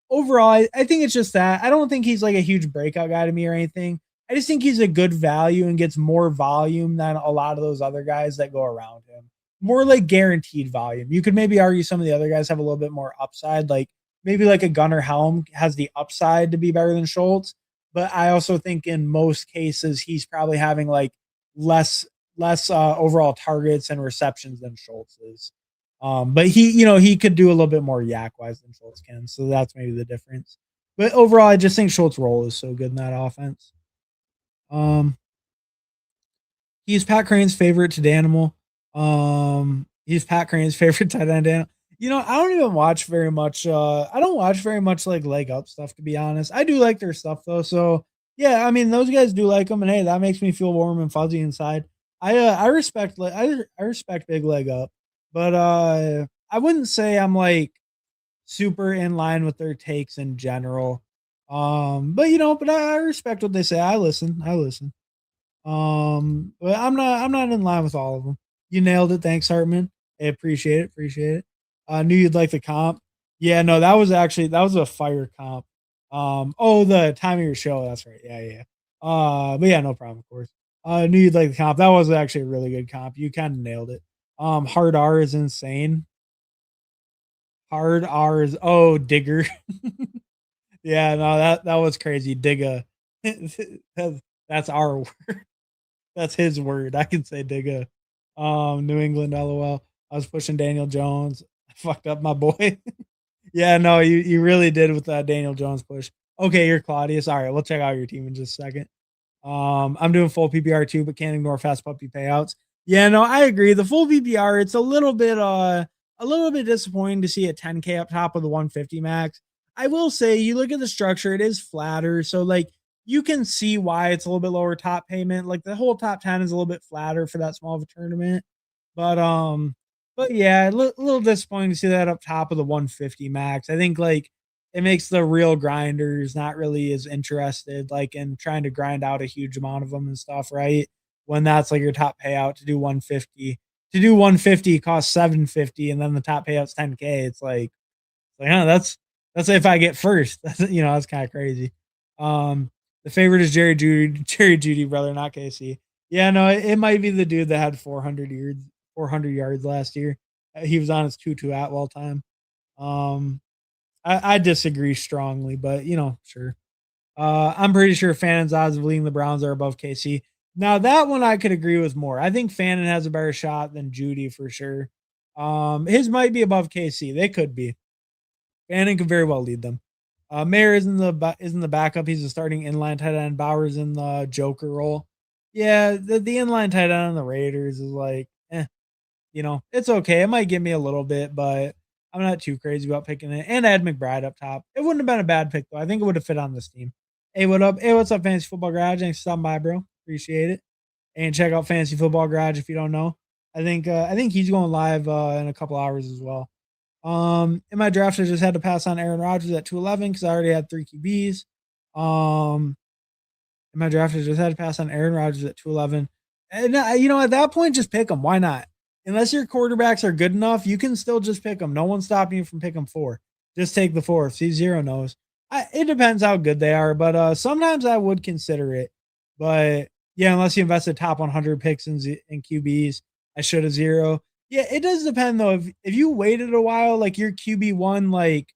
overall, I think it's just that. I don't think he's like a huge breakout guy to me or anything. I just think he's a good value and gets more volume than a lot of those other guys that go around him. More like guaranteed volume. You could maybe argue some of the other guys have a little bit more upside, like maybe like a Gunnar Helm has the upside to be better than Schultz. But I also think in most cases he's probably having like less overall targets and receptions than Schultz is. But he could do a little bit more yak wise than Schultz can. So that's maybe the difference. But overall, I just think Schultz's role is so good in that offense. Um, he's Pat Crane's favorite to Danimal. He's Pat Crane's favorite tight end. I don't even watch very much. I don't watch very much like leg up stuff to be honest. I do like their stuff though. So yeah, I mean those guys do like them, and hey, that makes me feel warm and fuzzy inside. I respect I respect big leg up, but I wouldn't say I'm like super in line with their takes in general. But I respect what they say. I listen. But I'm not in line with all of them. You nailed it. Thanks, Hartman. I appreciate it. Appreciate it. I knew you'd like the comp. Yeah, no, that was a fire comp. Oh, the time of your show. That's right. Yeah, yeah. But yeah, no problem, of course. I knew you'd like the comp. That was actually a really good comp. You kind of nailed it. Hard R is insane. Hard R is Digger. Yeah, no, that was crazy. Digga. That's our word. That's his word. I can say Digga. New England, LOL. I was pushing Daniel Jones. I fucked up my boy. Yeah, no, you really did with that Daniel Jones push. Okay, you're Claudius. All right, we'll check out your team in just a second. I'm doing full PPR too, but can't ignore fast puppy payouts. Yeah, no, I agree. The full PPR, it's a little bit disappointing to see a 10K up top of the 150 max. I will say, you look at the structure, it is flatter. So like you can see why it's a little bit lower top payment. Like the whole top 10 is a little bit flatter for that small of a tournament. But yeah, a little disappointing to see that up top of the 150 max. I think like it makes the real grinders not really as interested, like, in trying to grind out a huge amount of them and stuff, right? When that's, like, your top payout to do 150. To do 150 costs 750, and then the top payout's 10K. It's like, "Huh, that's if I get first." That's, that's kinda crazy. Um, the favorite is Jerry Judy, brother, not KC. Yeah, no, it might be the dude that had 400 yards last year. He was on his Tutu Atwell time. Um, I disagree strongly, but, sure. I'm pretty sure Fannon's odds of leading the Browns are above KC. Now that one I could agree with more. I think Fannin has a better shot than Judy for sure. His might be above KC. They could be. Fannin could very well lead them. Mayer isn't the backup. He's a starting inline tight end. Bauer's in the Joker role. Yeah, the inline tight end on the Raiders is like, it's okay. It might give me a little bit, but I'm not too crazy about picking it. And I had McBride up top. It wouldn't have been a bad pick though. I think it would have fit on this team. Hey, what up? Hey, what's up, Fantasy Football Garage? Thanks for stopping by, bro. Appreciate it. And check out Fantasy Football Garage if you don't know. I think he's going live in a couple hours as well. In my draft, I just had to pass on Aaron Rodgers at 211 because I already had 3 QBs. Um, in my draft, I just had to pass on Aaron Rodgers at 211. And at that point, just pick them. Why not? Unless your quarterbacks are good enough, you can still just pick them. No one's stopping you from picking 4. Just take the 4. See, 0 knows. It depends how good they are, but sometimes I would consider it. But yeah, unless you invest the top 100 picks in QBs, I should have 0. Yeah, it does depend though. If you waited a while, like your QB1, like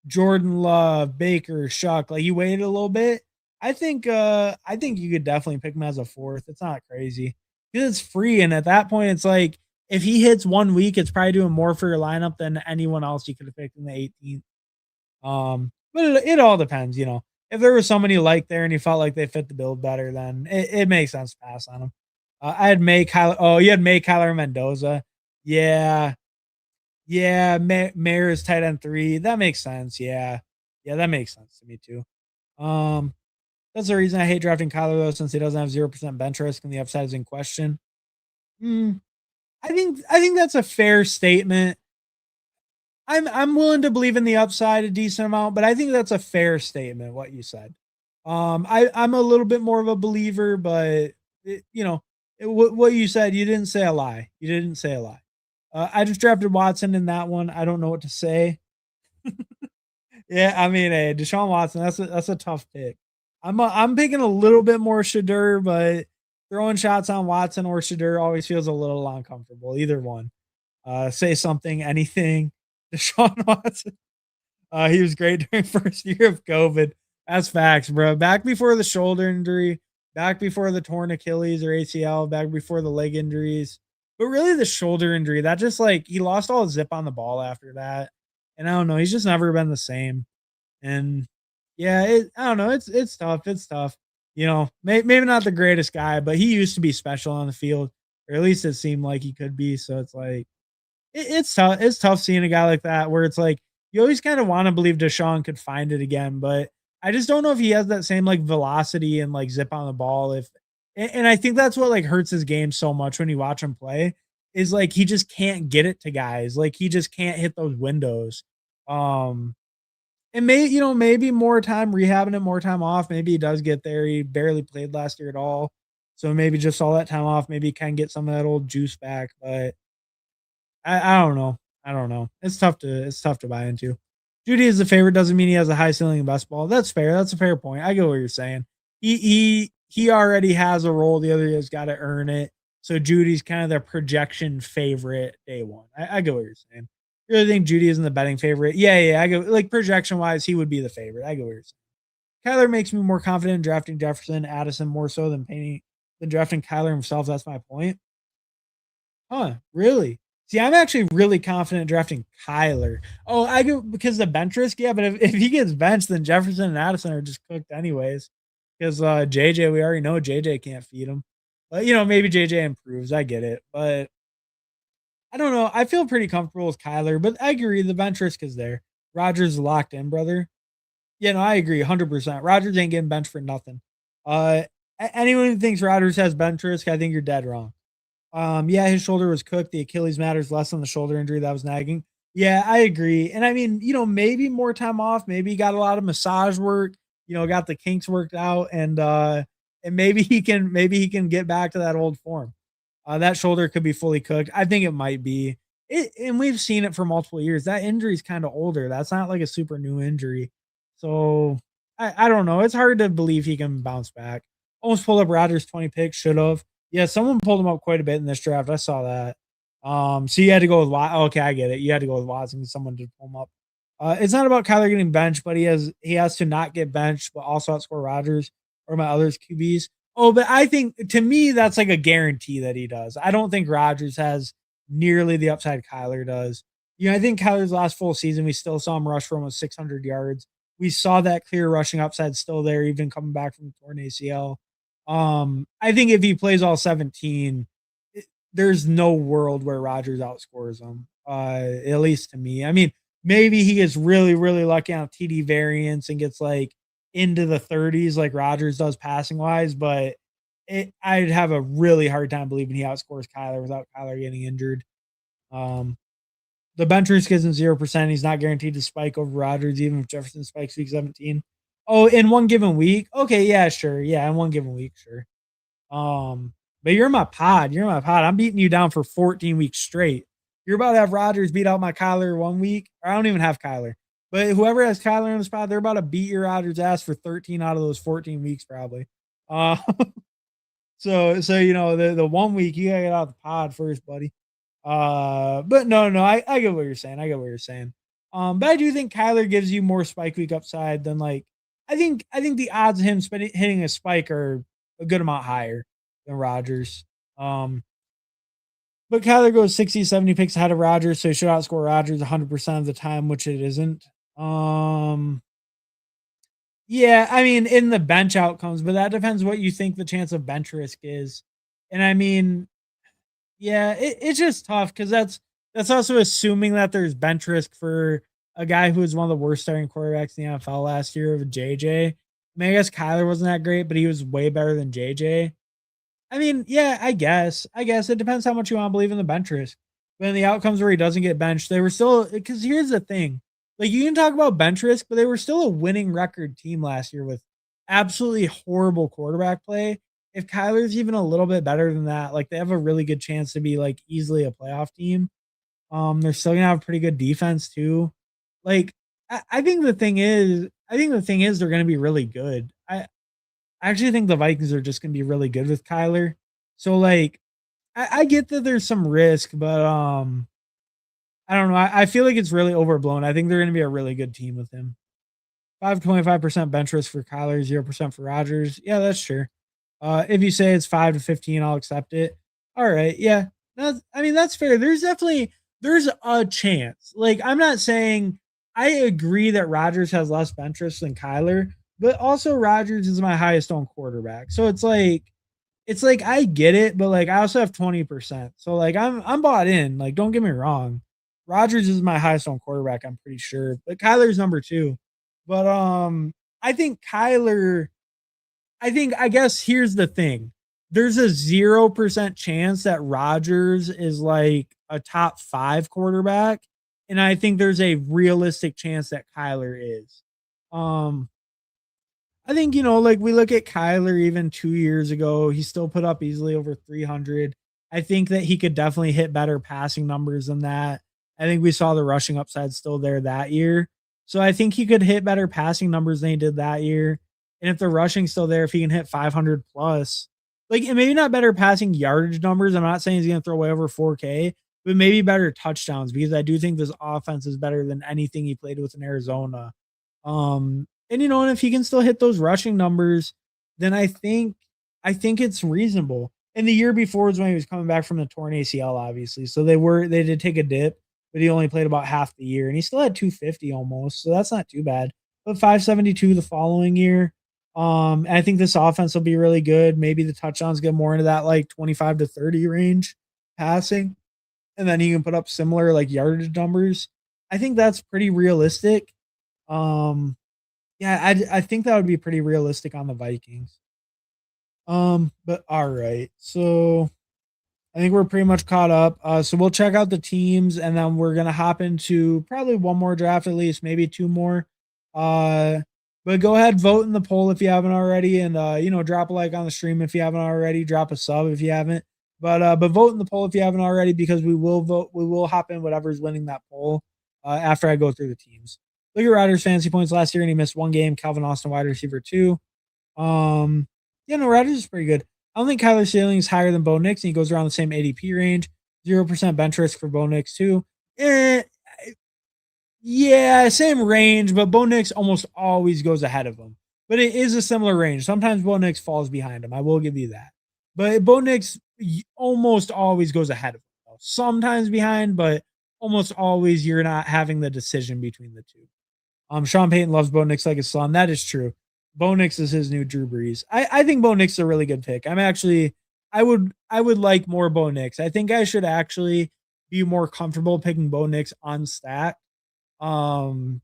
Jordan Love, Baker, Shuck, like you waited a little bit, I think you could definitely pick him as a 4th. It's not crazy. Because it's free, and at that point, it's like if he hits 1 week, it's probably doing more for your lineup than anyone else you could have picked in the 18th. But it all depends, If there was somebody you liked there and you felt like they fit the build better, then it makes sense to pass on them. I had May Kyler. Oh, you had May Kyler Mendoza. Yeah. Yeah. Mayer is tight end 3. That makes sense. Yeah. Yeah, that makes sense to me too. Um, that's the reason I hate drafting Kyler though, since he doesn't have 0% bench risk and the upside is in question. Mm, I think that's a fair statement. I'm willing to believe in the upside a decent amount, but I think that's a fair statement what you said. I'm a little bit more of a believer, but what you said, you didn't say a lie. You didn't say a lie. I just drafted Watson in that one. I don't know what to say. Yeah, I mean, hey, Deshaun Watson, that's a tough pick. I'm picking a little bit more Shadur, but throwing shots on Watson or Shadur always feels a little uncomfortable. Either one. Say something, anything. Deshaun Watson. He was great during first year of COVID. That's facts, bro. Back before the shoulder injury, back before the torn Achilles or ACL, back before the leg injuries. But really the shoulder injury, that just like he lost all his zip on the ball after that. And I don't know, he's just never been the same. And yeah, I don't know, it's tough. It's tough. Maybe not the greatest guy, but he used to be special on the field, or at least it seemed like he could be. So it's like it's tough. It's tough seeing a guy like that where it's like you always kind of want to believe Deshaun could find it again, but I just don't know if he has that same like velocity and like zip on the ball. And I think that's what like hurts his game so much when you watch him play is like he just can't get it to guys. Like he just can't hit those windows. Um, and maybe more time rehabbing it, more time off. Maybe he does get there. He barely played last year at all. So maybe just all that time off, maybe he can get some of that old juice back. But I don't know. I don't know. It's tough to buy into. Judy is the favorite doesn't mean he has a high ceiling in best ball. That's fair. That's a fair point. I get what you're saying. He already has a role. The other guy's got to earn it. So Judy's kind of the projection favorite day one. I get what you're saying. You really think Judy isn't the betting favorite? Yeah. I go like projection wise, he would be the favorite. I get what you're saying. Kyler makes me more confident in drafting Jefferson, Addison more so than drafting Kyler himself. That's my point. Huh? Really? See, I'm actually really confident drafting Kyler. Oh, I go because the bench risk. Yeah, but if he gets benched, then Jefferson and Addison are just cooked anyways. Because JJ, we already know JJ can't feed him. But maybe JJ improves. I get it, but I don't know. I feel pretty comfortable with Kyler, but I agree the bench risk is there. Rogers is locked in, brother. Yeah, no, I agree 100%. Rogers ain't getting benched for nothing. Uh, anyone who thinks Rogers has bench risk, I think you're dead wrong. Yeah, his shoulder was cooked. The Achilles matters less than the shoulder injury that was nagging. Yeah, I agree. And I mean, maybe more time off, maybe he got a lot of massage work, got the kinks worked out and maybe he can get back to that old form. That shoulder could be fully cooked. I think it might be. And we've seen it for multiple years. That injury's kind of older. That's not like a super new injury. So I don't know. It's hard to believe he can bounce back. Almost pulled up Rodgers 20 picks, should have. Yeah, someone pulled him up quite a bit in this draft. I saw that. So you had to go with okay, I get it. You had to go with Watson. Someone did pull him up. It's not about Kyler getting benched, but he has to not get benched, but also outscore Rodgers or my others QBs. Oh, but I think to me that's like a guarantee that he does. I don't think Rodgers has nearly the upside Kyler does. I think Kyler's last full season, we still saw him rush for almost 600 yards. We saw that clear rushing upside still there, even coming back from the torn ACL. I think if he plays all 17, there's no world where Rodgers outscores him. At least to me. I mean, maybe he gets really, really lucky on TD variance and gets like into the 30s like Rodgers does passing wise, but I'd have a really hard time believing he outscores Kyler without Kyler getting injured. Um, the bench risk isn't 0%. He's not guaranteed to spike over Rodgers, even if Jefferson spikes week 17. Oh, in one given week? Okay, yeah, sure. Yeah, in one given week, sure. Um, but you're my pod. You're my pod. I'm beating you down for 14 weeks straight. You're about to have Rodgers beat out my Kyler 1 week. Or I don't even have Kyler. But whoever has Kyler in the spot, they're about to beat your Rodgers ass for 13 out of those 14 weeks, probably. Uh so the 1 week you gotta get out of the pod first, buddy. But no, I get what you're saying. I get what you're saying. But I do think Kyler gives you more spike week upside than like I think the odds of him hitting a spike are a good amount higher than Rodgers. Um, but Kyler goes 60, 70 picks ahead of Rodgers, so he should outscore Rodgers 100% of the time, which it isn't. Yeah, I mean, in the bench outcomes, but that depends what you think the chance of bench risk is. And I mean, yeah, it's just tough because that's also assuming that there's bench risk for a guy who was one of the worst starting quarterbacks in the NFL last year of JJ. I mean, I guess Kyler wasn't that great, but he was way better than JJ. I mean, yeah, I guess. I guess it depends how much you want to believe in the bench risk. But in the outcomes where he doesn't get benched, they were still because here's the thing. Like you can talk about bench risk, but they were still a winning record team last year with absolutely horrible quarterback play. If Kyler's even a little bit better than that, like they have a really good chance to be like easily a playoff team. They're still gonna have pretty good defense too. Like I think the thing is they're gonna be really good. I actually think the Vikings are just gonna be really good with Kyler. So like I get that there's some risk, but I don't know. I feel like it's really overblown. I think they're gonna be a really good team with him. 5 to 25% bench risk for Kyler, 0% for Rodgers. Yeah, that's sure. If you say it's 5 to 15, I'll accept it. All right, yeah. I mean, that's fair. There's a chance. Like, I'm not saying I agree that Rodgers has less bench risk than Kyler, but also Rodgers is my highest owned quarterback. So it's like I get it, but like I also have 20%. So like I'm bought in. Like, don't get me wrong. Rodgers is my highest owned quarterback, I'm pretty sure. But Kyler's number two. But I think Kyler, I guess here's the thing. There's a 0% chance that Rodgers is like a top five quarterback. And I think there's a realistic chance that Kyler is. Um, I think, like we look at Kyler even 2 years ago, he still put up easily over 300. I think that he could definitely hit better passing numbers than that. I think we saw the rushing upside still there that year. So I think he could hit better passing numbers than he did that year. And if the rushing's still there, if he can hit 500 plus, like, and maybe not better passing yardage numbers. I'm not saying he's going to throw away over 4K, but maybe better touchdowns because I do think this offense is better than anything he played with in Arizona. And if he can still hit those rushing numbers, then I think it's reasonable. And the year before was when he was coming back from the torn ACL, obviously. So they did take a dip, but he only played about half the year, and he still had 250 almost. So that's not too bad. But 572 the following year. And I think this offense will be really good. Maybe the touchdowns get more into that like 25 to 30 range passing, and then he can put up similar like yardage numbers. I think that's pretty realistic. Um, yeah, I think that would be pretty realistic on the Vikings. But all right. So I think we're pretty much caught up. So we'll check out the teams, and then we're gonna hop into probably one more draft at least, maybe two more. Uh, but go ahead, vote in the poll if you haven't already, and drop a like on the stream if you haven't already. Drop a sub if you haven't. But vote in the poll if you haven't already, because we will vote. We will hop in whatever's winning that poll after I go through the teams. Look at Rodgers' fantasy points last year, and he missed one game. Calvin Austin, wide receiver two. Rodgers is pretty good. I don't think Kyler ceiling is higher than Bo Nix, and he goes around the same ADP range. 0% bench risk for Bo Nix too. Eh, yeah, same range, but Bo Nix almost always goes ahead of him. But it is a similar range. Sometimes Bo Nix falls behind him. I will give you that. But Bo Nix almost always goes ahead of him. Sometimes behind, but almost always you're not having the decision between the two. Sean Payton loves Bo Nix like his son. That is true. Bo Nix is his new Drew Brees. I think Bo Nix is a really good pick. I would like more Bo Nix. I think I should actually be more comfortable picking Bo Nix on stack. Because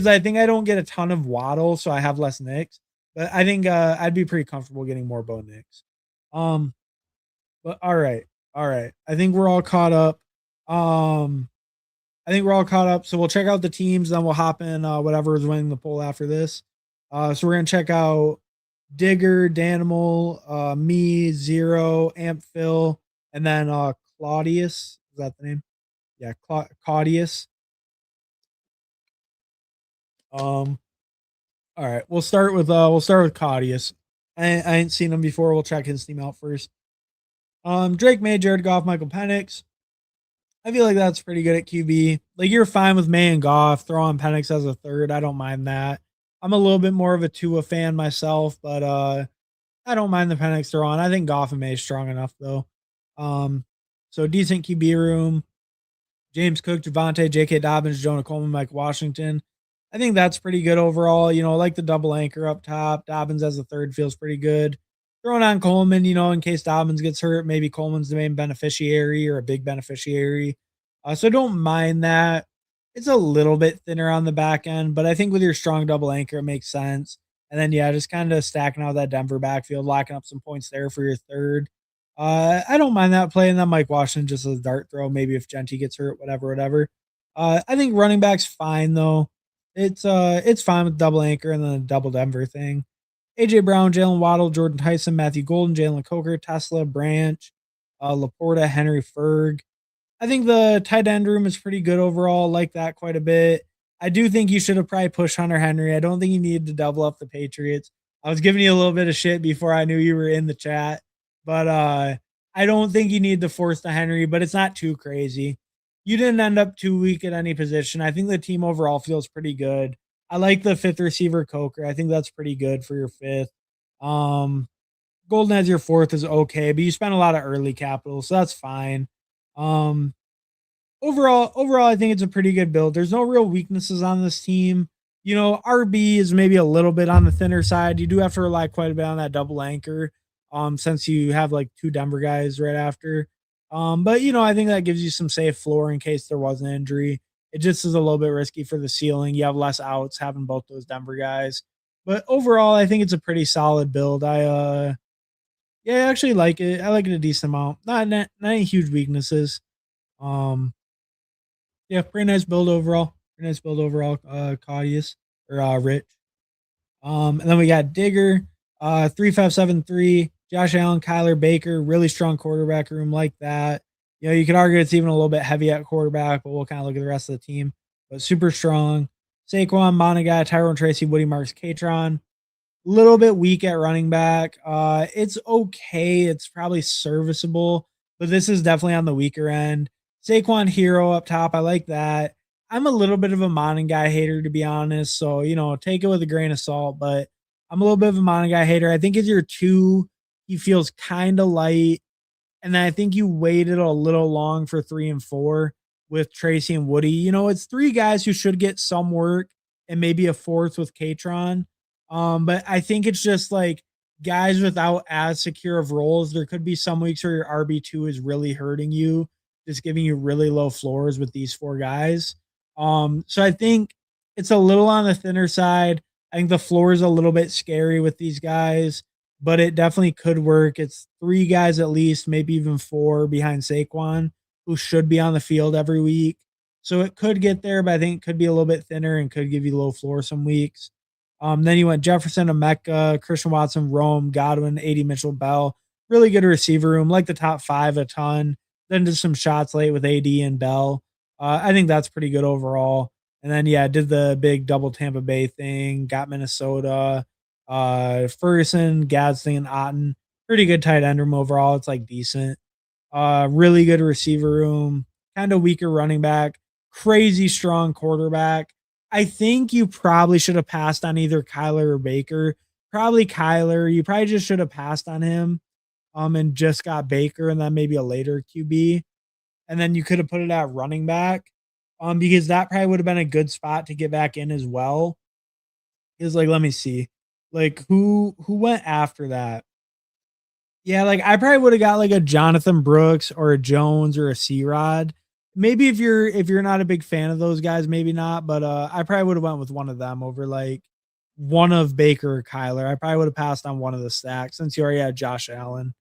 I think I don't get a ton of Waddle, so I have less Nix. But I think I'd be pretty comfortable getting more Bo Nix. But all right. All right. I think we're all caught up. So we'll check out the teams, then we'll hop in whatever is winning the poll after this. So we're gonna check out Digger, Danimal, me, Zero, Amp Phil, and then Claudius. Is that the name? Yeah, Claudius. All right, we'll start with Claudius. I ain't seen him before. We'll check his team out first. Drake May, Jared Goff, Michael Penix. I feel like that's pretty good at QB. Like, you're fine with May and Goff. Throw on Penix as a third. I don't mind that. I'm a little bit more of a Tua fan myself, but I don't mind the Penix throw on. I think Goff and May is strong enough though. So decent QB room. James Cook, Javonte, J.K. Dobbins, Jonah Coleman, Mike Washington. I think that's pretty good overall. I like the double anchor up top. Dobbins as a third feels pretty good. Throwing on Coleman, in case Dobbins gets hurt, maybe Coleman's the main beneficiary or a big beneficiary. So I don't mind that. It's a little bit thinner on the back end, but I think with your strong double anchor, it makes sense. And then, yeah, just kind of stacking out that Denver backfield, locking up some points there for your third. I don't mind that play. And then Mike Washington just as a dart throw, maybe if Genty gets hurt, whatever. I think running back's fine though. It's fine with double anchor and then the double Denver thing. AJ Brown, Jalen Waddle, Jordan Tyson, Matthew Golden, Jalen Coker, Tesla, Branch, Laporta, Henry Ferg. I think the tight end room is pretty good overall. Like that quite a bit. I do think you should have probably pushed Hunter Henry. I don't think you needed to double up the Patriots. I was giving you a little bit of shit before I knew you were in the chat, but I don't think you need to force the Henry, but it's not too crazy. You didn't end up too weak at any position. I think the team overall feels pretty good. I like the fifth receiver Coker. I think that's pretty good for your fifth. Golden as your fourth is okay, but you spent a lot of early capital, so that's fine. Overall, I think it's a pretty good build. There's no real weaknesses on this team. RB is maybe a little bit on the thinner side. You do have to rely quite a bit on that double anchor, since you have like two Denver guys right after. But I think that gives you some safe floor in case there was an injury. It just is a little bit risky for the ceiling. You have less outs having both those Denver guys. But overall, I think it's a pretty solid build. I actually like it. I like it a decent amount. Not any huge weaknesses. Yeah, pretty nice build overall. Claudius or Rich. And then we got Digger, 3573, Josh Allen, Kyler Baker, really strong quarterback room like that. You could argue it's even a little bit heavy at quarterback, but we'll kind of look at the rest of the team. But super strong. Saquon, Monagai, Tyrone Tracy, Woody Marks, Katron. Little bit weak at running back. It's okay. It's probably serviceable, but this is definitely on the weaker end. Saquon Hero up top. I like that. I'm a little bit of a Monagai hater, to be honest. So, take it with a grain of salt, but I'm a little bit of a Monagai hater. I think as your two, he feels kind of light. And then I think you waited a little long for 3 and 4 with Tracy and Woody. It's three guys who should get some work and maybe a fourth with Katron. But I think it's just like guys without as secure of roles. There could be some weeks where your RB2 is really hurting you, just giving you really low floors with these four guys. So I think it's a little on the thinner side. I think the floor is a little bit scary with these guys. but it definitely could work. It's 3 guys at least, maybe even 4 behind Saquon, who should be on the field every week. So it could get there, but I think it could be a little bit thinner and could give you low floor some weeks. Then you went Jefferson, Emeka, Christian Watson, Rome, Godwin, AD Mitchell, Bell. Really good receiver room, like the top 5 a ton. Then did some shots late with AD and Bell. I think that's pretty good overall. And then, yeah, did the big double Tampa Bay thing, got Minnesota, Ferguson, Gadsden, and Otten. Pretty good tight end room overall. It's like decent. Really good receiver room, kind of weaker running back, crazy strong quarterback. I think you probably should have passed on either Kyler or Baker. Probably Kyler. You probably just should have passed on him and just got Baker and then maybe a later QB. And then you could have put it at running back because that probably would have been a good spot to get back in as well. Is like, let me see. Like who went after that? Yeah, like I probably would have got like a Jonathan Brooks or a Jones or a C-Rod. Maybe if you're not a big fan of those guys, maybe not, but I probably would have went with one of them over like one of Baker or Kyler. I probably would have passed on one of the stacks since you already had Josh Allen.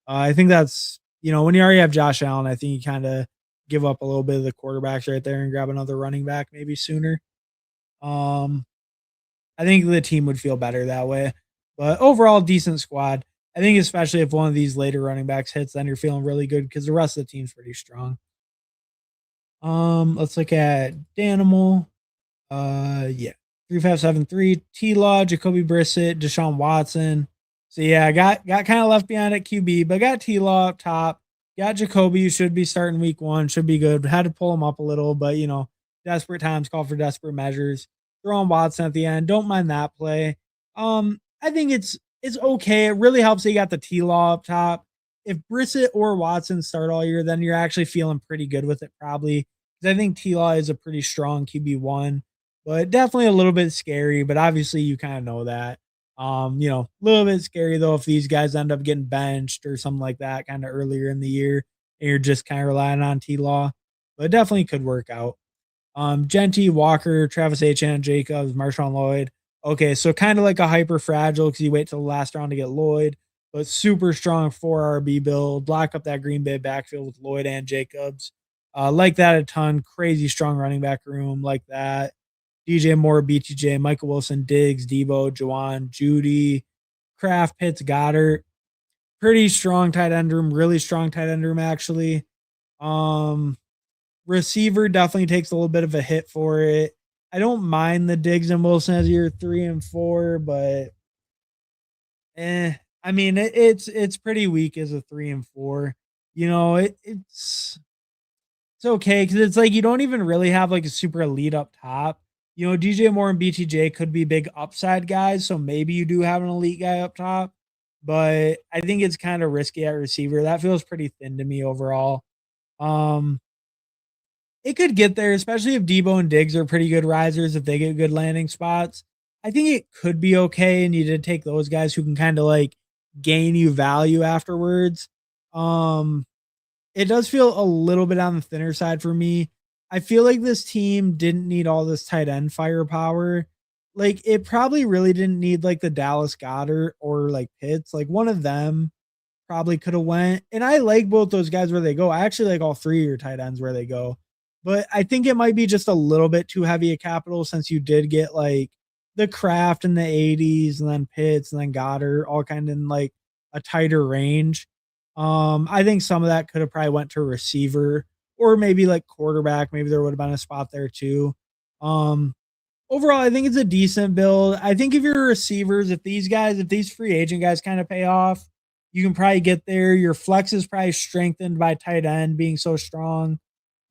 I think that's when you already have Josh Allen, I think you kind of give up a little bit of the quarterbacks right there and grab another running back maybe sooner. Um, I think the team would feel better that way. But overall, decent squad. I think especially if one of these later running backs hits, then you're feeling really good because the rest of the team's pretty strong. Let's look at Danimal. Yeah, 3573, T Law, Jacoby Brissett, Deshaun Watson. So yeah, I got kind of left behind at QB, but got T Law up top. Got Jacoby, who should be starting week 1, should be good. Had to pull him up a little, but desperate times call for desperate measures. Throw on Watson at the end. Don't mind that play. I think it's okay. It really helps that you got the T Law up top. If Brissett or Watson start all year, then you're actually feeling pretty good with it, probably. Because I think T Law is a pretty strong QB1, but definitely a little bit scary. But obviously, you kind of know that. A little bit scary though if these guys end up getting benched or something like that kind of earlier in the year and you're just kind of relying on T Law. But it definitely could work out. Genty, Walker, Travis Etienne, Jacobs, Marshawn Lloyd. Okay, so kind of like a hyper fragile because you wait till the last round to get Lloyd, but super strong 4 RB build. Lock up that Green Bay backfield with Lloyd and Jacobs. Like that a ton. Crazy strong running back room like that. DJ Moore, BTJ, Michael Wilson, Diggs, Debo, Jawan, Judy, Kraft, Pitts, Goddard. Pretty strong tight end room. Really strong tight end room actually. Um, Receiver definitely takes a little bit of a hit for it. I don't mind the Diggs and Wilson as your 3 and 4, but I mean it's pretty weak as a 3 and 4. It's okay because it's like you don't even really have like a super elite up top. DJ Moore and BTJ could be big upside guys, so maybe you do have an elite guy up top. But I think it's kind of risky at receiver. That feels pretty thin to me overall. Um, it could get there, especially if Debo and Diggs are pretty good risers, if they get good landing spots. I think it could be okay, and you did take those guys who can kind of like gain you value afterwards. Um, it does feel a little bit on the thinner side for me. I feel like this team didn't need all this tight end firepower. Like it probably really didn't need like the Dallas Goddard or like Pitts. Like one of them probably could have went. And I like both those guys where they go. I actually like all 3 of your tight ends where they go. But I think it might be just a little bit too heavy a capital since you did get like the Kraft in the 80s and then Pitts and then Goddard all kind of in like a tighter range. I think some of that could have probably went to receiver or maybe like quarterback. Maybe there would have been a spot there too. Um, Overall, I think it's a decent build. I think if you're receivers, if these free agent guys kind of pay off, you can probably get there. Your flex is probably strengthened by tight end being so strong.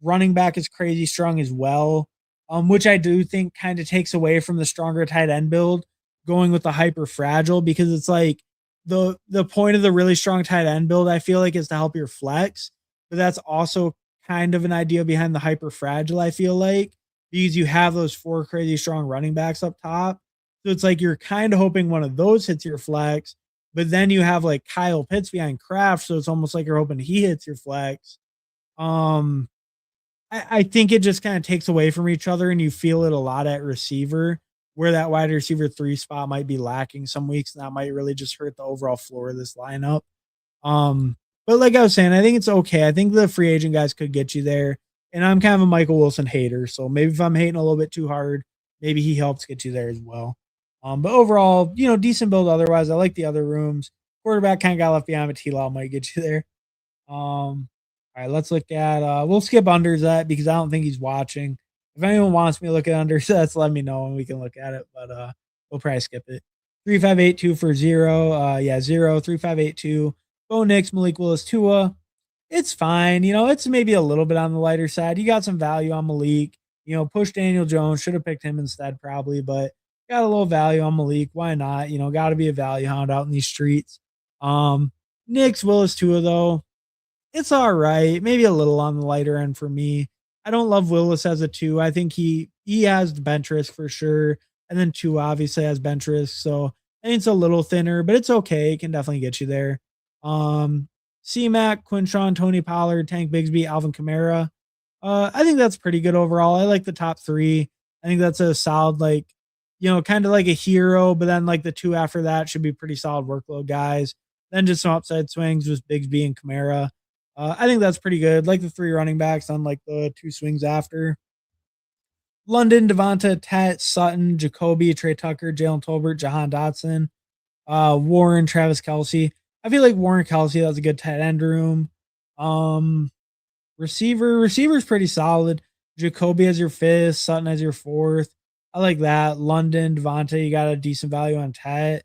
Running back is crazy strong as well, which I do think kind of takes away from the stronger tight end build going with the hyper fragile because it's like the point of the really strong tight end build I feel like is to help your flex, but that's also kind of an idea behind the hyper fragile I feel like because you have those 4 crazy strong running backs up top. So it's like you're kind of hoping one of those hits your flex, but then you have like Kyle Pitts behind Kraft, so it's almost like you're hoping he hits your flex. Um, I think it just kind of takes away from each other, and you feel it a lot at receiver. where that wide receiver 3 spot might be lacking some weeks, and that might really just hurt the overall floor of this lineup. But like I was saying, I think it's okay. I think the free agent guys could get you there. And I'm kind of a Michael Wilson hater. So maybe if I'm hating a little bit too hard, maybe he helps get you there as well. But overall, decent build otherwise. I like the other rooms. Quarterback kind of got left behind, but T-Law might get you there. All right, let's look at we'll skip unders that because I don't think he's watching. If anyone wants me to look at undersets, let me know and we can look at it. But we'll probably skip it. 3582 for 0. Yeah, 0. 3582. Bo Nix, Malik Willis, Tua. It's fine. It's maybe a little bit on the lighter side. You got some value on Malik. Push Daniel Jones. Should have picked him instead, probably, but got a little value on Malik. Why not? Got to be a value hound out in these streets. Nix, Willis, Tua, though. It's all right. Maybe a little on the lighter end for me. I don't love Willis as a 2. I think he has bench risk for sure. And then 2 obviously has bench risk. So I think it's a little thinner, but it's okay. It can definitely get you there. C-Mac, Quinshawn, Tony Pollard, Tank Bigsby, Alvin Kamara. I think that's pretty good overall. I like the top 3. I think that's a solid, kind of like a hero, but then like the 2 after that should be pretty solid workload guys. Then just some upside swings with Bigsby and Kamara. I think that's pretty good. Like the 3 running backs on like the 2 swings after. London, Devonta, Tet, Sutton, Jacoby, Trey Tucker, Jalen Tolbert, Jahan Dotson, Warren, Travis Kelce. I feel like Warren Kelce, that's a good tight end room. Receiver's pretty solid. Jacoby as your 5th, Sutton as your 4th. I like that. London, Devonta, you got a decent value on Tet.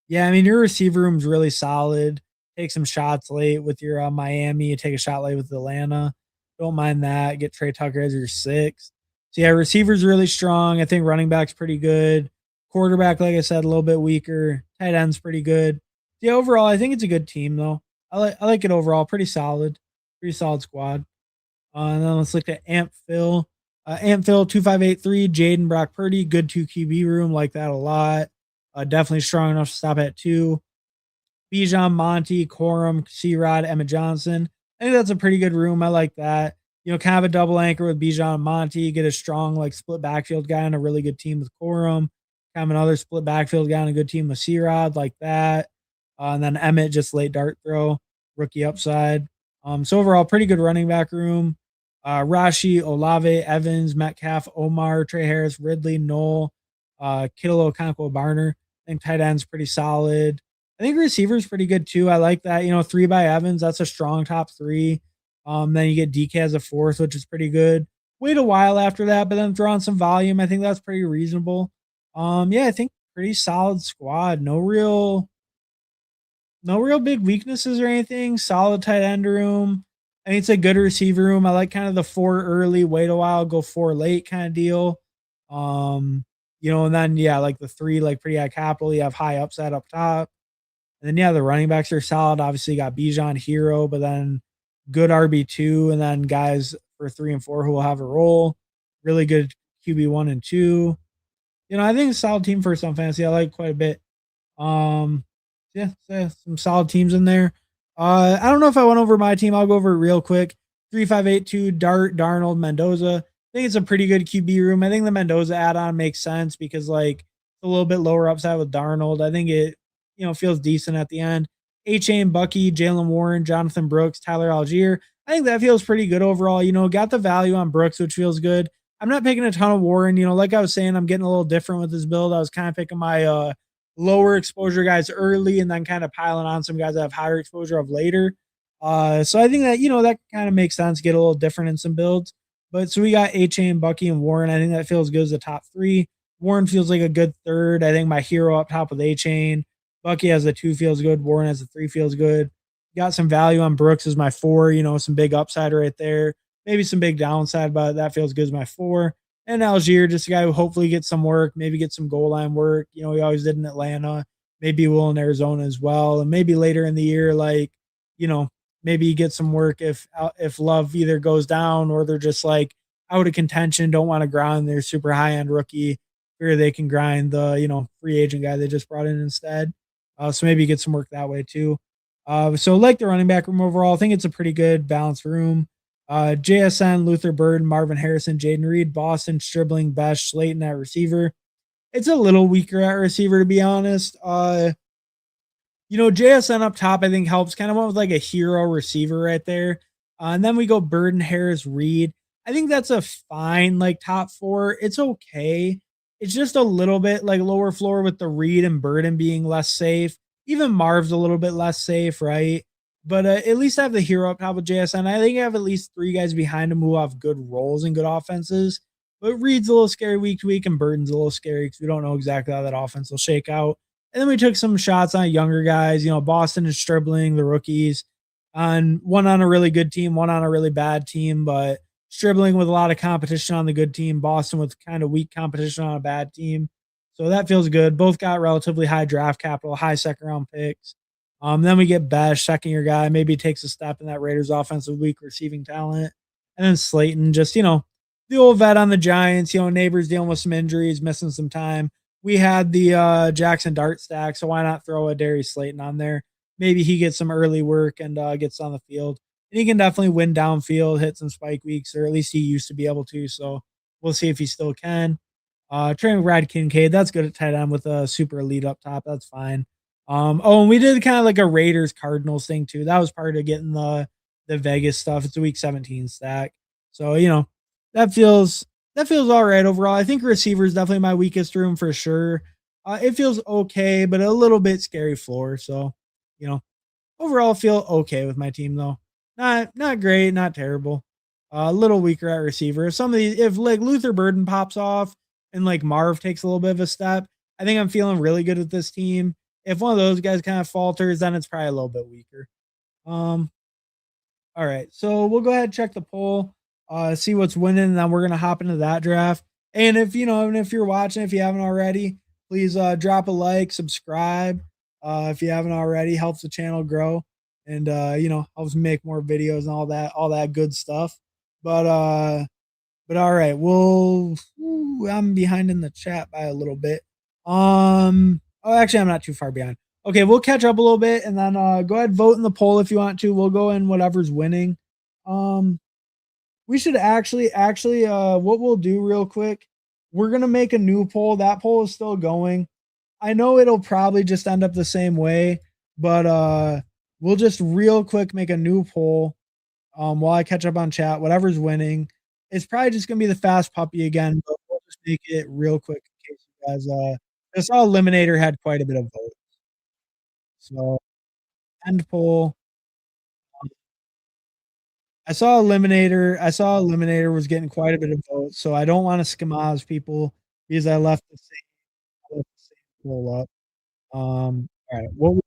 Yeah, I mean, your receiver room's really solid. Take some shots late with your Miami. You take a shot late with Atlanta. Don't mind that. Get Trey Tucker as your 6th. So, yeah, receiver's really strong. I think running back's pretty good. Quarterback, like I said, a little bit weaker. Tight end's pretty good. Yeah, overall, I think it's a good team, though. I like it overall. Pretty solid. Pretty solid squad. And then let's look at Amp Phil. Amp Phil 2583, Jaden Brock Purdy. Good 2 QB room. Like that a lot. Definitely strong enough to stop at 2. Bijan, Monty, Corum, C-Rod, Emma Johnson. I think that's a pretty good room. I like that. Kind of a double anchor with Bijan and Monty. Get a strong, split backfield guy on a really good team with Corum. Kind of another split backfield guy on a good team with C-Rod, like that. And then Emmett, just late dart throw, rookie upside. So overall, pretty good running back room. Rashi, Olave, Evans, Metcalf, Omar, Trey Harris, Ridley, Knoll, Kittle, Okonkwo, Barner. I think tight end's pretty solid. I think receiver's pretty good too. I like that. 3 by Evans, that's a strong top 3. Then you get DK as a 4th, which is pretty good. Wait a while after that, but then throw on some volume. I think that's pretty reasonable. Yeah, I think pretty solid squad. No real big weaknesses or anything. Solid tight end room. I think it's a good receiver room. I like kind of the 4 early, wait a while, go 4 late kind of deal. And then yeah, like the 3, like pretty high capital. You have high upside up top. And then yeah, the running backs are solid. Obviously, you got Bijan, Hero, but then good RB2, and then guys for 3 and 4 who will have a role. Really good QB 1 and 2. I think it's a solid team for some fantasy. I like quite a bit. Yeah, some solid teams in there. I don't know if I went over my team. I'll go over it real quick. 3582, Darnold, Mendoza. I think it's a pretty good QB room. I think the Mendoza add-on makes sense because a little bit lower upside with Darnold. I think it, feels decent at the end. A-Chain, Bucky, Jalen Warren, Jonathan Brooks, Tyler Algier. I think that feels pretty good overall. Got the value on Brooks, which feels good. I'm not picking a ton of Warren. Like I was saying, I'm getting a little different with this build. I was kind of picking my lower exposure guys early and then kind of piling on some guys that have higher exposure of later. So I think that, that kind of makes sense. Get a little different in some builds. But so we got A-Chain, Bucky, and Warren. I think that feels good as the top 3. Warren feels like a good 3rd. I think my hero up top with A-Chain. Bucky as a 2 feels good. Warren as a 3 feels good. Got some value on Brooks as my 4, some big upside right there. Maybe some big downside, but that feels good as my 4. And Algier, just a guy who hopefully gets some work, maybe get some goal line work. He always did in Atlanta. Maybe will in Arizona as well. And maybe later in the year, maybe he gets some work if Love either goes down or they're just out of contention, don't want to grind their super high-end rookie, or they can grind the, free agent guy they just brought in instead. So maybe get some work that way too. So like the running back room overall, I think it's a pretty good balanced room. JSN, Luther Bird, Marvin Harrison, Jaden Reed, Boston, Stribling, Best, Slayton at receiver. it's a little weaker at receiver, to be honest. JSN up top, I think helps. Kind of went with like a hero receiver right there. And then we go Burden, Harris, Reed. I think that's a fine like top four. It's okay. It's just a little bit like lower floor with the Reed and Burden being less safe. Even Marv's a little bit less safe, right? But at least I have the hero up top with JSN. I think I have at least three guys behind him who have good roles and good offenses. But Reed's a little scary week to week, and Burden's a little scary because we don't know exactly how that offense will shake out. And then we took some shots on younger guys. Boston is Stribling, the rookies, on one on a really good team, one on a really bad team, but Stribling with a lot of competition on the good team, Boston with kind of weak competition on a bad team. So that feels good. Both got relatively high draft capital, high second round picks. Then we get Besh, second year guy, maybe takes a step in that Raiders offensive weak receiving talent. And then Slayton, just, the old vet on the Giants, Neighbors dealing with some injuries, missing some time. We had the Jackson Dart stack, so why not throw a Darius Slayton on there? Maybe he gets some early work and gets on the field. And he can definitely win downfield, hit some spike weeks, or at least he used to be able to. So we'll see if he still can. Trey McBride Kincaid, that's good at tight end with a super elite up top. That's fine. And we did kind of like a Raiders Cardinals thing too. That was part of getting the Vegas stuff. It's a week 17 stack. So, that feels all right overall. I think receiver is definitely my weakest room for sure. It feels okay, but a little bit scary floor. So, overall feel okay with my team though. Not great, not terrible. A little weaker at receiver. Some of these, if like Luther Burden pops off and like Marv takes a little bit of a step, I think I'm feeling really good with this team. If one of those guys kind of falters, then it's probably a little bit weaker. All right, so we'll go ahead and check the poll, see what's winning, and then we're gonna hop into that draft. And if you're watching, if you haven't already, please drop a like, subscribe. If you haven't already, helps the channel grow, and helps make more videos and all that good stuff. But all right, I'm behind in the chat by a little bit. Actually, I'm not too far behind. Okay, we'll catch up a little bit and then go ahead vote in the poll if you want to. We'll go in whatever's winning. We should actually what we'll do real quick, we're gonna make a new poll. That poll is still going. I know it'll probably just end up the same way, but we'll just real quick make a new poll while I catch up on chat. Whatever's winning. It's probably just gonna be the fast puppy again, but we'll just make it real quick in case you guys I saw Eliminator had quite a bit of votes. So end poll. I saw Eliminator was getting quite a bit of votes, so I don't want to schmaz people because I left the same poll up. All right, what we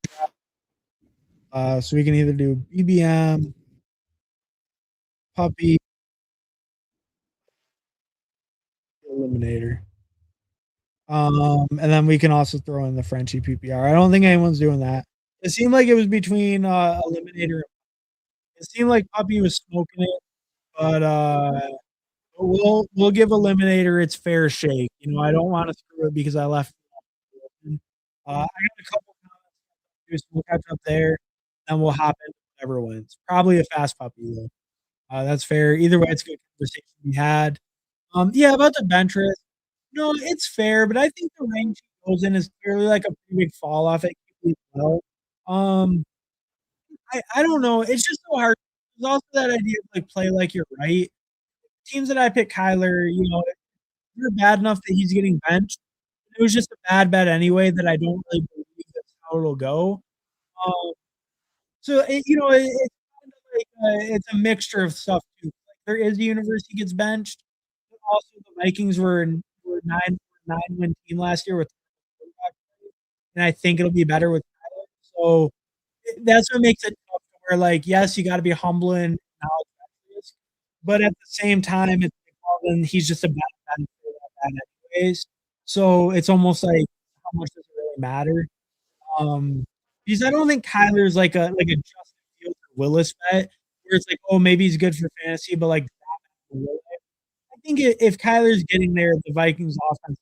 so we can either do BBM, puppy, Eliminator. And then we can also throw in the Frenchie PPR. I don't think anyone's doing that. It seemed like it was between Eliminator. It seemed like Puppy was smoking it, but we'll give Eliminator its fair shake. I don't want to screw it because I left it open. I got a couple comments, so we'll catch up there, and we'll hop in whatever wins. Probably a fast puppy though. That's fair. Either way, it's a good conversation we had. Yeah, about the bench risk. No, it's fair, but I think the range he goes in is clearly like a pretty big fall off at QB as well. Um, I don't know. It's just so hard. There's also that idea of like play like you're right. Teams that I pick Kyler, they're bad enough that he's getting benched. It was just a bad bet anyway that I don't really believe that's how it'll go. Um, so it's kind of like it's a mixture of stuff too. Like there is a universe he gets benched. But also, the Vikings were 9-win team last year with quarterback play, and I think it'll be better with Kyler. So that's what makes it tough. Where like, yes, you got to be humble and acknowledge, but at the same time, it's like, well, then he's just a bad anyways. So it's almost like how much does it really matter? Um, because I don't think Kyler's like a Justin Fields or Willis bet where it's like, oh, maybe he's good for fantasy, but like I think if Kyler's getting there, the Vikings offense,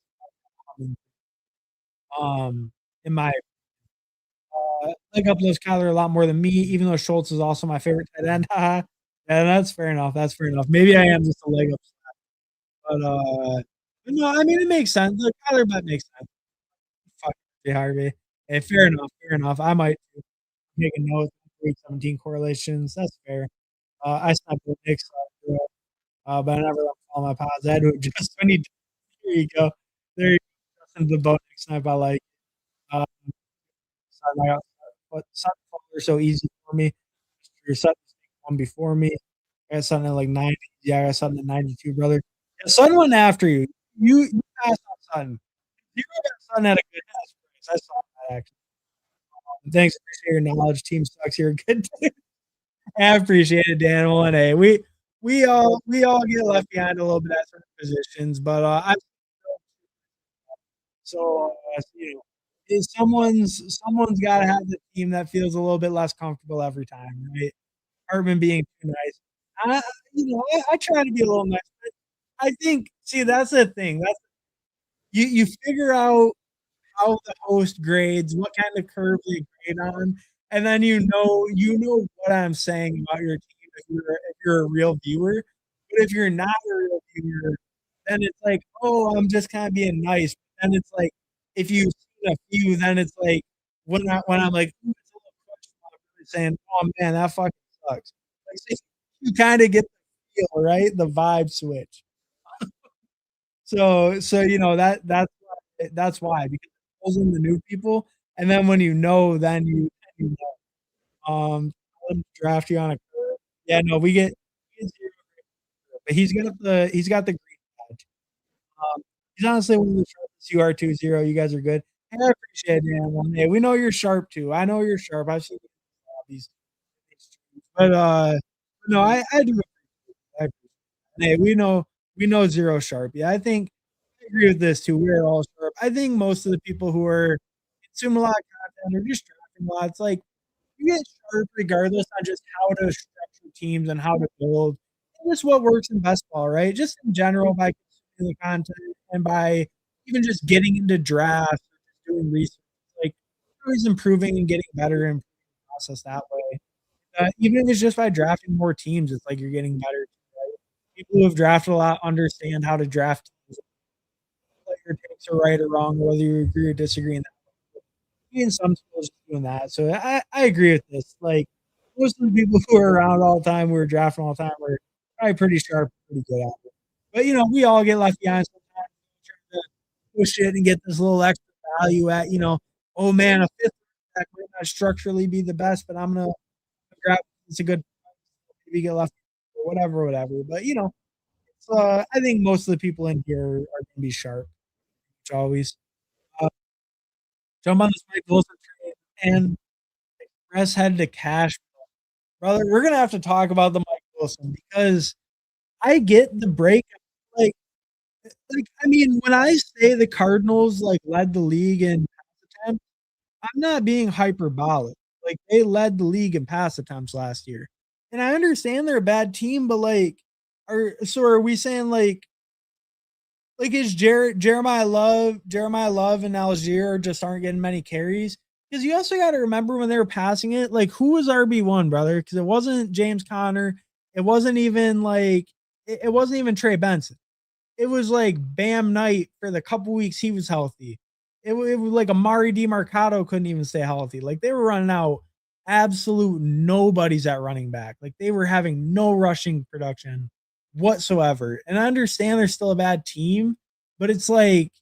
um, in my leg up those Kyler a lot more than me, even though Schultz is also my favorite tight end. Yeah, that's fair enough. That's fair enough. Maybe I am just a leg up, but No, I mean, it makes sense. The Kyler bet makes sense. Fuck Harvey. Hey, fair enough, fair enough. I might make a note, week 17 correlations. That's fair. I snapped the Knicks, but I never let them follow my pods. I had to adjust when he there you go. There you go. Listen to the Bo Nix snipe I like. Uh, Sorry, but Sutton are so easy for me. Your Sutton one before me. I got something at like 90. Yeah, I got something at 92, brother. Yeah, Sutton went after you. You passed on Sutton. You got Sutton at a good ass price. I saw that actually. Thanks, appreciate your knowledge. Team sucks. You're a good. I appreciate it, Dan. Well, and hey, we all get left behind a little bit at certain positions, but I you know, is someone's got to have the team that feels a little bit less comfortable every time, right? Hartman being too nice. I, I try to be a little nice, but I think see that's the thing. That's you figure out how the host grades, what kind of curve they grade on, and then you know what I'm saying about your team if you're a real viewer. But if you're not a real viewer, then it's like, oh, I'm just kind of being nice. Then it's like if you've seen a few, then it's like when I'm like, "Ooh, it's a little questionable," I'm really saying, oh man, that fucking sucks. Like so you kind of get the feel, right? The vibe switch. So that's why because it pulls in the new people, and then when then you know. Let him draft you on a curve. Yeah, no, we get 0, but he's got the green badge. He's honestly one of the sharpest. You are 2-0. You guys are good. And I appreciate it, man. Well, hey, we know you're sharp too. I know you're sharp. I've seen these, but no, I do. I, hey, we know zero sharp. Yeah, I think I agree with this too. We're all sharp. I think most of the people who are consume a lot of content are just drafting a lot. It's like you get sharp regardless on just how to structure teams and how to build. And just what works in best ball, right? Just in general by consuming the content and by even just getting into drafts or just doing research. Like always improving and getting better and improving the process that way. Even if it's just by drafting more teams, it's like you're getting better. Right? People who have drafted a lot understand how to draft teams, whether your takes are right or wrong, whether you agree or disagree. In some schools doing that. So I agree with this. Like most of the people who are around all the time, who are drafting all the time, are probably pretty sharp, pretty good at it. But we all get left behind sometimes trying to push it and get this little extra value at, oh man, a fifth that might not structurally be the best, but I'm gonna grab it's a good maybe get left or whatever, whatever. But it's, I think most of the people in here are gonna be sharp, which always uh, jump on this Mike Wilson train and press head to cash. Brother, we're gonna have to talk about the Mike Wilson because I get the break. Like, I mean, when I say the Cardinals like led the league in pass attempts, I'm not being hyperbolic. Like they led the league in pass attempts last year, and I understand they're a bad team, but are we saying like is Jeremiah Love and Algier just aren't getting many carries? Because you also got to remember when they were passing it, like who was RB1, brother? Because it wasn't James Conner, it wasn't even it wasn't even Trey Benson. It was like Bam Knight for the couple weeks he was healthy. It was like Amari DiMercato couldn't even stay healthy. Like they were running out absolute nobodies at running back. Like they were having no rushing production whatsoever. And I understand they're still a bad team, but it's like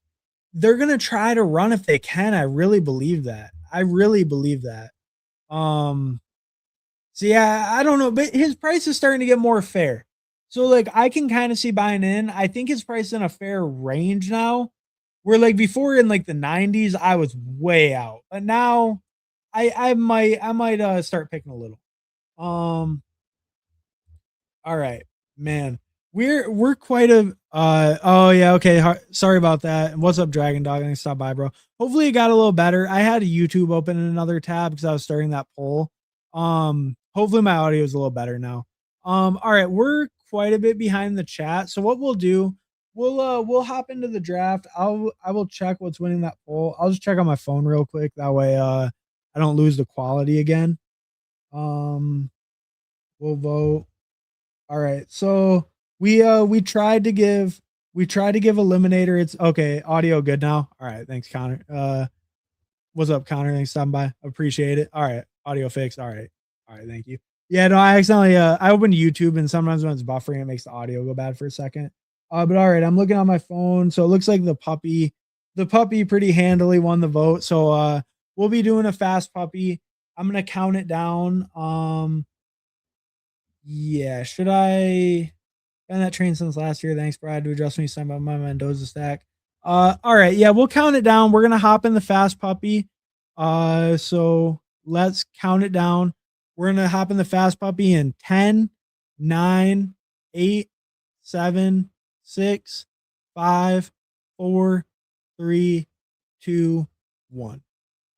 they're gonna try to run if they can. I really believe that. I really believe that. Um, so yeah, I don't know, but his price is starting to get more fair. So like I can kind of see buying in. I think his price is in a fair range now. Where like before in like the 90s, I was way out. But now I might start picking a little. Um all right, man. We're quite a oh yeah, okay. Sorry about that. And what's up, Dragon Dog? I can stop by, bro. Hopefully it got a little better. I had a YouTube open in another tab because I was starting that poll. Hopefully my audio is a little better now. All right, we're quite a bit behind the chat. So what we'll do, we'll hop into the draft. I will check what's winning that poll. I'll just check on my phone real quick. That way I don't lose the quality again. Um we'll vote. All right. So we tried to give We try to give eliminator. It's okay. Audio good now. All right. Thanks, Connor. What's up, Connor? Thanks for stopping by. Appreciate it. All right. Audio fixed. All right. All right. Thank you. Yeah, no, I accidentally I opened YouTube and sometimes when it's buffering, it makes the audio go bad for a second. But all right, I'm looking on my phone. So it looks like the puppy pretty handily won the vote. So we'll be doing a fast puppy. I'm gonna count it down. Yeah, should I been that train since last year? Thanks, Brad, to adjust me some of my Mendoza stack. All right, yeah, we'll count it down. We're gonna hop in the fast puppy. So let's count it down. We're gonna hop in the fast puppy in 10, 9, 8, 7, 6, 5, 4, 3, 2, 1.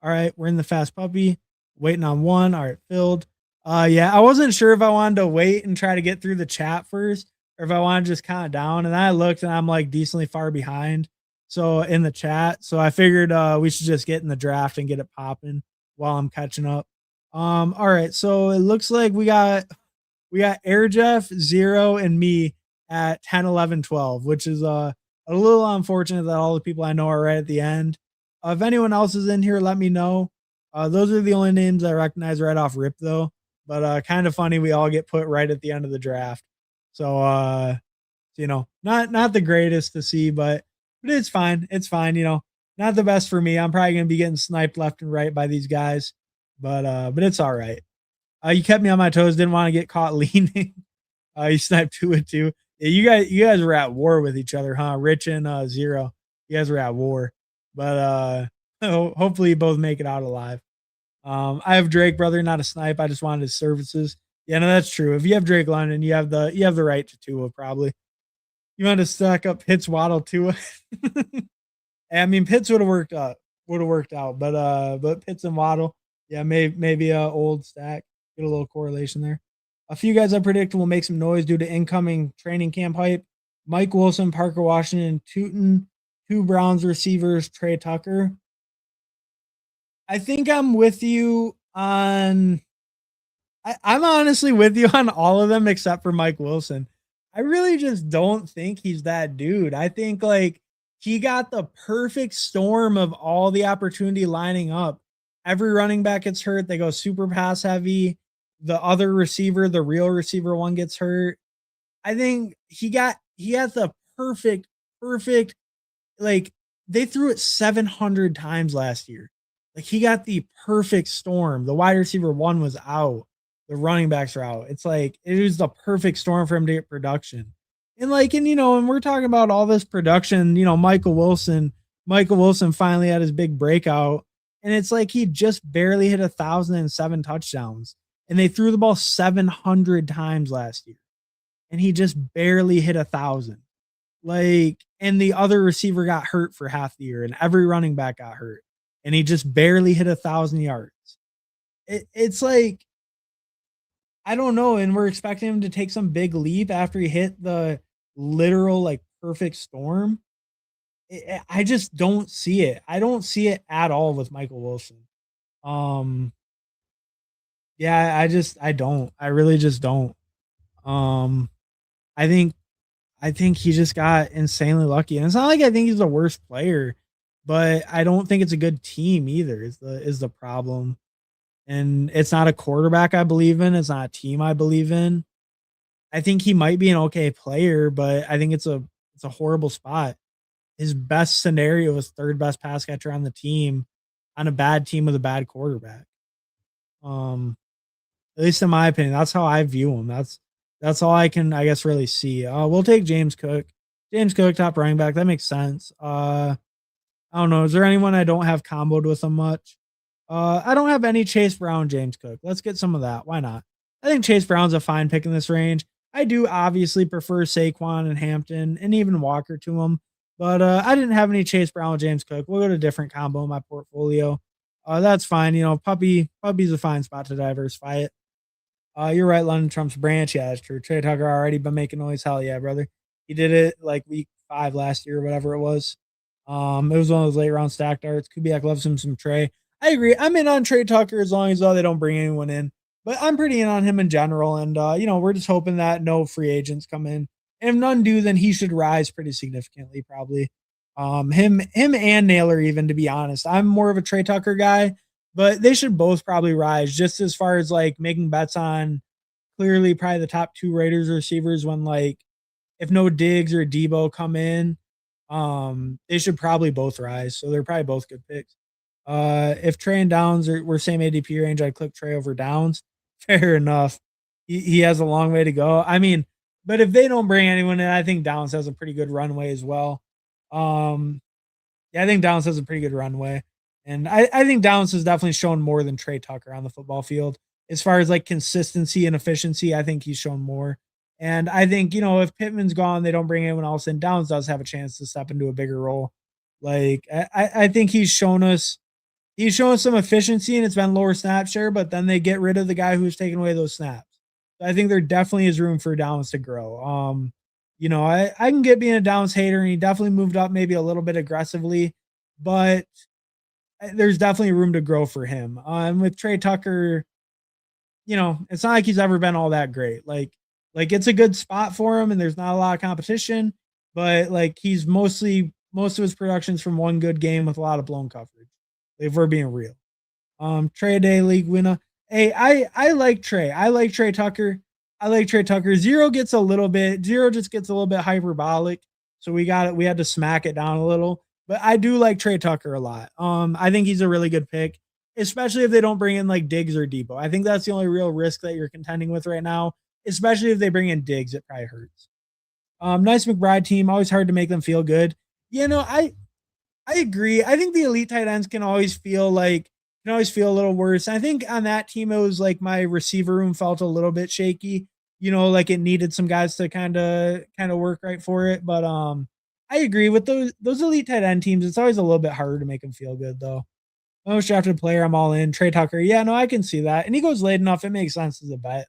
All right, we're in the fast puppy, waiting on one. All right, filled. Yeah, I wasn't sure if I wanted to wait and try to get through the chat first or if I want to just count it down. And I looked and I'm like decently far behind. So in the chat. So I figured we should just get in the draft and get it popping while I'm catching up. All right. So it looks like we got Air Jeff, Zero, and me at 10, 11, 12, which is a little unfortunate that all the people I know are right at the end. If anyone else is in here, let me know. Those are the only names I recognize right off rip, though. But kind of funny, we all get put right at the end of the draft. So not the greatest to see, but it's fine. It's fine. Not the best for me. I'm probably gonna be getting sniped left and right by these guys, but it's all right. You kept me on my toes. Didn't want to get caught leaning. You sniped 2 and 2. Yeah, you guys were at war with each other, huh? Rich and Zero. You guys were at war, but hopefully you both make it out alive. I have Drake, brother, not a snipe. I just wanted his services. Yeah, no, that's true. If you have Drake London, you have the right to Tua, probably. You want to stack up Pitts, Waddle, Tua. I mean, Pitts would have worked out, but Pitts and Waddle, yeah, maybe a old stack. Get a little correlation there. A few guys I predict will make some noise due to incoming training camp hype. Mike Wilson, Parker Washington, Tootin, 2 Browns receivers, Trey Tucker. I think I'm with you on. I'm honestly with you on all of them except for Mike Wilson. I really just don't think he's that dude. I think like he got the perfect storm of all the opportunity lining up. Every running back gets hurt. They go super pass heavy. The other receiver, the real receiver one gets hurt. I think he has the perfect, like they threw it 700 times last year. Like he got the perfect storm. The wide receiver one was out. The running backs are out. It's like it was the perfect storm for him to get production. And and we're talking about all this production, Michael Wilson finally had his big breakout. And it's like he just barely hit 1,007 touchdowns. And they threw the ball 700 times last year. And he just barely hit 1,000. And the other receiver got hurt for half the year, and every running back got hurt. And he just barely hit 1,000 yards. It's like, I don't know. And we're expecting him to take some big leap after he hit the literal, like, perfect storm. I just don't see it. I don't see it at all with Michael Wilson. Yeah, I don't. I really just don't. I think he just got insanely lucky. And it's not like I think he's the worst player, but I don't think it's a good team either. Is the problem. And it's not a quarterback I believe in. It's not a team I believe in. I think he might be an okay player, but I think it's a horrible spot. His best scenario is third best pass catcher on the team on a bad team with a bad quarterback. At least in my opinion, that's how I view him. That's all I can, I guess, really see. We'll take James Cook. James Cook, top running back. That makes sense. I don't know. Is there anyone I don't have comboed with him much? I don't have any Chase Brown, James Cook. Let's get some of that. Why not? I think Chase Brown's a fine pick in this range. I do obviously prefer Saquon and Hampton and even Walker to him, but I didn't have any Chase Brown with James Cook. We'll go to a different combo in my portfolio. That's fine. Puppy's a fine spot to diversify it. You're right, London Trump's branch. Yeah, that's true. Trey Tucker already been making noise. Hell yeah, brother. He did it like week 5 last year, whatever it was. It was one of those late round stack darts. Kubiak loves him some Trey. I agree. I'm in on Trey Tucker as long as they don't bring anyone in. But I'm pretty in on him in general. And, we're just hoping that no free agents come in. And if none do, then he should rise pretty significantly, probably. Him and Naylor, even, to be honest. I'm more of a Trey Tucker guy, but they should both probably rise just as far as like making bets on clearly probably the top two Raiders receivers when like if no Diggs or Debo come in, they should probably both rise. So they're probably both good picks. If Trey and Downs were same ADP range, I'd click Trey over Downs. Fair enough. He has a long way to go. I mean, but if they don't bring anyone in, I think Downs has a pretty good runway as well. Um, yeah, I think Downs has a pretty good runway. And I think Downs has definitely shown more than Trey Tucker on the football field. As far as like consistency and efficiency, I think he's shown more. And I think, if Pittman's gone, they don't bring anyone else in. Downs does have a chance to step into a bigger role. Like I think he's shown some efficiency and it's been lower snap share, but then they get rid of the guy who's taking away those snaps. So I think there definitely is room for Downs to grow. I can get being a Downs hater, and he definitely moved up maybe a little bit aggressively, but there's definitely room to grow for him. And with Trey Tucker, it's not like he's ever been all that great. Like it's a good spot for him, and there's not a lot of competition, but like he's most of his productions from one good game with a lot of blown coverage. If we're being real. Trey Day League winner. Hey, I like Trey. I like Trey Tucker. I like Trey Tucker. Zero just gets a little bit hyperbolic. So we had to smack it down a little. But I do like Trey Tucker a lot. I think he's a really good pick, especially if they don't bring in like Diggs or Debo. I think that's the only real risk that you're contending with right now. Especially if they bring in Diggs, it probably hurts. Nice McBride team, always hard to make them feel good. I agree. I think the elite tight ends can always feel a little worse. I think on that team, it was like my receiver room felt a little bit shaky. Like it needed some guys to kind of work right for it. But I agree with those elite tight end teams. It's always a little bit harder to make them feel good though. Most drafted player, I'm all in. Trey Tucker, yeah, no, I can see that, and he goes late enough. It makes sense as a bet.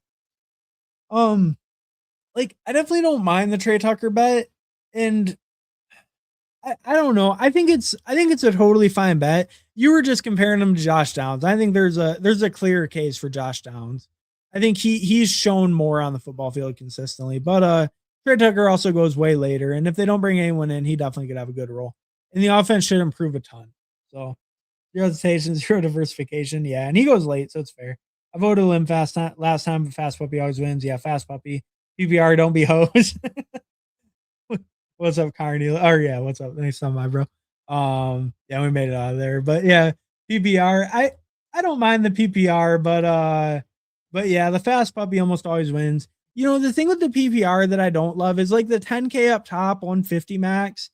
Like I definitely don't mind the Trey Tucker bet, and I don't know. I think it's a totally fine bet. You were just comparing him to Josh Downs. I think there's a clear case for Josh Downs. I think he's shown more on the football field consistently, but Trey Tucker also goes way later, and if they don't bring anyone in, he definitely could have a good role. And the offense should improve a ton. So zero hesitation, zero diversification, yeah. And he goes late, so it's fair. I voted him last time, but Fast Puppy always wins. Yeah, Fast Puppy. PPR, don't be hoes. What's up, Carney? Oh yeah, what's up? Thanks so much, bro. Yeah, we made it out of there. But yeah, PPR. I don't mind the PPR, but yeah, the Fast Puppy almost always wins. The thing with the PPR that I don't love is like the 10K up top, 150 max.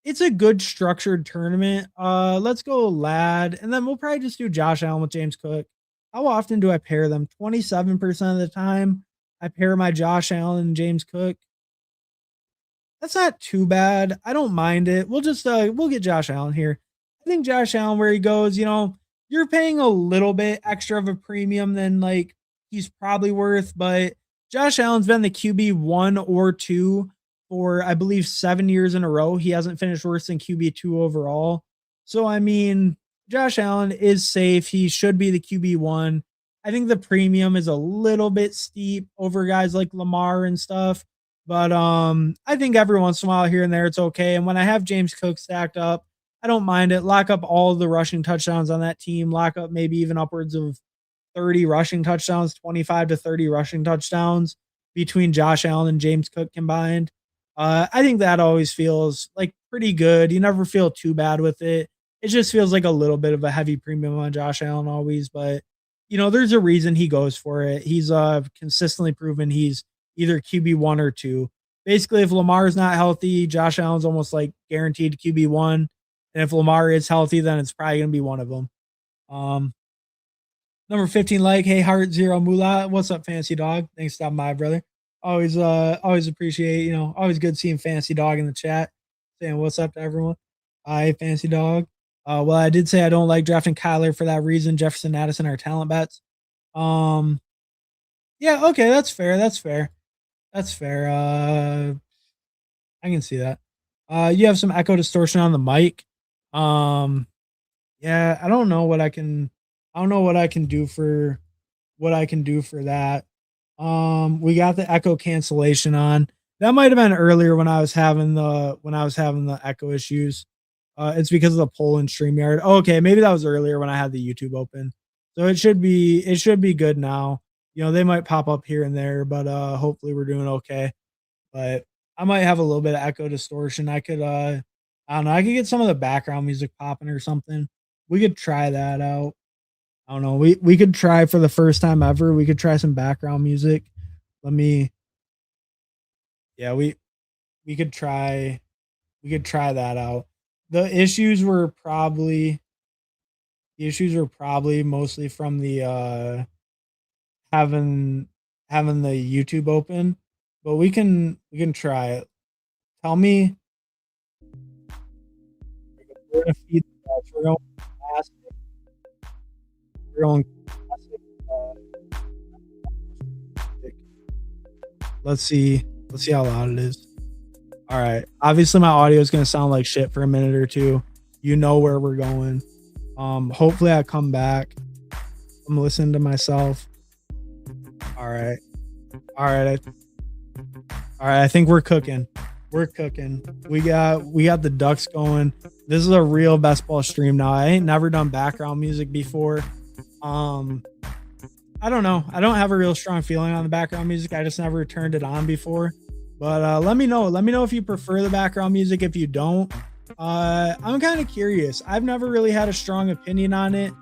It's a good structured tournament. Let's go Lad, and then we'll probably just do Josh Allen with James Cook. How often do I pair them? 27% of the time, I pair my Josh Allen and James Cook. That's not too bad. I don't mind it. We'll get Josh Allen here. I think Josh Allen, where he goes, you're paying a little bit extra of a premium than like he's probably worth, but Josh Allen's been the QB 1 or 2 for I believe 7 years in a row. He hasn't finished worse than QB 2 overall. So I mean, Josh Allen is safe. He should be the QB 1. I think the premium is a little bit steep over guys like Lamar and stuff. But I think every once in a while here and there it's okay. And when I have James Cook stacked up, I don't mind it. Lock up all the rushing touchdowns on that team. Lock up maybe even upwards of 30 rushing touchdowns, 25 to 30 rushing touchdowns between Josh Allen and James Cook combined. I think that always feels like pretty good. You never feel too bad with it. It just feels like a little bit of a heavy premium on Josh Allen always, but there's a reason he goes for it. He's consistently proven he's either QB 1 or 2. Basically, if Lamar is not healthy, Josh Allen's almost like guaranteed QB 1. And if Lamar is healthy, then it's probably going to be one of them. Number 15, like, hey, Heart Zero Moolah. What's up, Fancy Dog? Thanks for stopping by, brother. Always appreciate, always good seeing Fancy Dog in the chat saying what's up to everyone. Hi, Fancy Dog. Well, I did say I don't like drafting Kyler for that reason. Jefferson, Addison are talent bets. Yeah, okay, that's fair. That's fair. I can see that. You have some echo distortion on the mic. Yeah, I don't know what I can do for that. We got the echo cancellation on. That might have been earlier when I was having the echo issues. It's because of the poll in StreamYard. Oh, okay, maybe that was earlier when I had the YouTube open. So it should be good now. They might pop up here and there, but hopefully we're doing okay. But I might have a little bit of echo distortion. I don't know, I could get some of the background music popping or something. We could try that out. I don't know. We could try for the first time ever. We could try some background music. Let me Yeah, we could try that out. The issues were probably mostly from the having having the YouTube open, but we can try it. Tell me we're gonna feed the Ducks. Classic. We're going classic. Music. Let's see how loud it is. All right. Obviously, my audio is gonna sound like shit for a minute or two. You know where we're going. Hopefully, I come back. I'm listening to myself. All right. All right. All right. I think we're cooking. We're cooking. We got the Ducks going. This is a real best ball stream now. I ain't never done background music before. I don't know. I don't have a real strong feeling on the background music. I just never turned it on before. But let me know. Let me know if you prefer the background music. If you don't, I'm kind of curious. I've never really had a strong opinion on it.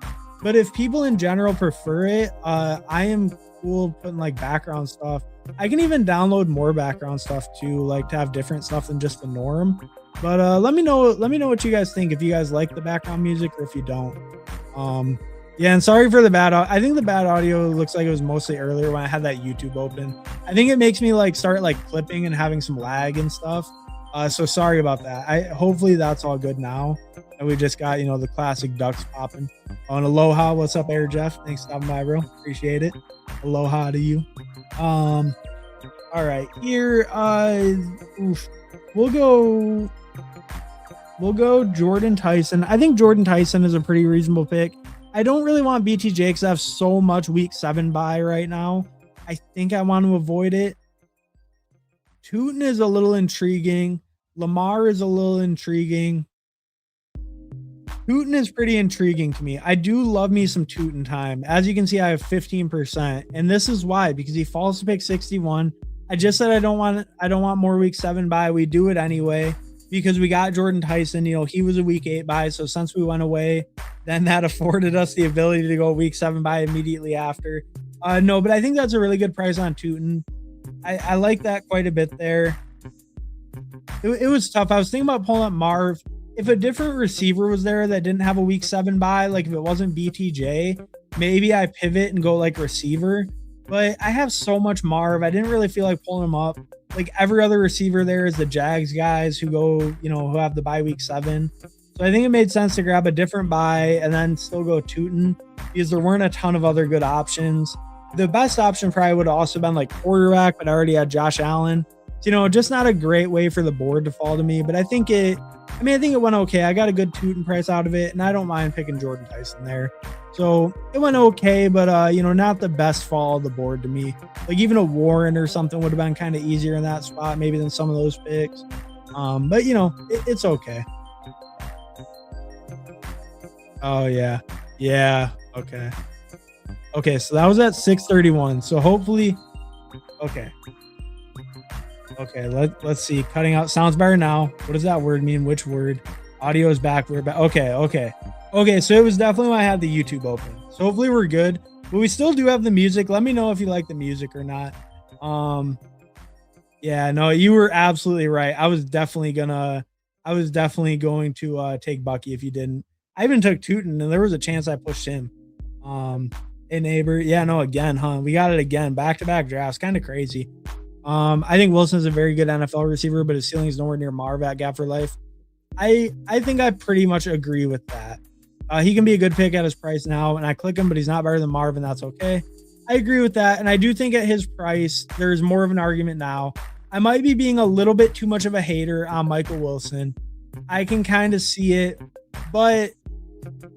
But if people in general prefer it, I am cool putting like background stuff. I can even download more background stuff too, like to have different stuff than just the norm. But let me know what you guys think, if you guys like the background music or if you don't. Yeah, and sorry for the bad I think the bad audio looks like it was mostly earlier when I had that YouTube open. I think it makes me like start like clipping and having some lag and stuff. So sorry about that. Hopefully that's all good now. And we just got, the classic Ducks popping. On Aloha, what's up, Air Jeff? Thanks for stopping by, bro. Appreciate it. Aloha to you. All right, here, we'll go Jordan Tyson. I think Jordan Tyson is a pretty reasonable pick. I don't really want BTJ because I have so much week 7 buy right now. I think I want to avoid it. Tootin is a little intriguing. Lamar is a little intriguing. Tootin is pretty intriguing to me. I do love me some Tootin time. As you can see, I have 15%. And this is why, because he falls to pick 61. I just said I don't want more week 7 buy. We do it anyway because we got Jordan Tyson. He was a week 8 buy. So since we went away, then that afforded us the ability to go week 7 buy immediately after. No, but I think that's a really good price on Tootin. I like that quite a bit there. It was tough. I was thinking about pulling up Marv. If a different receiver was there that didn't have a week 7 buy, like if it wasn't BTJ, maybe I pivot and go like receiver. But I have so much Marv. I didn't really feel like pulling him up. Like every other receiver there is the Jags guys who go, who have the bye week 7. So I think it made sense to grab a different buy and then still go Tootin because there weren't a ton of other good options. The best option probably would have also been like quarterback, but I already had Josh Allen. So, just not a great way for the board to fall to me, but I think it went okay. I got a good Tootin price out of it, and I don't mind picking Jordan Tyson there. So it went okay, but not the best fall of the board to me. Like even a Warren or something would have been kind of easier in that spot, maybe than some of those picks. But it's okay. Oh yeah. Yeah. Okay. Okay. So that was at 6:31. So hopefully, okay. Okay. Let's see. Cutting out sounds better now. What does that word mean? Which word? Audio is back. We're back. Okay. Okay. Okay. So it was definitely when I had the YouTube open. So hopefully we're good, but we still do have the music. Let me know if you like the music or not. Yeah, no, you were absolutely right. I was definitely going to take Bucky if you didn't. I even took Tootin, and there was a chance I pushed him. Hey neighbor, yeah, no, again, huh? We got it again, back-to-back drafts, kind of crazy. I think Wilson's a very good NFL receiver, but his ceiling is nowhere near Marv at Gap for Life. I think I pretty much agree with that. He can be a good pick at his price now, and I click him, but he's not better than Marv, and that's okay. I agree with that, and I do think at his price, there's more of an argument now. I might be being a little bit too much of a hater on Michael Wilson. I can kind of see it, but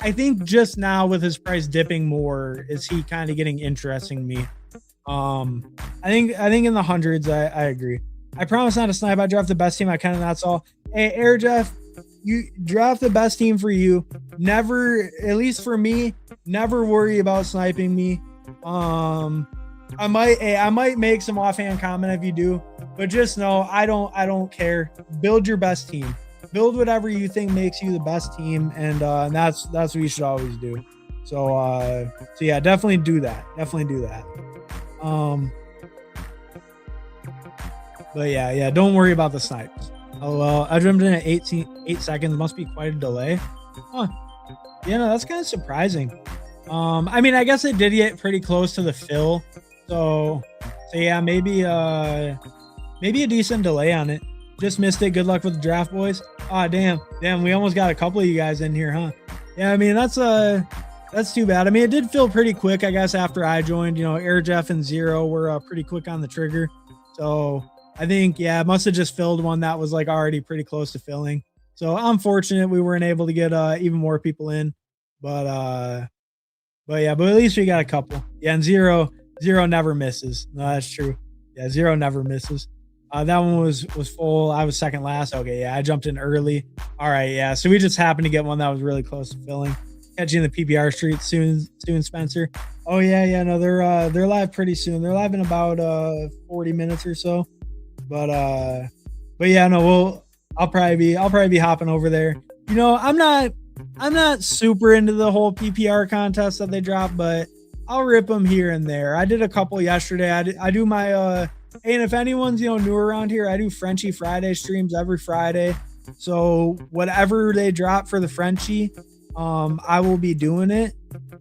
I think just now with his price dipping more, is he kind of getting interesting to me. I think in the hundreds, I agree. I promise not to snipe. I draft the best team I can, and that's all. Hey, Air Jeff, you draft the best team for you. Never, at least for me, never worry about sniping me. I might make some offhand comment if you do, but just know I don't care. Build your best team. Build whatever you think makes you the best team, and that's what you should always do. So yeah, definitely do that. Definitely do that. But yeah, don't worry about the snipes. Oh well, I jumped in at 8 seconds. Must be quite a delay. Huh. Yeah, no, that's kind of surprising. I mean, I guess it did get pretty close to the fill. So yeah, maybe a decent delay on it. Just missed it. Good luck with the draft, boys. Ah, damn, we almost got a couple of you guys in here, huh? Yeah, I mean, that's too bad. I mean, it did feel pretty quick, I guess, after I joined. You know, Air Jeff and Zero were pretty quick on the trigger. So I think, yeah, it must have just filled one that was like already pretty close to filling. So I'm fortunate we weren't able to get even more people in. But at least we got a couple. Yeah, and Zero never misses. No, that's true. Yeah, Zero never misses. That one was full. I was second last. Okay, yeah, I jumped in early. All right, yeah. So we just happened to get one that was really close to filling. Catching the PPR street soon, Spencer. Oh yeah. No, they're live pretty soon. They're live in about 40 minutes or so. But yeah, no, I'll probably be hopping over there. You know, I'm not super into the whole PPR contest that they drop, but I'll rip them here and there. I did a couple yesterday. I do my and if anyone's new around here, I do Frenchie Friday streams every Friday. So whatever they drop for the Frenchie, I will be doing it.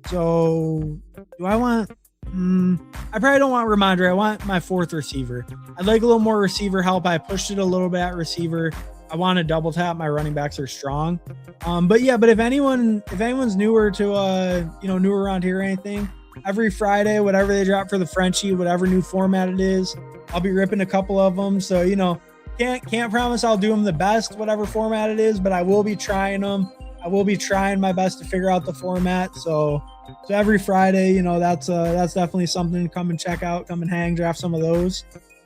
So do I want? I probably don't want Ramondre. I want my fourth receiver. I'd like a little more receiver help. I pushed it a little bit at receiver. I want to double tap. My running backs are strong. But if anyone's newer to newer around here or anything, every Friday, whatever they drop for the Frenchie, whatever new format it is, I'll be ripping a couple of them. So can't promise I'll do them the best, whatever format it is, but I will be trying them. I will be trying my best to figure out the format. So every Friday, that's definitely something to come and check out, come and hang, draft some of those.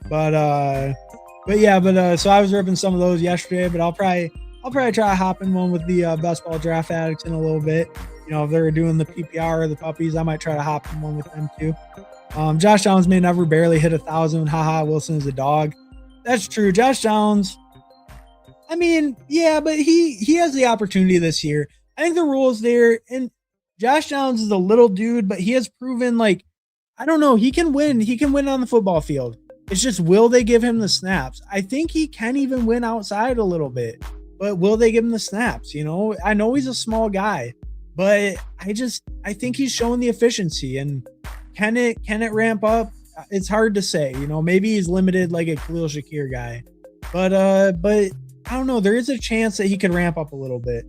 But so I was ripping some of those yesterday, but I'll probably try hopping one with the best ball draft addicts in a little bit. If they're doing the PPR or the puppies, I might try to hop in one with them too. Josh Downs may never barely hit 1,000. Haha, Wilson is a dog. That's true. Josh Downs, I mean, yeah, but he has the opportunity this year. I think the rules there, and Josh Downs is a little dude, but he has proven, like, I don't know, he can win. He can win on the football field. It's just, will they give him the snaps? I think he can even win outside a little bit, but will they give him the snaps? I know he's a small guy, but I think he's showing the efficiency. And can it ramp up? It's hard to say. Maybe he's limited like a Khalil Shakir guy, but I don't know. There is a chance that he could ramp up a little bit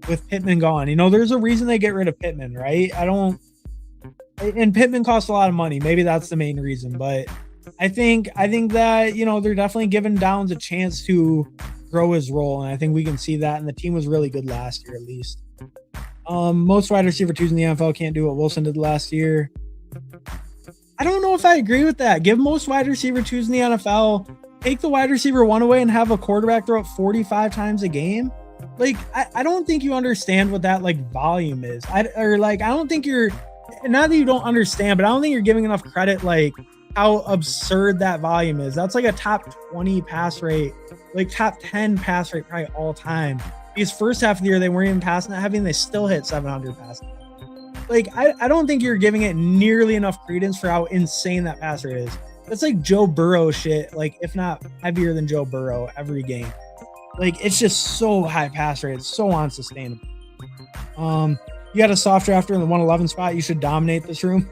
with Pittman gone. there's a reason they get rid of Pittman, right? And Pittman costs a lot of money. Maybe that's the main reason, but I think that, they're definitely giving Downs a chance to grow his role. And I think we can see that. And the team was really good last year, at least. Most wide receiver twos in the NFL can't do what Wilson did last year. I don't know if I agree with that. Give most wide receiver twos in the NFL, take the wide receiver one away and have a quarterback throw it 45 times a game. Like, I don't think you understand what that volume is. I don't think you're, not that you don't understand, but I don't think you're giving enough credit, how absurd that volume is. That's like a top 20 pass rate, top 10 pass rate probably all time. Because first half of the year, they weren't even passing that heavy and they still hit 700 passes. I don't think you're giving it nearly enough credence for how insane that pass rate is. That's like Joe Burrow shit, if not heavier than Joe Burrow every game. It's just so high pass rate. It's so unsustainable. You got a soft drafter in the 111 spot. You should dominate this room.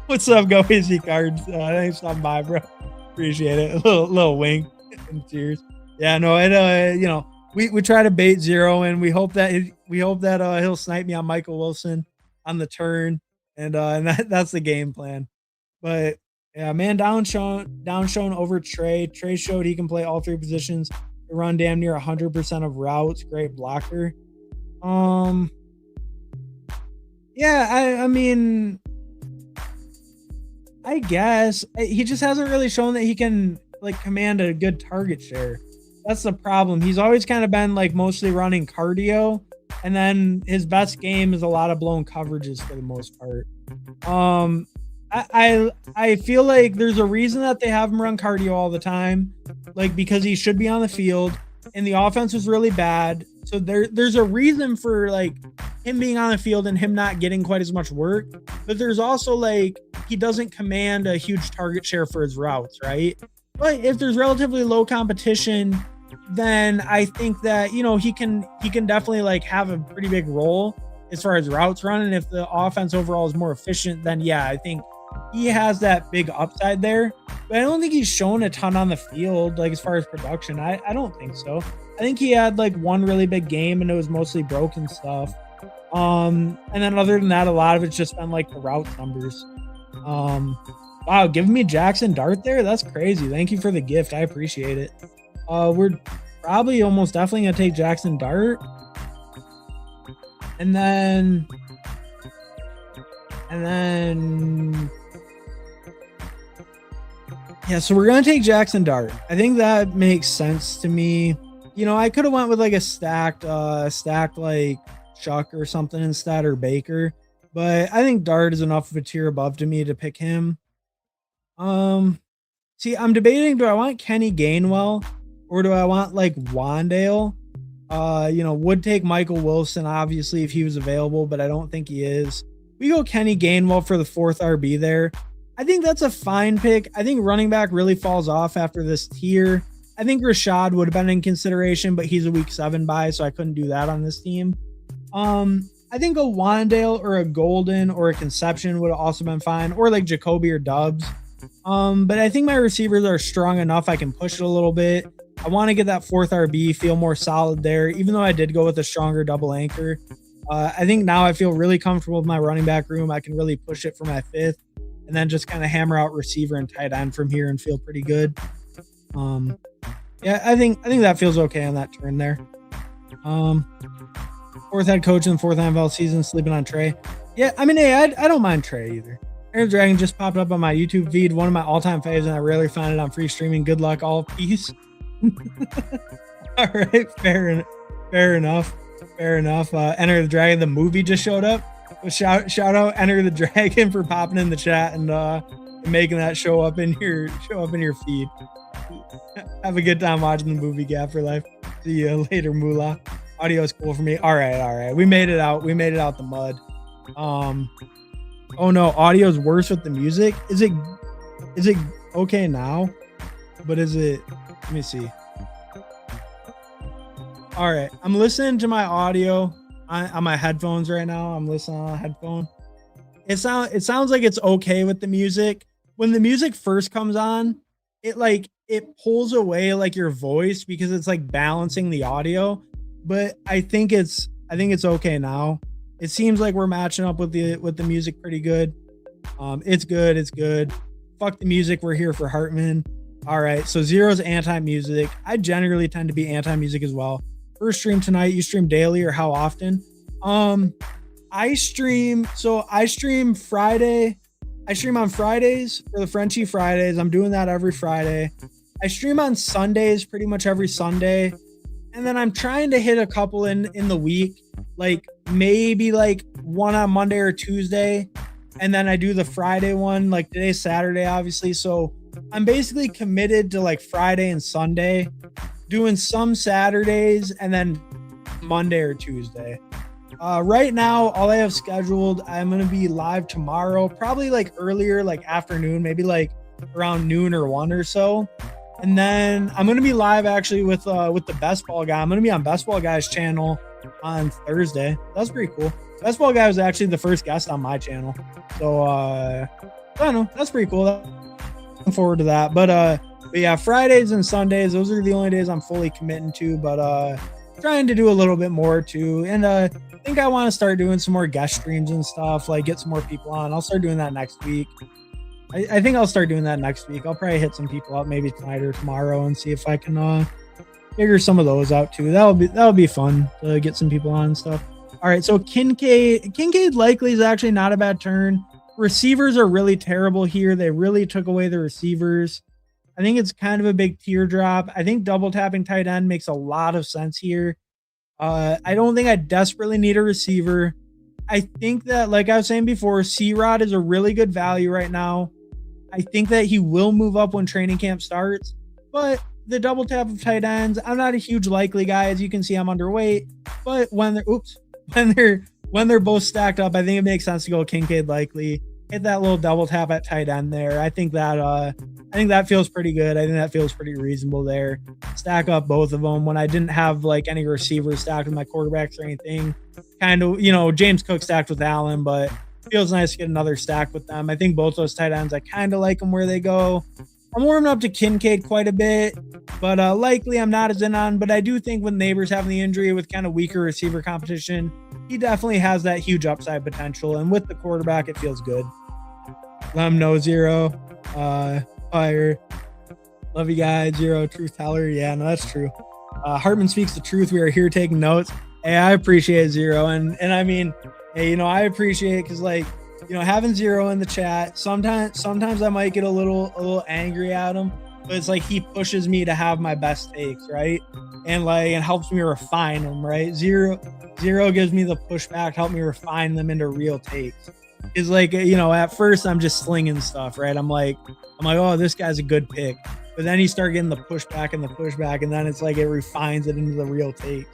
What's up, Go Easy Cards? Thanks for stopping by, bro. Appreciate it. A little wink and cheers. Yeah, no, it we try to bait Zero, and we hope that he'll snipe me on Michael Wilson on the turn, and that's the game plan. But yeah, man, down shown over Trey. Trey showed he can play all three positions. He run damn near 100% of routes. Great blocker. Yeah, I mean, I guess he just hasn't really shown that he can like command a good target share. That's the problem. He's always kind of been like mostly running cardio, and then his best game is a lot of blown coverages for the most part. I feel like there's a reason that they have him run cardio all the time, like because he should be on the field, and the offense was really bad. So there's a reason for like him being on the field and him not getting quite as much work. But there's also like he doesn't command a huge target share for his routes, right? But if there's relatively low competition, then I think that, you know, he can definitely like have a pretty big role as far as routes run. And if the offense overall is more efficient, then yeah, I think he has that big upside there. But I don't think he's shown a ton on the field, like as far as production. I don't think so. I think he had like one really big game and it was mostly broken stuff. And then other than that, a lot of it's just been like the route numbers. Wow, giving me Jackson Dart there? That's crazy. Thank you for the gift. I appreciate it. We're probably almost definitely gonna take Jackson Dart. And then yeah, so we're gonna take Jackson Dart. I think that makes sense to me. You know, I could have went with like a stacked like Chuck or something instead, or Baker, but I think Dart is enough of a tier above to me to pick him. See, I'm debating, do I want Kenny Gainwell or do I want like Wandale? You know, would take Michael Wilson obviously if he was available, but I don't think he is. We go Kenny Gainwell for the 4th RB there. I think that's a fine pick. I think running back really falls off after this tier. I think Rashad would have been in consideration, but he's a week 7 buy, so I couldn't do that on this team. I think a Wandale or a Golden or a Conception would have also been fine, or like Jacoby or Dubs. But I think my receivers are strong enough. I can push it a little bit. I want to get that 4th RB, feel more solid there, even though I did go with a stronger double anchor. I think now I feel really comfortable with my running back room. I can really push it for my 5th and then just kind of hammer out receiver and tight end from here and feel pretty good. Yeah, I think that feels okay on that turn there. 4th head coach in the 4th NFL season, sleeping on Trey. Yeah, I mean, hey, I don't mind Trey either. Aaron Dragon just popped up on my YouTube feed, one of my all-time faves, and I rarely find it on free streaming. Good luck, all peace. All right, fair enough. Enter the Dragon, the movie just showed up. So shout out Enter the Dragon for popping in the chat and making that show up in your feed. Have a good time watching the movie Gap for Life. See you later, Moolah. Audio is cool for me. All right. We made it out the mud. Oh no, audio's worse with the music. Is it okay now? But is it, let me see. All right, I'm listening to my audio on my headphones right now. I'm listening on a headphone. It sounds like it's okay with the music. When the music first comes on, it pulls away like your voice because it's like balancing the audio. But I think it's okay now. It seems like we're matching up with the music pretty good. It's good. Fuck the music. We're here for Hartman. All right. So Zero's anti-music. I generally tend to be anti-music as well. First stream tonight. You stream daily or how often? I stream Friday. I stream on Fridays for the Frenchie Fridays. I'm doing that every Friday. I stream on Sundays pretty much every Sunday. And then I'm trying to hit a couple in the week, like maybe like one on Monday or Tuesday. And then I do the Friday one, like today's Saturday, obviously. So I'm basically committed to like Friday and Sunday, doing some Saturdays and then Monday or Tuesday. Right now, all I have scheduled, I'm going to be live tomorrow, probably like earlier, like afternoon, maybe like around noon or 1 or so. And then I'm going to be live actually with the Best Ball Guy. I'm going to be on Best Ball Guy's channel on Thursday. That's pretty cool. Best Ball Guy was actually the first guest on my channel. So, I don't know. That's pretty cool. Looking forward to that. But yeah, Fridays and Sundays, those are the only days I'm fully committing to, but trying to do a little bit more too. And I think I want to start doing some more guest streams and stuff, like get some more people on. I'll start doing that next week. I think I'll start doing that next week. I'll probably hit some people up maybe tonight or tomorrow and see if I can figure some of those out too. That'll be fun to get some people on and stuff. All right, so Kincaid likely is actually not a bad turn. Receivers are really terrible here. They really took away the receivers. I think it's kind of a big teardrop. I think double tapping tight end makes a lot of sense here. I don't think I desperately need a receiver. I think that, like I was saying before, C-Rod is a really good value right now. I think that he will move up when training camp starts, but the double tap of tight ends, I'm not a huge likely guy. As you can see, I'm underweight, but when they're both stacked up, I think it makes sense to go Kincaid likely. Hit that little double tap at tight end there. I think that feels pretty good. I think that feels pretty reasonable there. Stack up both of them when I didn't have like any receivers stacked with my quarterbacks or anything. Kind of, James Cook stacked with Allen, but feels nice to get another stack with them. I think both those tight ends, I kind of like them where they go. I'm warming up to Kincaid quite a bit, but likely I'm not as in on. But I do think with Neighbors having the injury with kind of weaker receiver competition, he definitely has that huge upside potential. And with the quarterback, it feels good. Let him know, Zero. Fire. Love you guys. Zero, truth teller. Yeah, no, that's true. Hartman speaks the truth. We are here taking notes. Hey, I appreciate Zero. And I mean, hey, I appreciate it because, like, having Zero in the chat, sometimes I might get a little angry at him, but it's like he pushes me to have my best takes, right? And helps me refine them, right? Zero gives me the pushback to help me refine them into real takes. Is like, at first I'm just slinging stuff, right? I'm like, oh, this guy's a good pick. But then you start getting the pushback, and then it's like it refines it into the real takes.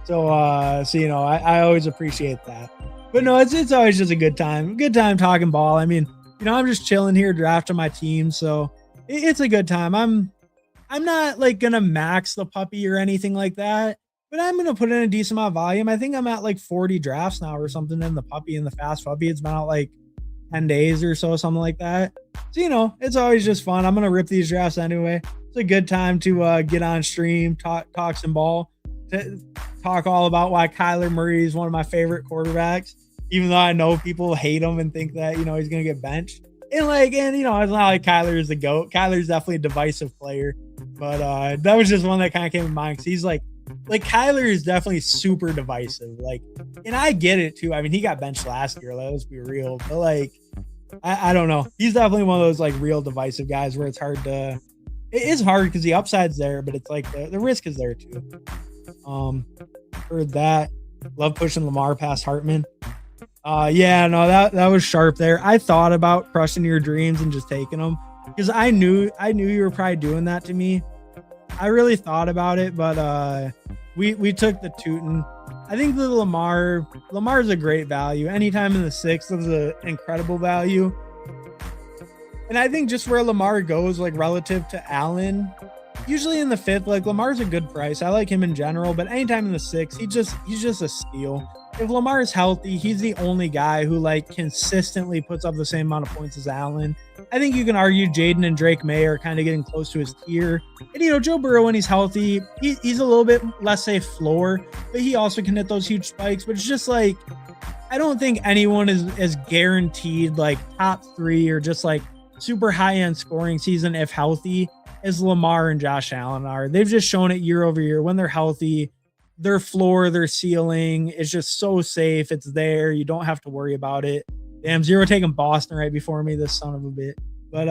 So I always appreciate that. But no, it's always just a good time talking ball. I mean, I'm just chilling here, drafting my team, so it's a good time. I'm not like gonna max the puppy or anything like that, but I'm gonna put in a decent amount of volume. I think I'm at like 40 drafts now or something in the puppy and the fast puppy. It's been out like 10 days or so, something like that. So it's always just fun. I'm gonna rip these drafts anyway. It's a good time to get on stream, talk some ball, talk all about why Kyler Murray is one of my favorite quarterbacks. Even though I know people hate him and think that, he's going to get benched. And it's not like Kyler is the GOAT. Kyler's definitely a divisive player. But that was just one that kind of came to mind because he's like Kyler is definitely super divisive. And I get it too. I mean, he got benched last year. Let's be real. But I don't know. He's definitely one of those real divisive guys where it's hard to. It is hard because the upside's there, but it's like the risk is there too. Heard that. Love pushing Lamar past Hartman. Yeah, no, that was sharp there. I thought about crushing your dreams and just taking them because I knew you were probably doing that to me. I really thought about it, but we took the Tootin. I think the Lamar's a great value. Anytime in the 6th is an incredible value. And I think just where Lamar goes, relative to Allen, usually in the 5th, Lamar's a good price. I like him in general, but anytime in the 6th, he's just a steal. If Lamar is healthy, he's the only guy who consistently puts up the same amount of points as Allen. I think you can argue Jaden and Drake May are kind of getting close to his tier. And Joe Burrow, when he's healthy, he's a little bit less safe floor, but he also can hit those huge spikes. But it's just I don't think anyone is guaranteed top 3 or just super high end scoring season if healthy as Lamar and Josh Allen are. They've just shown it year over year when they're healthy. Their floor, their ceiling is just so safe. It's there. You don't have to worry about it. Damn, Zero taking Boston right before me, this son of a bit. But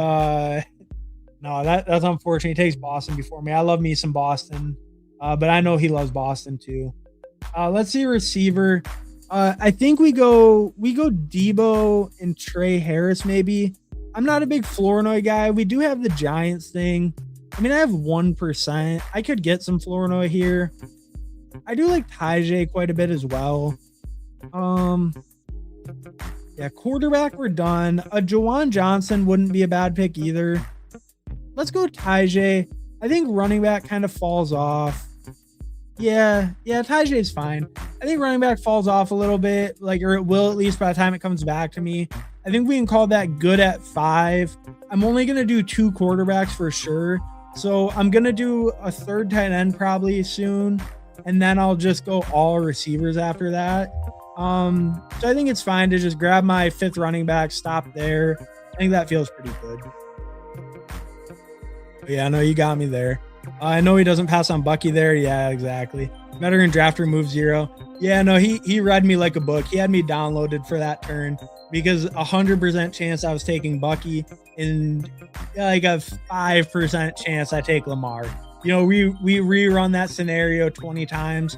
no, that's unfortunate. He takes Boston before me. I love me some Boston, but I know he loves Boston too. Let's see receiver. I think we go Debo and Trey Harris maybe. I'm not a big Flournoy guy. We do have the Giants thing. I mean, I have 1%. I could get some Flournoy here. I do like Tajay quite a bit as well. Yeah, quarterback, we're done. Jawan Johnson wouldn't be a bad pick either. Let's go Tajay. I think running back kind of falls off. Yeah, Tajay's fine. I think running back falls off a little bit, or it will at least by the time it comes back to me. I think we can call that good at 5. I'm only going to do 2 quarterbacks for sure. So I'm going to do a 3rd tight end probably soon. And then I'll just go all receivers after that. So I think it's fine to just grab my 5th running back, stop there. I think that feels pretty good. But yeah, no, you got me there. I know he doesn't pass on Bucky there. Yeah, exactly. Veteran drafter move 0. Yeah, no, he read me like a book. He had me downloaded for that turn because 100% chance I was taking Bucky. and like a 5% chance I take Lamar. You know, we rerun that scenario 20 times.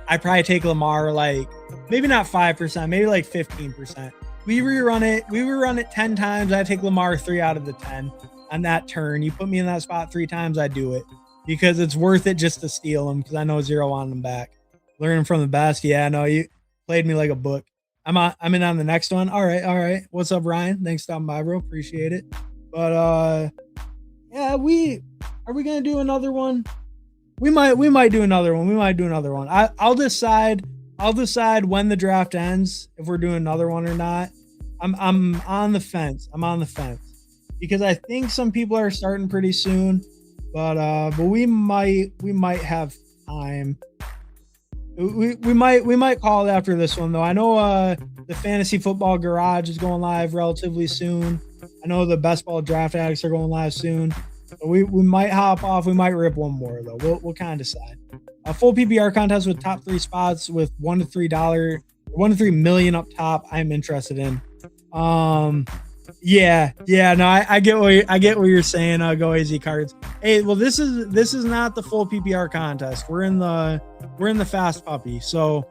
I probably take Lamar like maybe not 5%, maybe like 15%. We rerun it 10 times. I take Lamar 3 out of the 10 on that turn. You put me in that spot 3 times, I do it because it's worth it just to steal him because I know 0 on them back. Learning from the best. Yeah, no, you played me like a book. I'm in on the next one. All right. What's up, Ryan? Thanks for stopping by, bro. Appreciate it. But yeah, are we gonna do another one? We might do another one. I'll decide when the draft ends if we're doing another one or not. I'm on the fence. Because I think some people are starting pretty soon, but we might have time. We might call it after this one though. I know the Fantasy Football Garage is going live relatively soon. I know the Best Ball Draft Addicts are going live soon. We might hop off. We might rip one more though. We'll kind of decide. A full PPR contest with top 3 spots with $1 to $3 million up top. I'm interested in. Yeah. No, I get what you're saying. Go AZ Cards. Hey, well, this is not the full PPR contest. We're in the fast puppy. So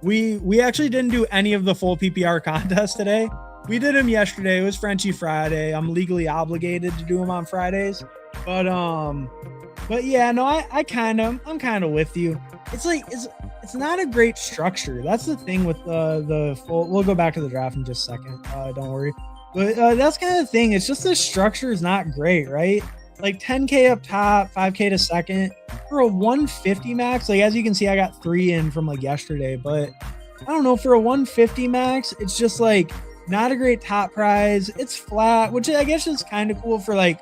we actually didn't do any of the full PPR contest today. We did them yesterday. It was Frenchie Friday. I'm legally obligated to do them on Fridays. But yeah, no, I'm kind of with you. It's like it's not a great structure. That's the thing with the full. We'll go back to the draft in just a second. Don't worry. But that's kind of the thing. It's just the structure is not great, right? Like 10K up top, 5K to second for a 150 max. Like as you can see, I got 3 in from like yesterday, but I don't know, for a 150 max, it's just like not a great top prize. It's flat, which I guess is kind of cool for like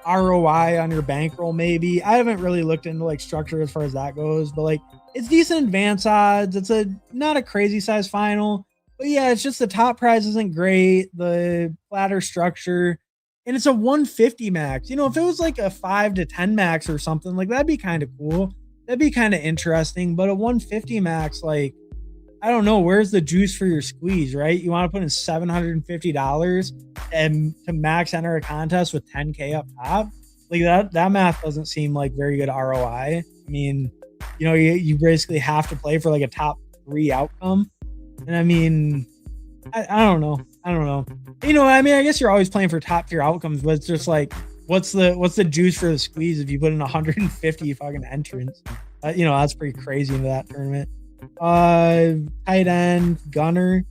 ROI on your bankroll. Maybe I haven't really looked into like structure as far as that goes, but like it's decent advance odds. It's not a crazy size final, but yeah, it's just the top prize isn't great. The flatter structure, and it's a 150 max. You know, if it was like a 5 to 10 max or something, like that'd be kind of cool. That'd be kind of interesting. But a 150 max, like, I don't know, where's the juice for your squeeze, right? You want to put in $750 and to max enter a contest with 10K up top? Like that math doesn't seem like very good ROI. I mean, you know, you basically have to play for like a top 3 outcome. And I mean, I don't know. You know, I mean, I guess you're always playing for top tier outcomes, but it's just like, what's the juice for the squeeze if you put in 150 fucking entrants? You know, that's pretty crazy into that tournament. Tight end, Gunner,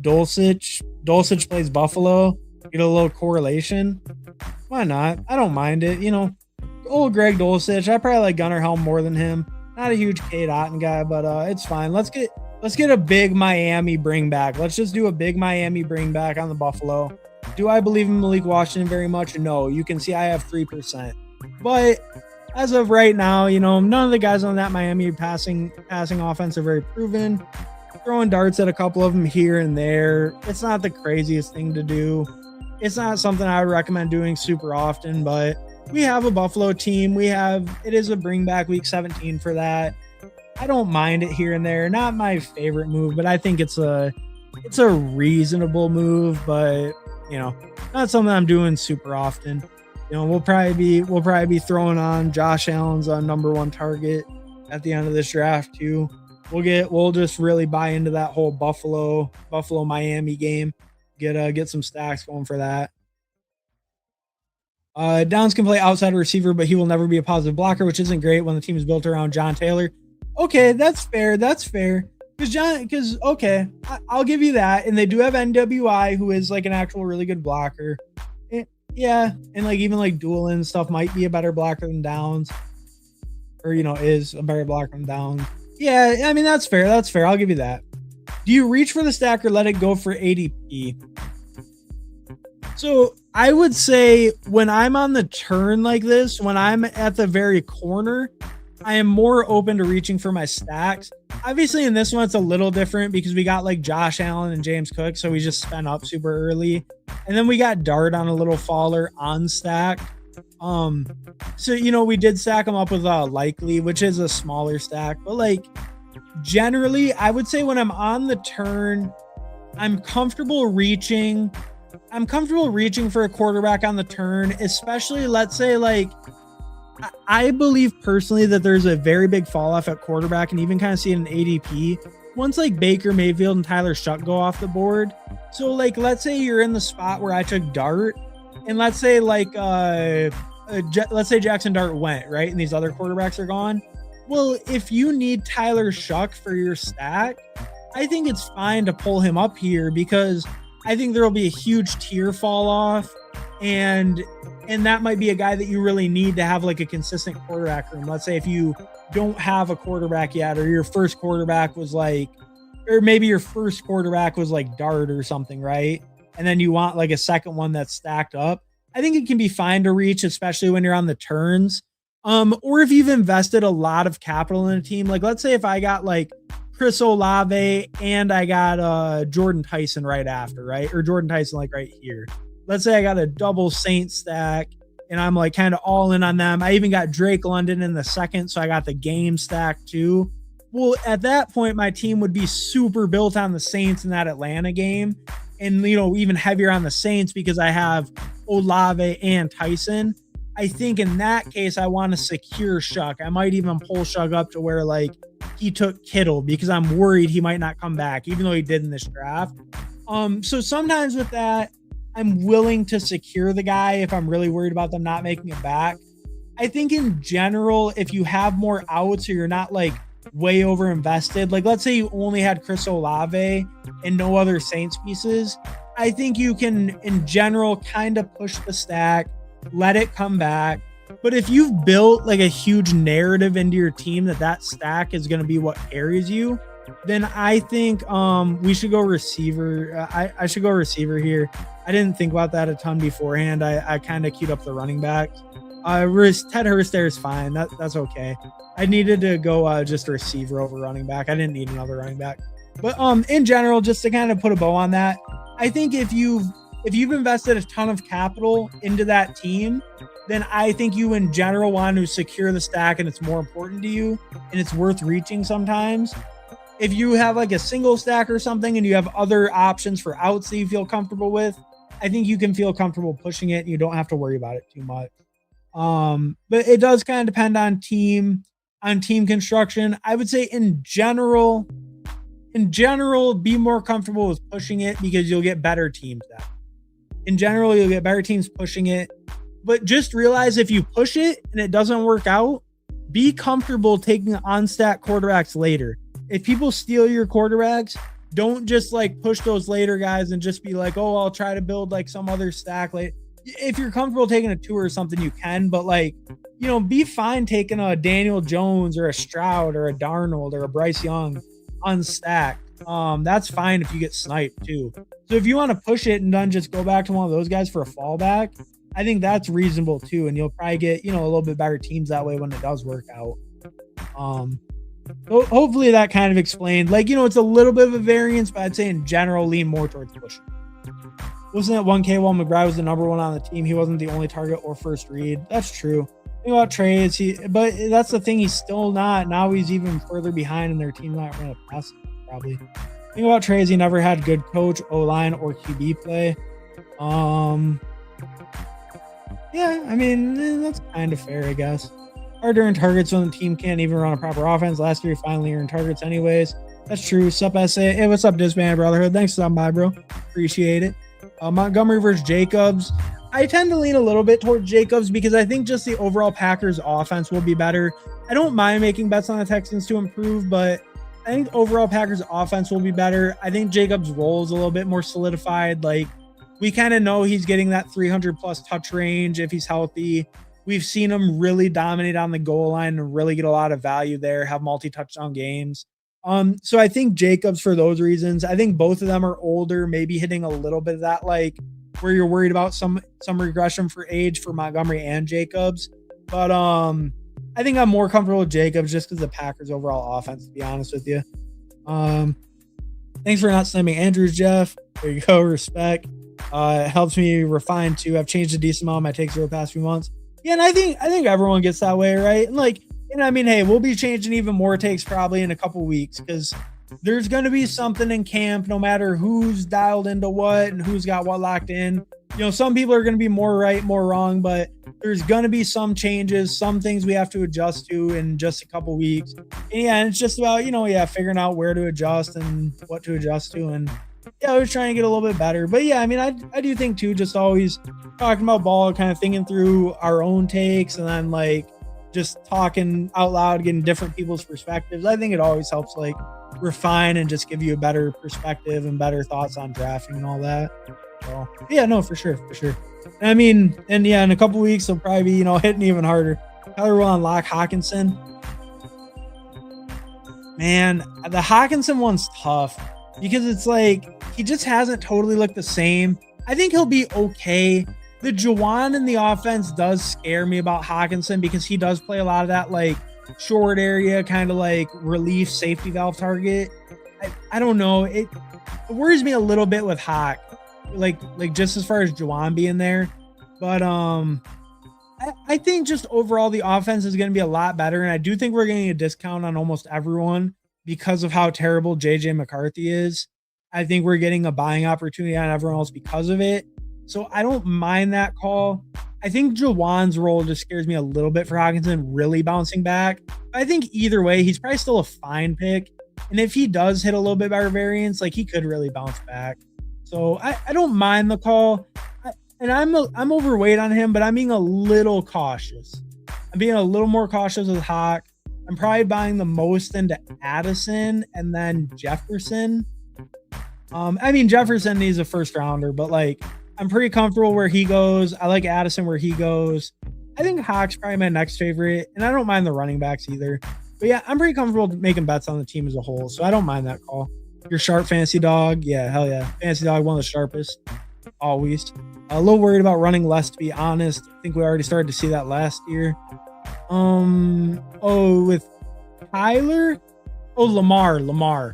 Dulcich plays Buffalo. Get a little correlation. Why not? I don't mind it. You know, old Greg Dulcich. I probably like Gunner Helm more than him. Not a huge Kate Otten guy, but it's fine. Let's get a big Miami bring back. Let's just do a big Miami bring back on the Buffalo. Do I believe in Malik Washington very much? No. You can see I have 3%. But as of right now, you know, none of the guys on that Miami passing offense are very proven. Throwing darts at a couple of them here and there. It's not the craziest thing to do. It's not something I would recommend doing super often, but we have a Buffalo team. It is a bring back week 17 for that. I don't mind it here and there. Not my favorite move, but I think it's a reasonable move, but you know, not something I'm doing super often. You know, we'll probably be throwing on Josh Allen's number 1 target at the end of this draft too. We'll just really buy into that whole Buffalo Miami game. Get some stacks going for that. Downs can play outside receiver, but he will never be a positive blocker, which isn't great when the team is built around John Taylor. Okay, that's fair. Because I'll give you that. And they do have NWI, who is like an actual really good blocker. Yeah, and like even like Doolin stuff might be a better blocker than Downs, or you know, is a better blocker than Downs. Yeah, I mean that's fair. I'll give you that. Do you reach for the stack or let it go for ADP? So I would say when I'm on the turn like this, when I'm at the very corner, I am more open to reaching for my stacks. Obviously, in this one, it's a little different because we got like Josh Allen and James Cook, so we just spent up super early. And then we got Dart on a little faller on stack. So, you know, we did stack them up with Likely, which is a smaller stack. But like generally, I would say when I'm on the turn, I'm comfortable reaching I'm comfortable reaching for a quarterback on the turn, especially let's say like I believe personally that there's a very big fall off at quarterback and even kind of see it in ADP once like Baker Mayfield and Tyler Shuck go off the board. So like let's say you're in the spot where I took Dart, and let's say like let's say Jackson Dart went, right, and these other quarterbacks are gone. Well, if you need Tyler Shuck for your stack, I think it's fine to pull him up here because I think there will be a huge tier fall off, and that might be a guy that you really need to have like a consistent quarterback room. Let's say if you don't have a quarterback yet, or your first quarterback was like, or maybe your first quarterback was like Dart or something, right? And then you want like a second one that's stacked up. I think it can be fine to reach, especially when you're on the turns. Or if you've invested a lot of capital in a team, like let's say if I got like Chris Olave and I got Jordan Tyson right after, right? Or Jordan Tyson like right here. Let's say I got a double Saints stack and I'm like kind of all in on them. I even got Drake London in the second, so I got the game stack too. Well, at that point, my team would be super built on the Saints in that Atlanta game, and even heavier on the Saints because I have Olave and Tyson. I think in that case, I want to secure Shuck. I might even pull Shuck up to where like he took Kittle because I'm worried he might not come back, even though he did in this draft. So sometimes with that, I'm willing to secure the guy if I'm really worried about them not making it back. I think in general, if you have more outs or you're not like way over invested, like let's say you only had Chris Olave and no other Saints pieces, I think you can in general kind of push the stack, let it come back. But if you've built like a huge narrative into your team that stack is going to be what carries you, then I think we should go receiver. I should go receiver here. I didn't think about that a ton beforehand. I kind of queued up the running backs. Ted Hurst there is fine. That's okay. I needed to go just a receiver over running back. I didn't need another running back. But in general, just to kind of put a bow on that, I think if you've invested a ton of capital into that team, then I think you in general want to secure the stack and it's more important to you and it's worth reaching sometimes. If you have like a single stack or something and you have other options for outs that you feel comfortable with, I think you can feel comfortable pushing it and you don't have to worry about it too much. But it does kind of depend on team construction. I would say in general, be more comfortable with pushing it because you'll get better teams then. In general, you'll get better teams pushing it. But just realize if you push it and it doesn't work out, be comfortable taking on-stack quarterbacks later. If people steal your quarterbacks, don't just like push those later guys and just be like, oh, I'll try to build like some other stack. Like if you're comfortable taking a 2 or something, you can, but like, be fine taking a Daniel Jones or a Stroud or a Darnold or a Bryce Young unstacked. That's fine if you get sniped too. So if you want to push it and then just go back to one of those guys for a fallback, I think that's reasonable too. And you'll probably get, a little bit better teams that way when it does work out. Hopefully that kind of explained, like, it's a little bit of a variance, but I'd say in general, lean more towards pushing. Wasn't at 1K while McBride was the number one on the team. He wasn't the only target or first read. That's true. Think about Trey, but that's the thing. He's still not. Now he's even further behind, and their team not going to pass him, probably. Think about Trey, he never had good coach, O-line, or QB play. Yeah, I mean, that's kind of fair, I guess. Hard to earn targets when the team can't even run a proper offense. Last year, he finally earned targets anyways. That's true. Sup, SA? Hey, what's up, Disband Brotherhood? Thanks for stopping by, bro. Appreciate it. Montgomery versus Jacobs. I tend to lean a little bit towards Jacobs because I think just the overall Packers offense will be better. I don't mind making bets on the Texans to improve, but I think overall Packers offense will be better. I think Jacobs' role is a little bit more solidified. Like, we kind of know he's getting that 300 plus touch range if he's healthy. We've seen him really dominate on the goal line and really get a lot of value there, have multi-touchdown games. So I think Jacobs for those reasons. I think both of them are older, maybe hitting a little bit of that, like where you're worried about some regression for age for Montgomery and Jacobs. But I think I'm more comfortable with Jacobs just because the Packers' overall offense, to be honest with you. Thanks for not sending me Andrews, Jeff. There you go. Respect. It helps me refine too. I've changed a decent amount of my takes over the past few months. Yeah, and I think everyone gets that way, right? And I mean, hey, we'll be changing even more takes probably in a couple weeks because there's going to be something in camp, no matter who's dialed into what and who's got what locked in. You know, some people are going to be more right, more wrong, but there's going to be some changes, some things we have to adjust to in just a couple weeks. And yeah, and it's just about, you know, yeah, figuring out where to adjust and what to adjust to. And yeah, I was trying to get a little bit better. But yeah, I mean, I do think too, just always talking about ball, kind of thinking through our own takes and then like just talking out loud, getting different people's perspectives. I think it always helps like refine and just give you a better perspective and better thoughts on drafting and all that. So yeah, no, for sure, for sure. I mean, and yeah, in a couple weeks they'll probably be, you know, hitting even harder. Tyler will unlock Hawkinson. Man, the Hawkinson one's tough because it's like he just hasn't totally looked the same. I think he'll be okay. The Juwan in the offense does scare me about Hawkinson because he does play a lot of that like short area, kind of like relief safety valve target. I don't know. It worries me a little bit with Hawk, like just as far as Juwan being there. But I think just overall the offense is going to be a lot better, and I do think we're getting a discount on almost everyone because of how terrible JJ McCarthy is. I think we're getting a buying opportunity on everyone else because of it. So I don't mind that call. I think Juwan's role just scares me a little bit for Hawkinson really bouncing back. I think either way, he's probably still a fine pick. And if he does hit a little bit better variance, like he could really bounce back. So I don't mind the call. And I'm overweight on him, but I'm being a little cautious. I'm being a little more cautious with Hawk. I'm probably buying the most into Addison and then Jefferson. I mean, Jefferson needs a first rounder, but like I'm pretty comfortable where he goes. I like Addison where he goes. I think Hawk's probably my next favorite, and I don't mind the running backs either. But yeah, I'm pretty comfortable making bets on the team as a whole, so I don't mind that call. Your sharp fantasy dog, yeah, hell yeah. Fantasy dog, one of the sharpest, always. A little worried about running less, to be honest. I think we already started to see that last year. With Tyler? Oh, Lamar.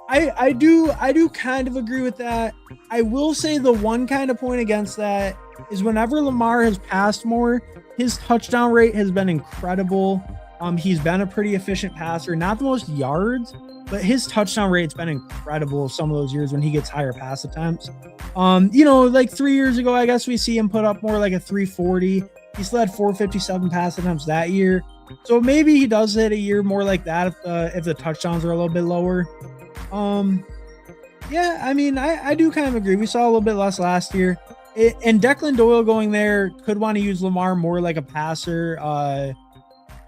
I do kind of agree with that. I will say the one kind of point against that is whenever Lamar has passed more, his touchdown rate has been incredible. He's been a pretty efficient passer, not the most yards, but his touchdown rate's been incredible some of those years when he gets higher pass attempts. You know, like 3 years ago, I guess we see him put up more like a 340. He still had 457 pass attempts that year. So maybe he does hit a year more like that if the touchdowns are a little bit lower. Yeah, I mean, I do kind of agree. We saw a little bit less last year. And Declan Doyle going there could want to use Lamar more like a passer.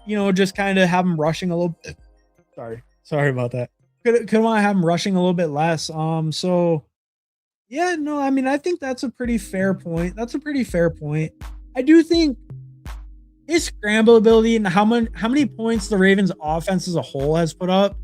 You know, just kind of have him rushing a little bit. Sorry about that. Could want to have him rushing a little bit less. So yeah, no, I mean, I think that's a pretty fair point. I do think his scramble ability and how many points the Ravens offense as a whole has put up,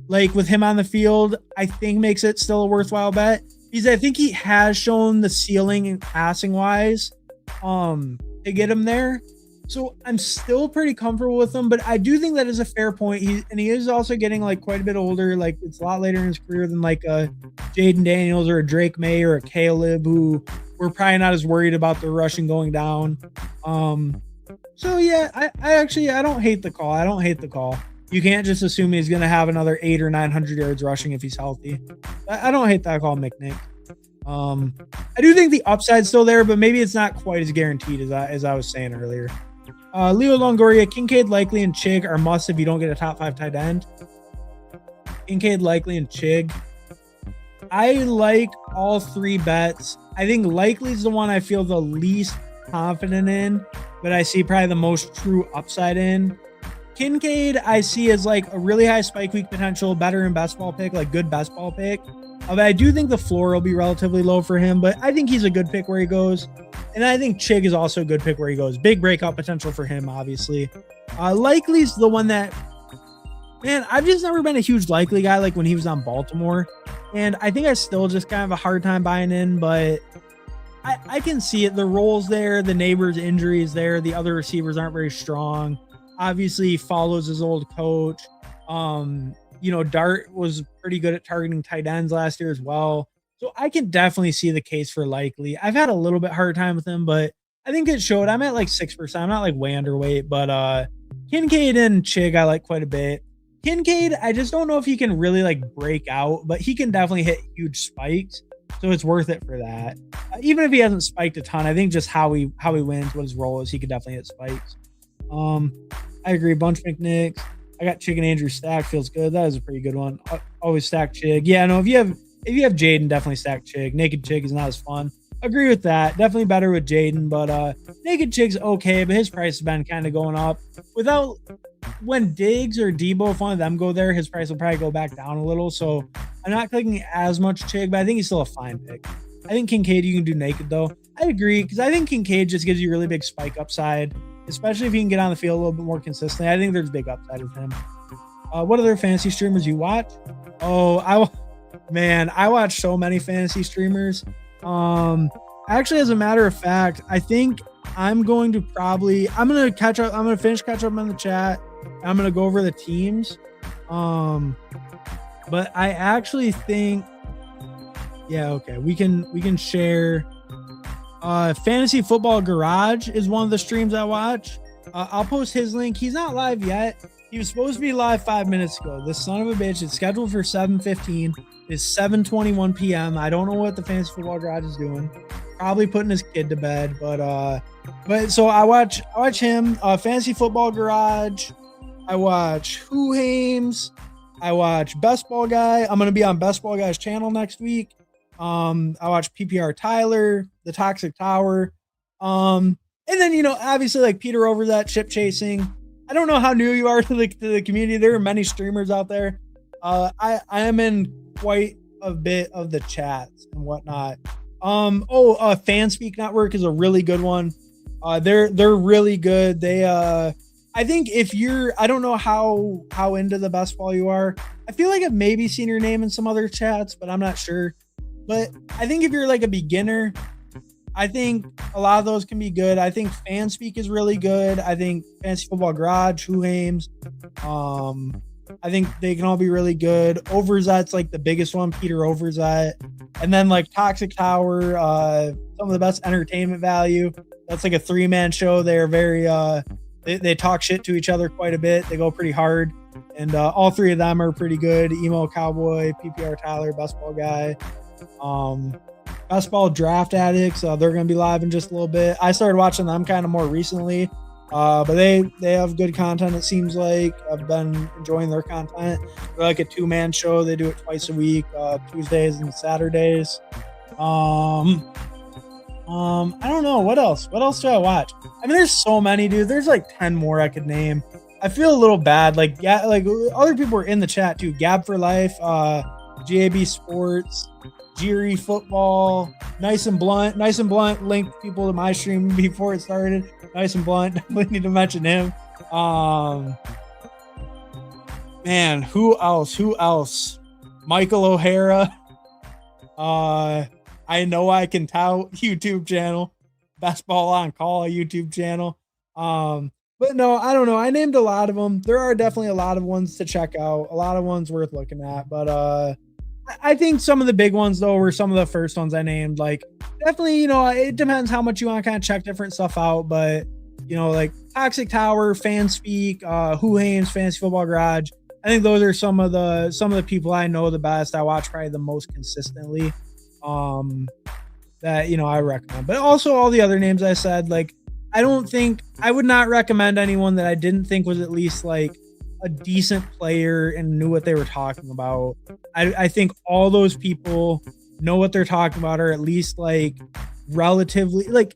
like with him on the field, I think makes it still a worthwhile bet. Because I think he has shown the ceiling and passing wise to get him there. So I'm still pretty comfortable with him, but I do think that is a fair point. He is also getting like quite a bit older. Like it's a lot later in his career than like a Jaden Daniels or a Drake May or a Caleb, who we're probably not as worried about the rushing going down. So yeah, I don't hate the call. You can't just assume he's going to have another 800 or 900 yards rushing if he's healthy. I don't hate that call, McNick. I do think the upside's still there, but maybe it's not quite as guaranteed as I was saying earlier. Leo Longoria, Kincaid, Likely, and Chig are must if you don't get a top 5 tight end. Kincaid, Likely, and Chig. I like all 3 bets. I think Likely's the one I feel the least confident in, but I see probably the most true upside in. Kincaid, I see as like a really high spike week potential, better in best ball pick, like good best ball pick. But I do think the floor will be relatively low for him, but I think he's a good pick where he goes. And I think Chig is also a good pick where he goes. Big breakout potential for him, obviously. Likely's the one that, man, I've just never been a huge Likely guy like when he was on Baltimore. And I think I still just kind of a hard time buying in, but I can see it. The role's there. The neighbor's injury is there. The other receivers aren't very strong. Obviously, he follows his old coach. You know, Dart was pretty good at targeting tight ends last year as well. So I can definitely see the case for Likely. I've had a little bit hard time with him, but I think it showed. I'm at like 6%. I'm not like way underweight, but Kincaid and Chig I like quite a bit. Kincaid, I just don't know if he can really like break out, but he can definitely hit huge spikes. So it's worth it for that. Even if he hasn't spiked a ton, I think just how he wins, what his role is, he could definitely hit spikes. I agree. Bunch McNicks. I got Chicken Andrew stack. Feels good. That is a pretty good one. Always stack Chig. Yeah, no, if you have Jaden, definitely stack Chig. Naked Chig is not as fun. Agree with that. Definitely better with Jaden, but Naked Chig's okay, but his price has been kind of going up. Without when Diggs or Debo, if one of them go there, his price will probably go back down a little. So I'm not clicking as much Chig, but I think he's still a fine pick. I think Kincaid you can do naked though. I agree because I think Kincaid just gives you really big spike upside, especially if you can get on the field a little bit more consistently. I think there's big upside with him. What other fantasy streamers you watch? Oh, I watch so many fantasy streamers. Actually, as a matter of fact, I think I'm going to finish catch up on the chat. I'm going to go over the teams. But I actually think, yeah, okay, we can share. Fantasy Football Garage is one of the streams I watch. I'll post his link. He's not live yet. He was supposed to be live 5 minutes ago. This son of a bitch. It's scheduled for 7:15. It's 7:21 p.m. I don't know what the Fantasy Football Garage is doing. Probably putting his kid to bed, but so I watch him. Fantasy Football Garage. I watch Who Hames. I watch Best Ball Guy. I'm gonna be on Best Ball Guy's channel next week. I watch PPR Tyler, The Toxic Tower. And then, obviously like Peter over that Chip Chasing. I don't know how new you are to the community. There are many streamers out there. I am in quite a bit of the chats and whatnot. Fanspeak Network is a really good one. They're really good. They I think if I don't know how into the best ball you are. I feel like I've maybe seen your name in some other chats, but I'm not sure. But I think if you're like a beginner, I think a lot of those can be good. I think Fanspeak is really good. I think Fantasy Football Garage, Who Hames, I think they can all be really good. Overzet's like the biggest one, Peter Overzet. And then like Toxic Tower, some of the best entertainment value. That's like a 3-man show. They're very, they talk shit to each other quite a bit. They go pretty hard. And all three of them are pretty good. Emo Cowboy, PPR Tyler, Best Ball Guy. Best Ball Draft Addicts, they're going to be live in just a little bit. I started watching them kind of more recently, but they have good content, it seems like. I've been enjoying their content. They're like a 2-man show. They do it twice a week, Tuesdays and Saturdays. I don't know. What else do I watch? I mean, there's so many, dude. There's like 10 more I could name. I feel a little bad. Like other people were in the chat too. Gab for Life, GAB Sports, Jeery Football, Nice and Blunt. Nice and Blunt linked people to my stream before it started. Nice and Blunt, definitely need to mention him. Man, who else? Michael O'Hara. I know I can tout YouTube channel. Best Ball on Call YouTube channel. But no, I don't know. I named a lot of them. There are definitely a lot of ones to check out. A lot of ones worth looking at. But I think some of the big ones though were some of the first ones I named. Like definitely, it depends how much you want to kind of check different stuff out. But like Toxic Tower, Fanspeak, Who Hames, Fantasy Football Garage. I think those are some of the people I know the best. I watch probably the most consistently. That I recommend. But also all the other names I said, like I would not recommend anyone that I didn't think was at least like a decent player and knew what they were talking about. I think all those people know what they're talking about, or at least like relatively like,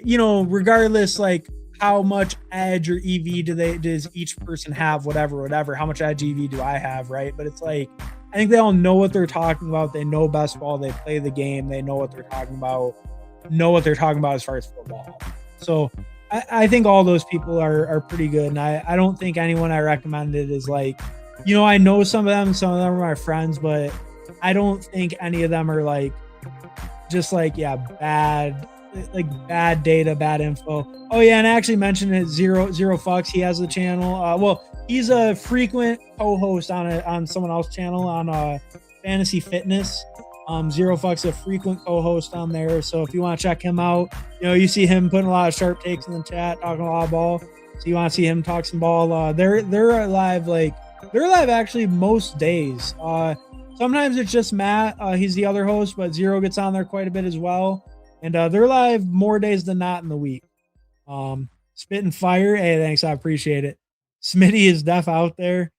regardless like how much edge or EV does each person have, whatever, how much edge EV do I have, right? But it's like, I think they all know what they're talking about. They know best ball. They play the game. They know what they're talking about. As far as football. So I think all those people are pretty good. And I don't think anyone I recommended is like, I know some of them are my friends, but I don't think any of them are like, just like, bad data, bad info. Oh yeah. And I actually mentioned it, Zero Fucks. He has the channel. He's a frequent co-host on someone else's channel on Fantasy Fitness. Zero Fuck's a frequent co-host on there. So if you want to check him out, you see him putting a lot of sharp takes in the chat, talking a lot of ball. So you want to see him talk some ball. They're live like They're live actually most days. Sometimes it's just Matt. He's the other host, but Zero gets on there quite a bit as well. And they're live more days than not in the week. Spit and Fire. Hey, thanks. I appreciate it. Smitty is deaf out there.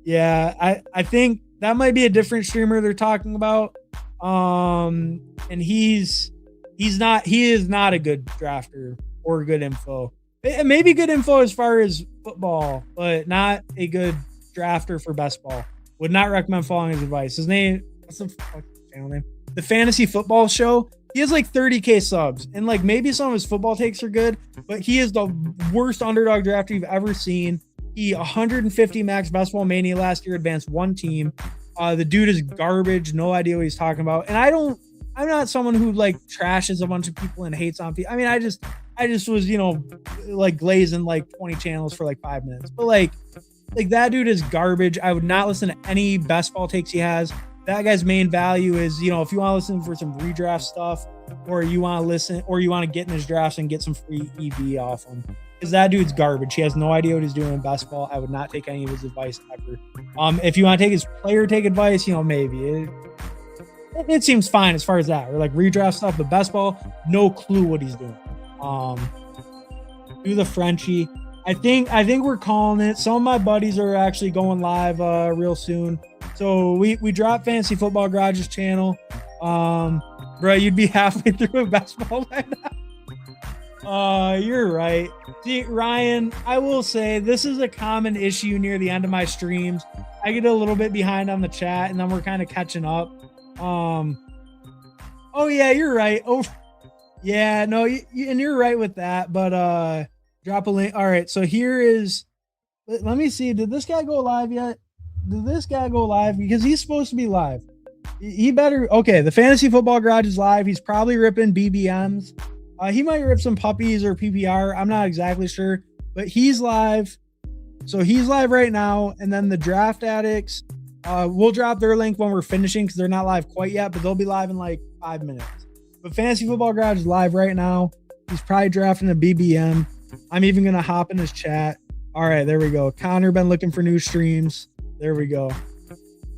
Yeah, I think that might be a different streamer they're talking about. And he is not a good drafter or good info. Maybe good info as far as football, but not a good drafter for best ball. Would not recommend following his advice. His name, what's the fucking channel name? The Fantasy Football Show. He has like 30K subs, and like maybe some of his football takes are good, but he is the worst underdog drafter you've ever seen. He 150 max best ball Mania last year, advanced one team. The dude is garbage. No idea what he's talking about. And I'm not someone who like trashes a bunch of people and hates on people. I mean, I just was, like glazing like 20 channels for like 5 minutes. But like that dude is garbage. I would not listen to any best ball takes he has. That guy's main value is, if you want to listen for some redraft stuff, or you want to get in his drafts and get some free EV off him. Because that dude's garbage. He has no idea what he's doing in best ball. I would not take any of his advice ever. If you want to take his player take advice, maybe. It seems fine as far as that. Or like redraft stuff, but best ball, no clue what he's doing. Do the Frenchie. I think we're calling it. Some of my buddies are actually going live real soon. So we dropped Fantasy Football Garage's channel. Bro, you'd be halfway through a basketball by now. You're right. See, Ryan, I will say this is a common issue near the end of my streams. I get a little bit behind on the chat, and then we're kind of catching up. Oh yeah, you're right. Oh yeah, no, and you're right with that. But drop a link. All right, so here is. Let me see. Did this guy go live yet? Did this guy go live? Because he's supposed to be live. He better. Okay, the Fantasy Football Garage is live. He's probably ripping BBMs. He might rip some puppies or PPR. I'm not exactly sure, but he's live. So he's live right now. And then the Draft Addicts, we'll drop their link when we're finishing because they're not live quite yet, but they'll be live in like 5 minutes. But Fantasy Football Garage is live right now. He's probably drafting a BBM. I'm even going to hop in his chat. All right, there we go. Connor been looking for new streams. There we go.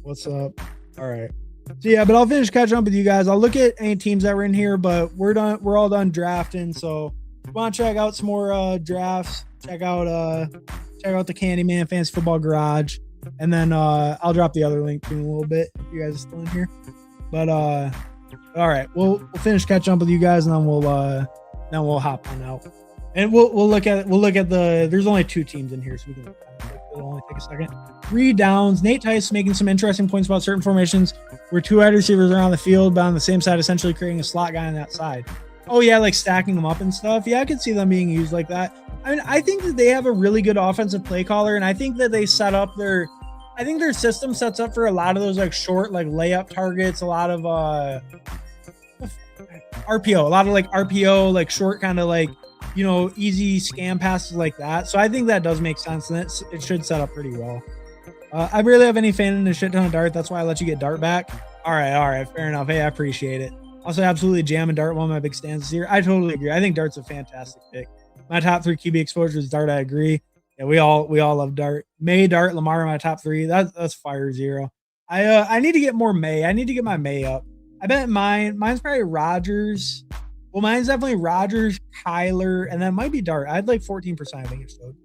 What's up? All right. So yeah, but I'll finish catching up with you guys. I'll look at any teams that were in here, but we're done. We're all done drafting. So if you want to check out some more drafts, check out the Candyman Fantasy Football Garage, and then I'll drop the other link in a little bit if you guys are still in here. But all right, we'll finish catching up with you guys, and then we'll hop on out, and we'll look at the. There's only 2 teams in here, so we can. It'll only take a second. 3 downs. Nate Tice making some interesting points about certain formations where 2 wide receivers are on the field, but on the same side, essentially creating a slot guy on that side. Oh yeah, like stacking them up and stuff. Yeah, I could see them being used like that. I mean, I think that they have a really good offensive play caller, and I think that they set up their system sets up for a lot of those like short, like layup targets, a lot of RPO, a lot of like RPO, like short kind of like, easy scam passes like that. So I think that does make sense, and it should set up pretty well. I barely have any fan in a shit ton of dart. That's why I let you get dart back. All right, fair enough. Hey, I appreciate it. Also, absolutely jamming dart, one of my big stands here. I totally agree. I think dart's a fantastic pick. My top 3 QB exposure is dart. I agree. Yeah, we all love dart. May, dart, Lamar are my top 3. That's fire 0. I need to get more May. I need to get my May up. I bet mine's probably Rodgers. Well, mine's definitely Rodgers, Kyler, and then it might be dart. I had like 14%. I think it's showed.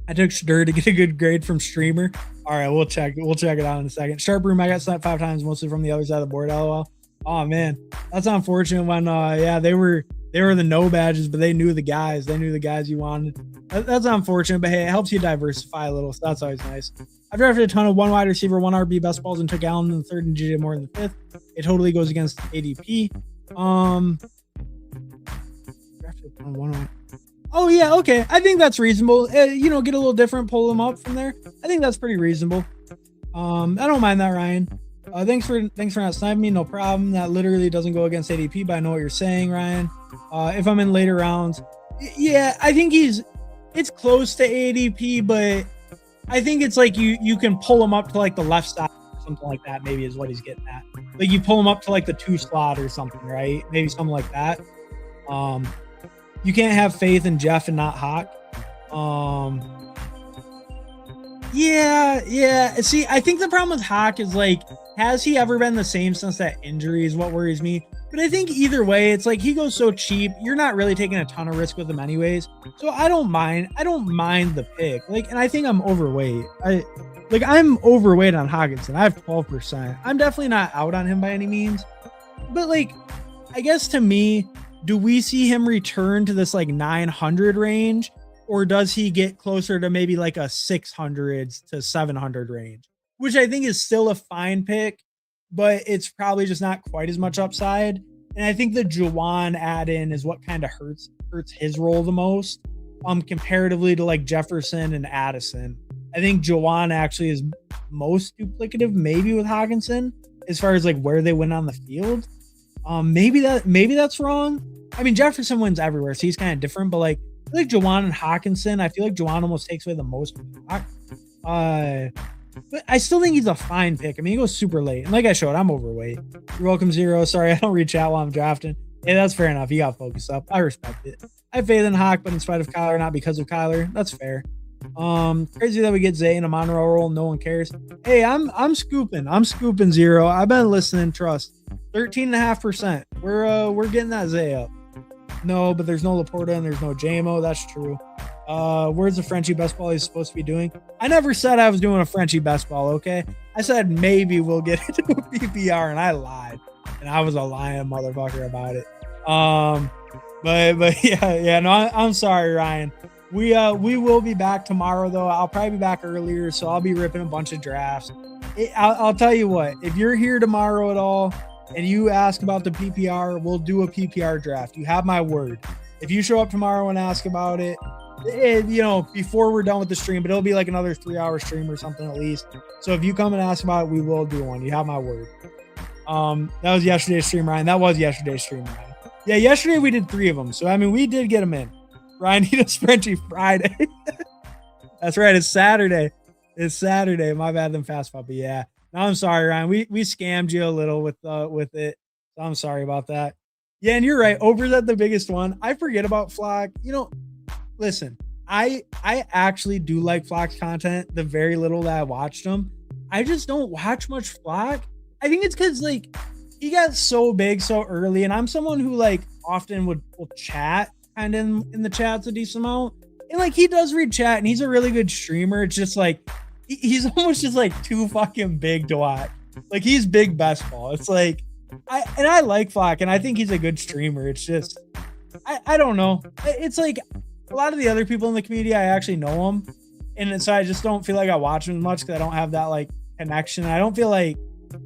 I took Stir to get a good grade from Streamer. All right, we'll check it out in a second. Sharp Room, I got sniped 5 times, mostly from the other side of the board. LOL. Oh man, that's unfortunate. When they were the no badges, but they knew the guys. They knew the guys you wanted. That's unfortunate, but hey, it helps you diversify a little, so that's always nice. I've drafted a ton of 1 wide receiver, 1 RB best balls, and took Allen in the 3rd and JJ Moore in the 5th. It totally goes against ADP. Drafted 1. Oh yeah, okay. I think that's reasonable. Get a little different, pull them up from there. I think that's pretty reasonable. I don't mind that, Ryan. Thanks for not sniping me. No problem. That literally doesn't go against ADP, but I know what you're saying, Ryan. If I'm in later rounds, yeah, I think it's close to ADP, but I think it's like you can pull him up to like the left side or something like that. Maybe is what he's getting at. Like you pull him up to like the 2 slot or something, right? Maybe something like that. You can't have faith in Jeff and not Hawk. Yeah. See, I think the problem with Hawk is like, has he ever been the same since that injury is what worries me. But I think either way, it's like he goes so cheap. You're not really taking a ton of risk with him anyways. So I don't mind the pick. Like, and I think I'm overweight. I'm overweight on Hawkinson. I have 12%. I'm definitely not out on him by any means. But like, I guess to me, do we see him return to this like 900 range? Or does he get closer to maybe like a 600 to 700 range, which I think is still a fine pick, but it's probably just not quite as much upside. And I think the Juwan add-in is what kind of hurts his role the most, comparatively to like Jefferson and Addison. I think Juwan actually is most duplicative, maybe with Hawkinson, as far as like where they win on the field. Maybe that's wrong. I mean, Jefferson wins everywhere, so he's kind of different, but like, I feel like Juwan and Hawkinson, I feel like Juwan almost takes away the most block. But I still think he's a fine pick. I mean, he goes super late. And like I showed, I'm overweight. You're welcome, Zero. Sorry, I don't reach out while I'm drafting. Hey, that's fair enough. You got focused up. I respect it. I have faith in Hawk, but in spite of Kyler, not because of Kyler. That's fair. Crazy that we get Zay in a Monroe role. No one cares. Hey, I'm scooping. I'm scooping, Zero. I've been listening. Trust. 13.5%. We're getting that Zay up. No, but there's no Laporta and there's no JMO. That's true. Where's the Frenchie best ball he's supposed to be doing? I never said I was doing a Frenchie best ball, okay? I said maybe we'll get into a PPR, and I lied. And I was a lying motherfucker about it. But yeah, no, I'm sorry, Ryan. We will be back tomorrow, though. I'll probably be back earlier, so I'll be ripping a bunch of drafts. I'll tell you what, if you're here tomorrow at all, and you ask about the PPR, we'll do a PPR draft. You have my word. If you show up tomorrow and ask about it, before we're done with the stream, but it'll be like another 3-hour stream or something at least. So if you come and ask about it, we will do one. You have my word. That was yesterday's stream, Ryan. That was yesterday's stream, Ryan. Yeah, yesterday we did 3 of them. So, I mean, we did get them in. Ryan, he does Frenchie Friday. That's right. It's Saturday. My bad, them fast puppy. Yeah. No, I'm sorry, Ryan. We scammed you a little with it. So I'm sorry about that. Yeah, and you're right. Over's at the biggest one. I forget about Flock. Listen, I actually do like Flock's content. The very little that I watched him, I just don't watch much Flock. I think it's because like he got so big so early, and I'm someone who like often will chat kind of in the chats a decent amount, and like he does read chat, and he's a really good streamer. It's just like he's almost just like too fucking big to watch. Like he's big best ball. It's like I like Flock, and I think he's a good streamer. It's just I don't know. It's like a lot of the other people in the community, I actually know them, and so I just don't feel like I watch him as much because I don't have that like connection. I don't feel like I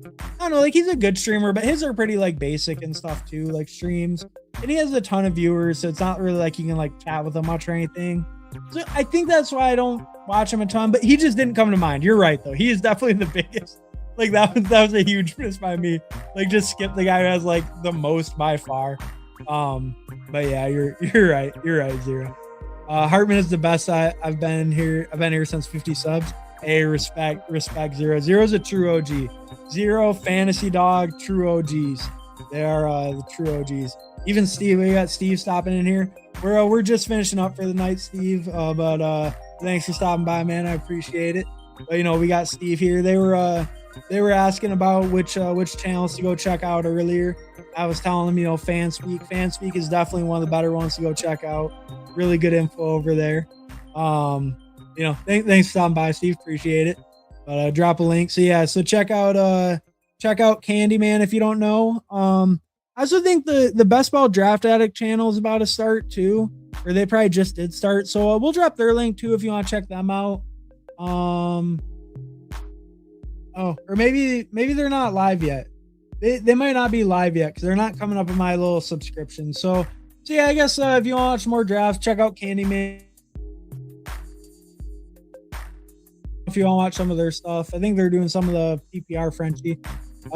don't know, like he's a good streamer, but his are pretty like basic and stuff too, like streams, and he has a ton of viewers, so it's not really like you can like chat with him much or anything. So I think that's why I don't watch him a ton, but he just didn't come to mind. You're right though. He is definitely the biggest. Like that was a huge miss by me. Like just skip the guy who has like the most by far. But yeah, you're right. You're right, Zero. Hartman is the best. I've been here since 50 subs. Hey, respect Zero. Zero's a true OG. Zero, Fantasy Dog, true OGs. They are the true OGs. Even Steve, we got Steve stopping in here. We're just finishing up for the night, Steve. But thanks for stopping by, man. I appreciate it. But we got Steve here. They were asking about which channels to go check out earlier. I was telling them, Fanspeak. Fanspeak is definitely one of the better ones to go check out. Really good info over there. Thanks for stopping by, Steve. Appreciate it. But drop a link. So yeah, so check out Candyman if you don't know. I also think the Best Ball Draft Addict channel is about to start too, or they probably just did start. So we'll drop their link too if you want to check them out. Or maybe they're not live yet. They might not be live yet because they're not coming up in my little subscription. So yeah, I guess if you want to watch more drafts, check out Candyman. If you want to watch some of their stuff, I think they're doing some of the PPR Frenchie.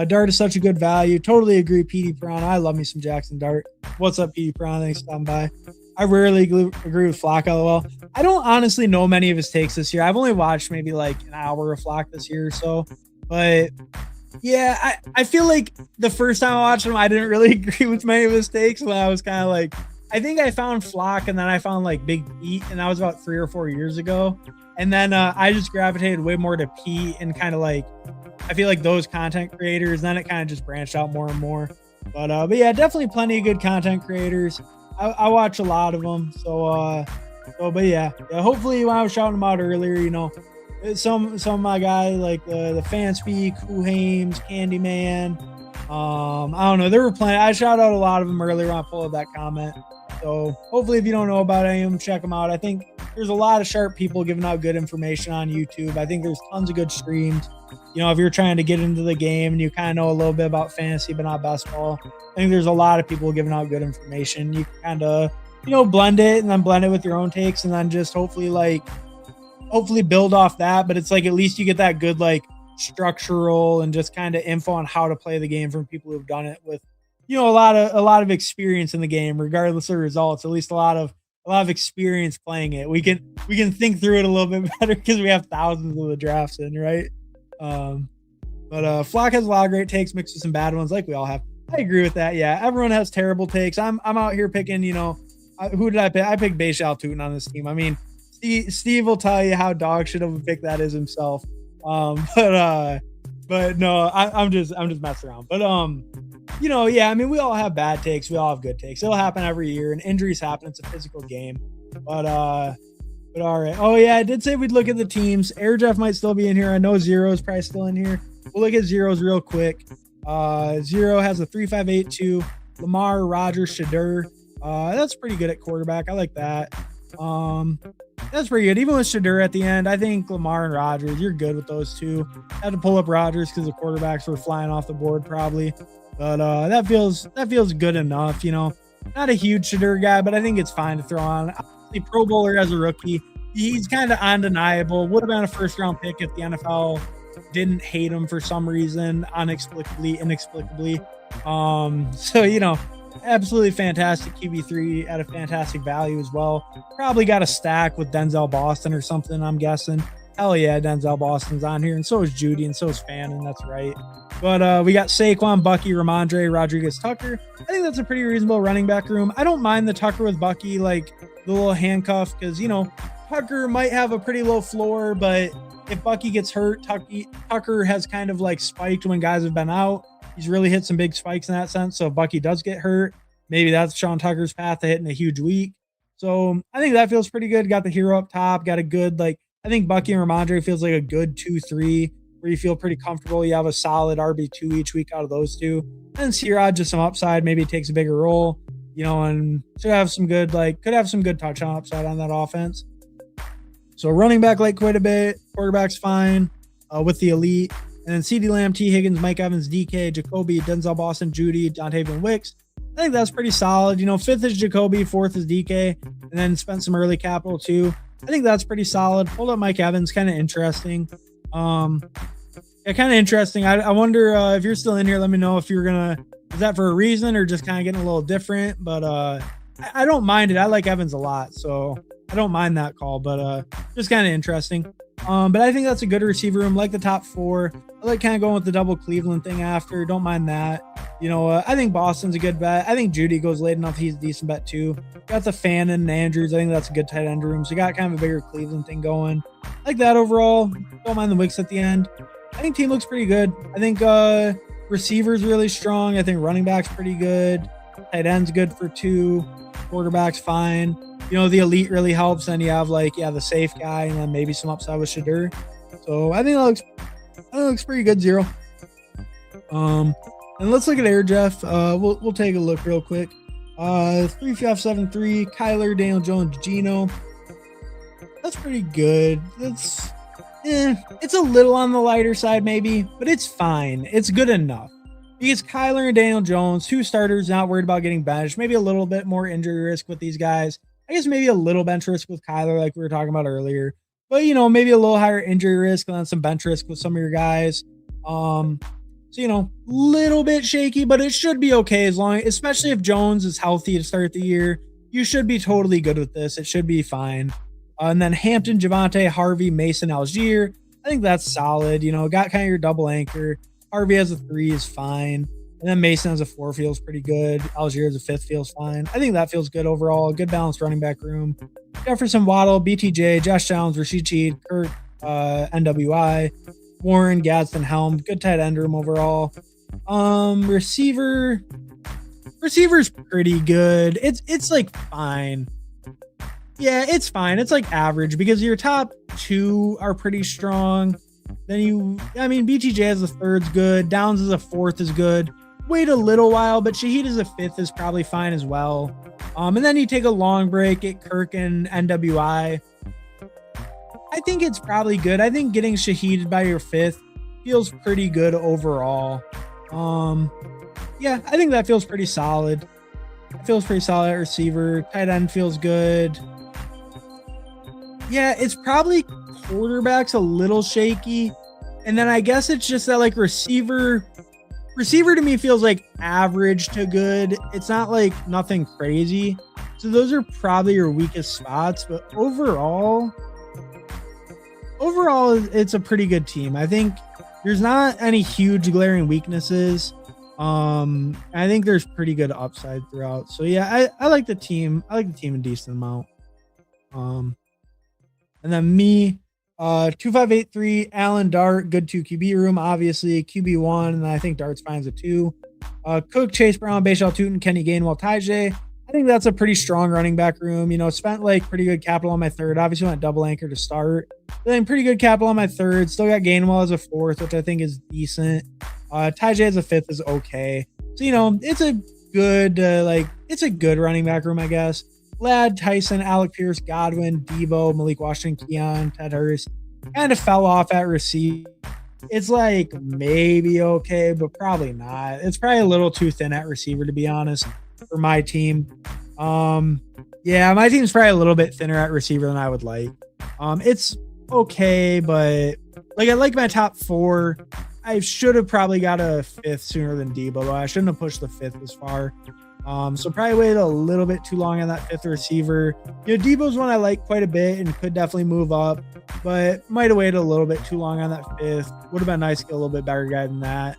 Dart is such a good value. Totally agree, PD Prawn. I love me some Jackson Dart. What's up, PD Prawn? Thanks for stopping by. I rarely agree with Flock, LOL. I don't honestly know many of his takes this year. I've only watched maybe like an hour of Flock this year or so. But yeah, I feel like the first time I watched him, I didn't really agree with many of his takes. When I was kind of like, I think I found Flock and then I found like Big Pete, and that was about 3 or 4 years ago. And then I just gravitated way more to Pete and kind of like, I feel like those content creators, then it kind of just branched out more and more. But yeah, definitely plenty of good content creators. I watch a lot of them. But yeah, hopefully when I was shouting them out earlier, you know, some of my guys like the Fanspeak, Who Hames, Candyman. I don't know. There were plenty. I shout out a lot of them earlier when I pulled up that comment. So hopefully if you don't know about any of them, check them out. I think there's a lot of sharp people giving out good information on YouTube. I think there's tons of good streams. You know, if you're trying to get into the game and you kind of know a little bit about fantasy but not best ball, I think there's a lot of people giving out good information. You can kind of, you know, blend it and then blend it with your own takes and then just hopefully build off that. But it's like at least you get that good like structural and just kind of info on how to play the game from people who've done it with, you know, a lot of experience in the game, regardless of results. At least a lot of experience playing it. We can think through it a little bit better because we have thousands of the drafts in, right? But Flock has a lot of great takes mixed with some bad ones, like we all have. I agree with that. Yeah, everyone has terrible takes. I'm out here picking, you know, who did I pick? I picked Bashal Tootin on this team. I mean, Steve will tell you how dog shit of a pick that is himself. But no, I'm just messing around. But you know, yeah, I mean, we all have bad takes. We all have good takes. It'll happen every year, and injuries happen. It's a physical game. But all right. Oh yeah, I did say we'd look at the teams. Air Jeff might still be in here. I know Zero is probably still in here. We'll look at Zeros real quick. Zero has a 3.582. Lamar, Rogers, Shadur. That's pretty good at quarterback. I like that. That's pretty good. Even with Shadur at the end, I think Lamar and Rogers, you're good with those two. I had to pull up Rogers because the quarterbacks were flying off the board probably. But that feels good enough, you know. Not a huge Shadur guy, but I think it's fine to throw on. The Pro Bowler as a rookie, he's kind of undeniable. Would have been a first-round pick if the NFL didn't hate him for some reason, inexplicably. So, you know, absolutely fantastic QB3 at a fantastic value as well. Probably got a stack with Denzel Boston or something, I'm guessing. Hell yeah, Denzel Boston's on here, and so is Judy, and so is Fannin, that's right. But we got Saquon, Bucky, Ramondre, Rodriguez, Tucker. I think that's a pretty reasonable running back room. I don't mind the Tucker with Bucky, like the little handcuff, because, you know, Tucker might have a pretty low floor, but if Bucky gets hurt, Tucker has kind of like spiked when guys have been out. He's really hit some big spikes in that sense. So if Bucky does get hurt, maybe that's Sean Tucker's path to hitting a huge week. So I think that feels pretty good. Got the hero up top, got a good, like, I think Bucky and Ramondre feels like a good 2-3 where you feel pretty comfortable. You have a solid RB2 each week out of those two. And C-Rod, just some upside. Maybe he takes a bigger role, you know, and should have some good, like, could have some good touchdown upside on that offense. So running back like quite a bit. Quarterback's fine with the elite. And then CeeDee Lamb, T. Higgins, Mike Evans, DK, Jacoby, Denzel Boston, Judy, Dontavian Wicks. I think that's pretty solid. You know, fifth is Jacoby, fourth is DK, and then spent some early capital too. I think that's pretty solid. Hold up Mike Evans, kind of interesting. Yeah, kind of interesting. I wonder if you're still in here, let me know if you're going to, is that for a reason or just kind of getting a little different? But I don't mind it. I like Evans a lot, so I don't mind that call, but just kind of interesting. But I think that's a good receiver room, like the top four. I like kind of going with the double Cleveland thing after. Don't mind that. You know, I think Boston's a good bet. I think Judy goes late enough. He's a decent bet too. Got the Fannin and Andrews. I think that's a good tight end room. So you got kind of a bigger Cleveland thing going. I like that overall. Don't mind the Wicks at the end. I think team looks pretty good. I think receivers really strong. I think running back's pretty good. Tight end's good for 2. Quarterback's fine. You know, the elite really helps. Then you have like, yeah, the safe guy and then maybe some upside with Shadur. So I think that looks pretty good, Zero. And let's look at Air Jeff. We'll take a look real quick. 3.573, Kyler, Daniel Jones, Gino. That's pretty good. It's a little on the lighter side maybe, but it's fine. It's good enough. Because Kyler and Daniel Jones, 2 starters, not worried about getting benched. Maybe a little bit more injury risk with these guys. I guess maybe a little bench risk with Kyler like we were talking about earlier. But, you know, maybe a little higher injury risk and then some bench risk with some of your guys. So, you know, little bit shaky, but it should be okay as long, especially if Jones is healthy to start the year. You should be totally good with this. It should be fine. And then Hampton, Javonte, Harvey, Mason, Algier. I think that's solid. You know, got kind of your double anchor. Harvey has a 3 is fine. And then Mason as a 4 feels pretty good. Algier as a 5th feels fine. I think that feels good overall. Good balanced running back room. Jefferson, Waddle, BTJ, Josh Downs, Rashid Shaheed, Kurt, NWI, Warren, Gadsden, Helm. Good tight end room overall. Receiver's pretty good. It's like fine. Yeah, it's fine. It's like average because your top 2 are pretty strong. Then BTJ as a 3rd's good. Downs as a 4th is good. Wait a little while, but Shaheed as a 5th is probably fine as well. And then you take a long break, get Kirk and NWI. I think it's probably good. I think getting Shaheed by your 5th feels pretty good overall. Yeah, I think that feels pretty solid. It feels pretty solid at receiver. Tight end feels good. Yeah, it's probably quarterback's a little shaky. And then I guess it's just that like receiver to me feels like average to good. It's not like nothing crazy. So those are probably your weakest spots, but overall it's a pretty good team. I think there's not any huge glaring weaknesses. I think there's pretty good upside throughout. So yeah, I like the team. I like the team a decent amount. And then me, 2583, Allen Dart, good 2 QB room, obviously QB1, and then I think Dart's fine as a 2. Cook, Chase Brown, Bayshall Tootin, Kenny Gainwell, Tyjae. I think that's a pretty strong running back room. Spent like pretty good capital on my 3rd. Obviously went double anchor to start. But then pretty good capital on my 3rd. Still got Gainwell as a 4th, which I think is decent. Tyjae as a 5th is okay. So, it's a good, it's a good running back room, I guess. Ladd, Tyson, Alec Pierce, Godwin, Debo, Malik Washington, Keon, Ted Hurst kind of fell off at receive. It's like maybe okay, but probably not. It's probably a little too thin at receiver, to be honest, for my team. Yeah, my team's probably a little bit thinner at receiver than I would like. It's okay, but like I like my top 4. I should have probably got a 5th sooner than Debo. I shouldn't have pushed the 5th as far. So probably waited a little bit too long on that 5th receiver. Debo's one I like quite a bit and could definitely move up, but might have waited a little bit too long on that 5th. Would have been nice to get a little bit better guy than that.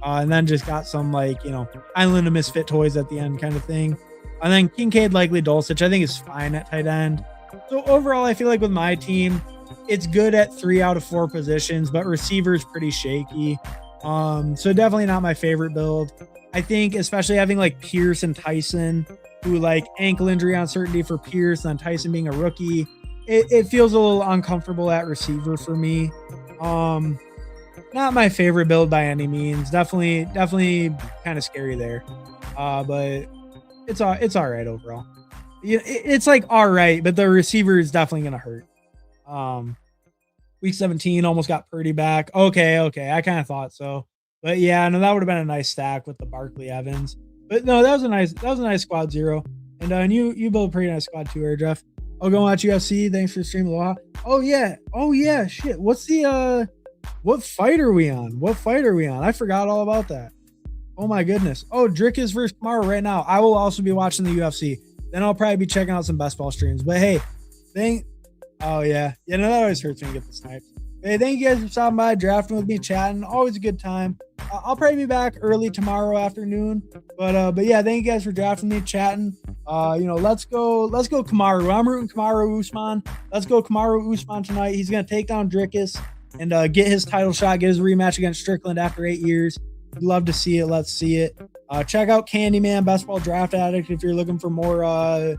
And then just got some Island of Misfit Toys at the end kind of thing. And then Kincaid, likely Dulcich, I think is fine at tight end. So overall, I feel like with my team, it's good at 3 out of 4 positions, but receiver's pretty shaky. So definitely not my favorite build. I think especially having like Pierce and Tyson, who like ankle injury uncertainty for Pierce and Tyson being a rookie, it feels a little uncomfortable at receiver for me. Not my favorite build by any means. Definitely kind of scary there. But it's all right overall. It's like all right, but the receiver is definitely gonna hurt. Week 17 almost got Purdy back. Okay, I kind of thought so. But yeah, no, that would have been a nice stack with the Barkley Evans. But no, that was a nice squad 0. And you built a pretty nice squad too, Air Jeff. I'll go watch UFC. Thanks for streaming, Aloha. Oh yeah. Shit. What's the what fight are we on? I forgot all about that. Oh my goodness. Oh, Drick is versus Kamaru right now. I will also be watching the UFC. Then I'll probably be checking out some best ball streams. But hey, oh yeah. Yeah, no, that always hurts when you get the snipes. Hey, thank you guys for stopping by, drafting with me, chatting. Always a good time. I'll probably be back early tomorrow afternoon. But yeah, thank you guys for drafting me, chatting. Let's go Kamaru. I'm rooting Kamaru Usman. Let's go Kamaru Usman tonight. He's gonna take down Drickus and get his title shot, get his rematch against Strickland after 8 years. We'd love to see it. Let's see it. Check out Candyman, Best Ball Draft Addict if you're looking for more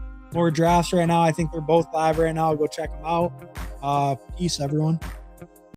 drafts right now. I think they're both live right now. Go check them out. Peace, everyone.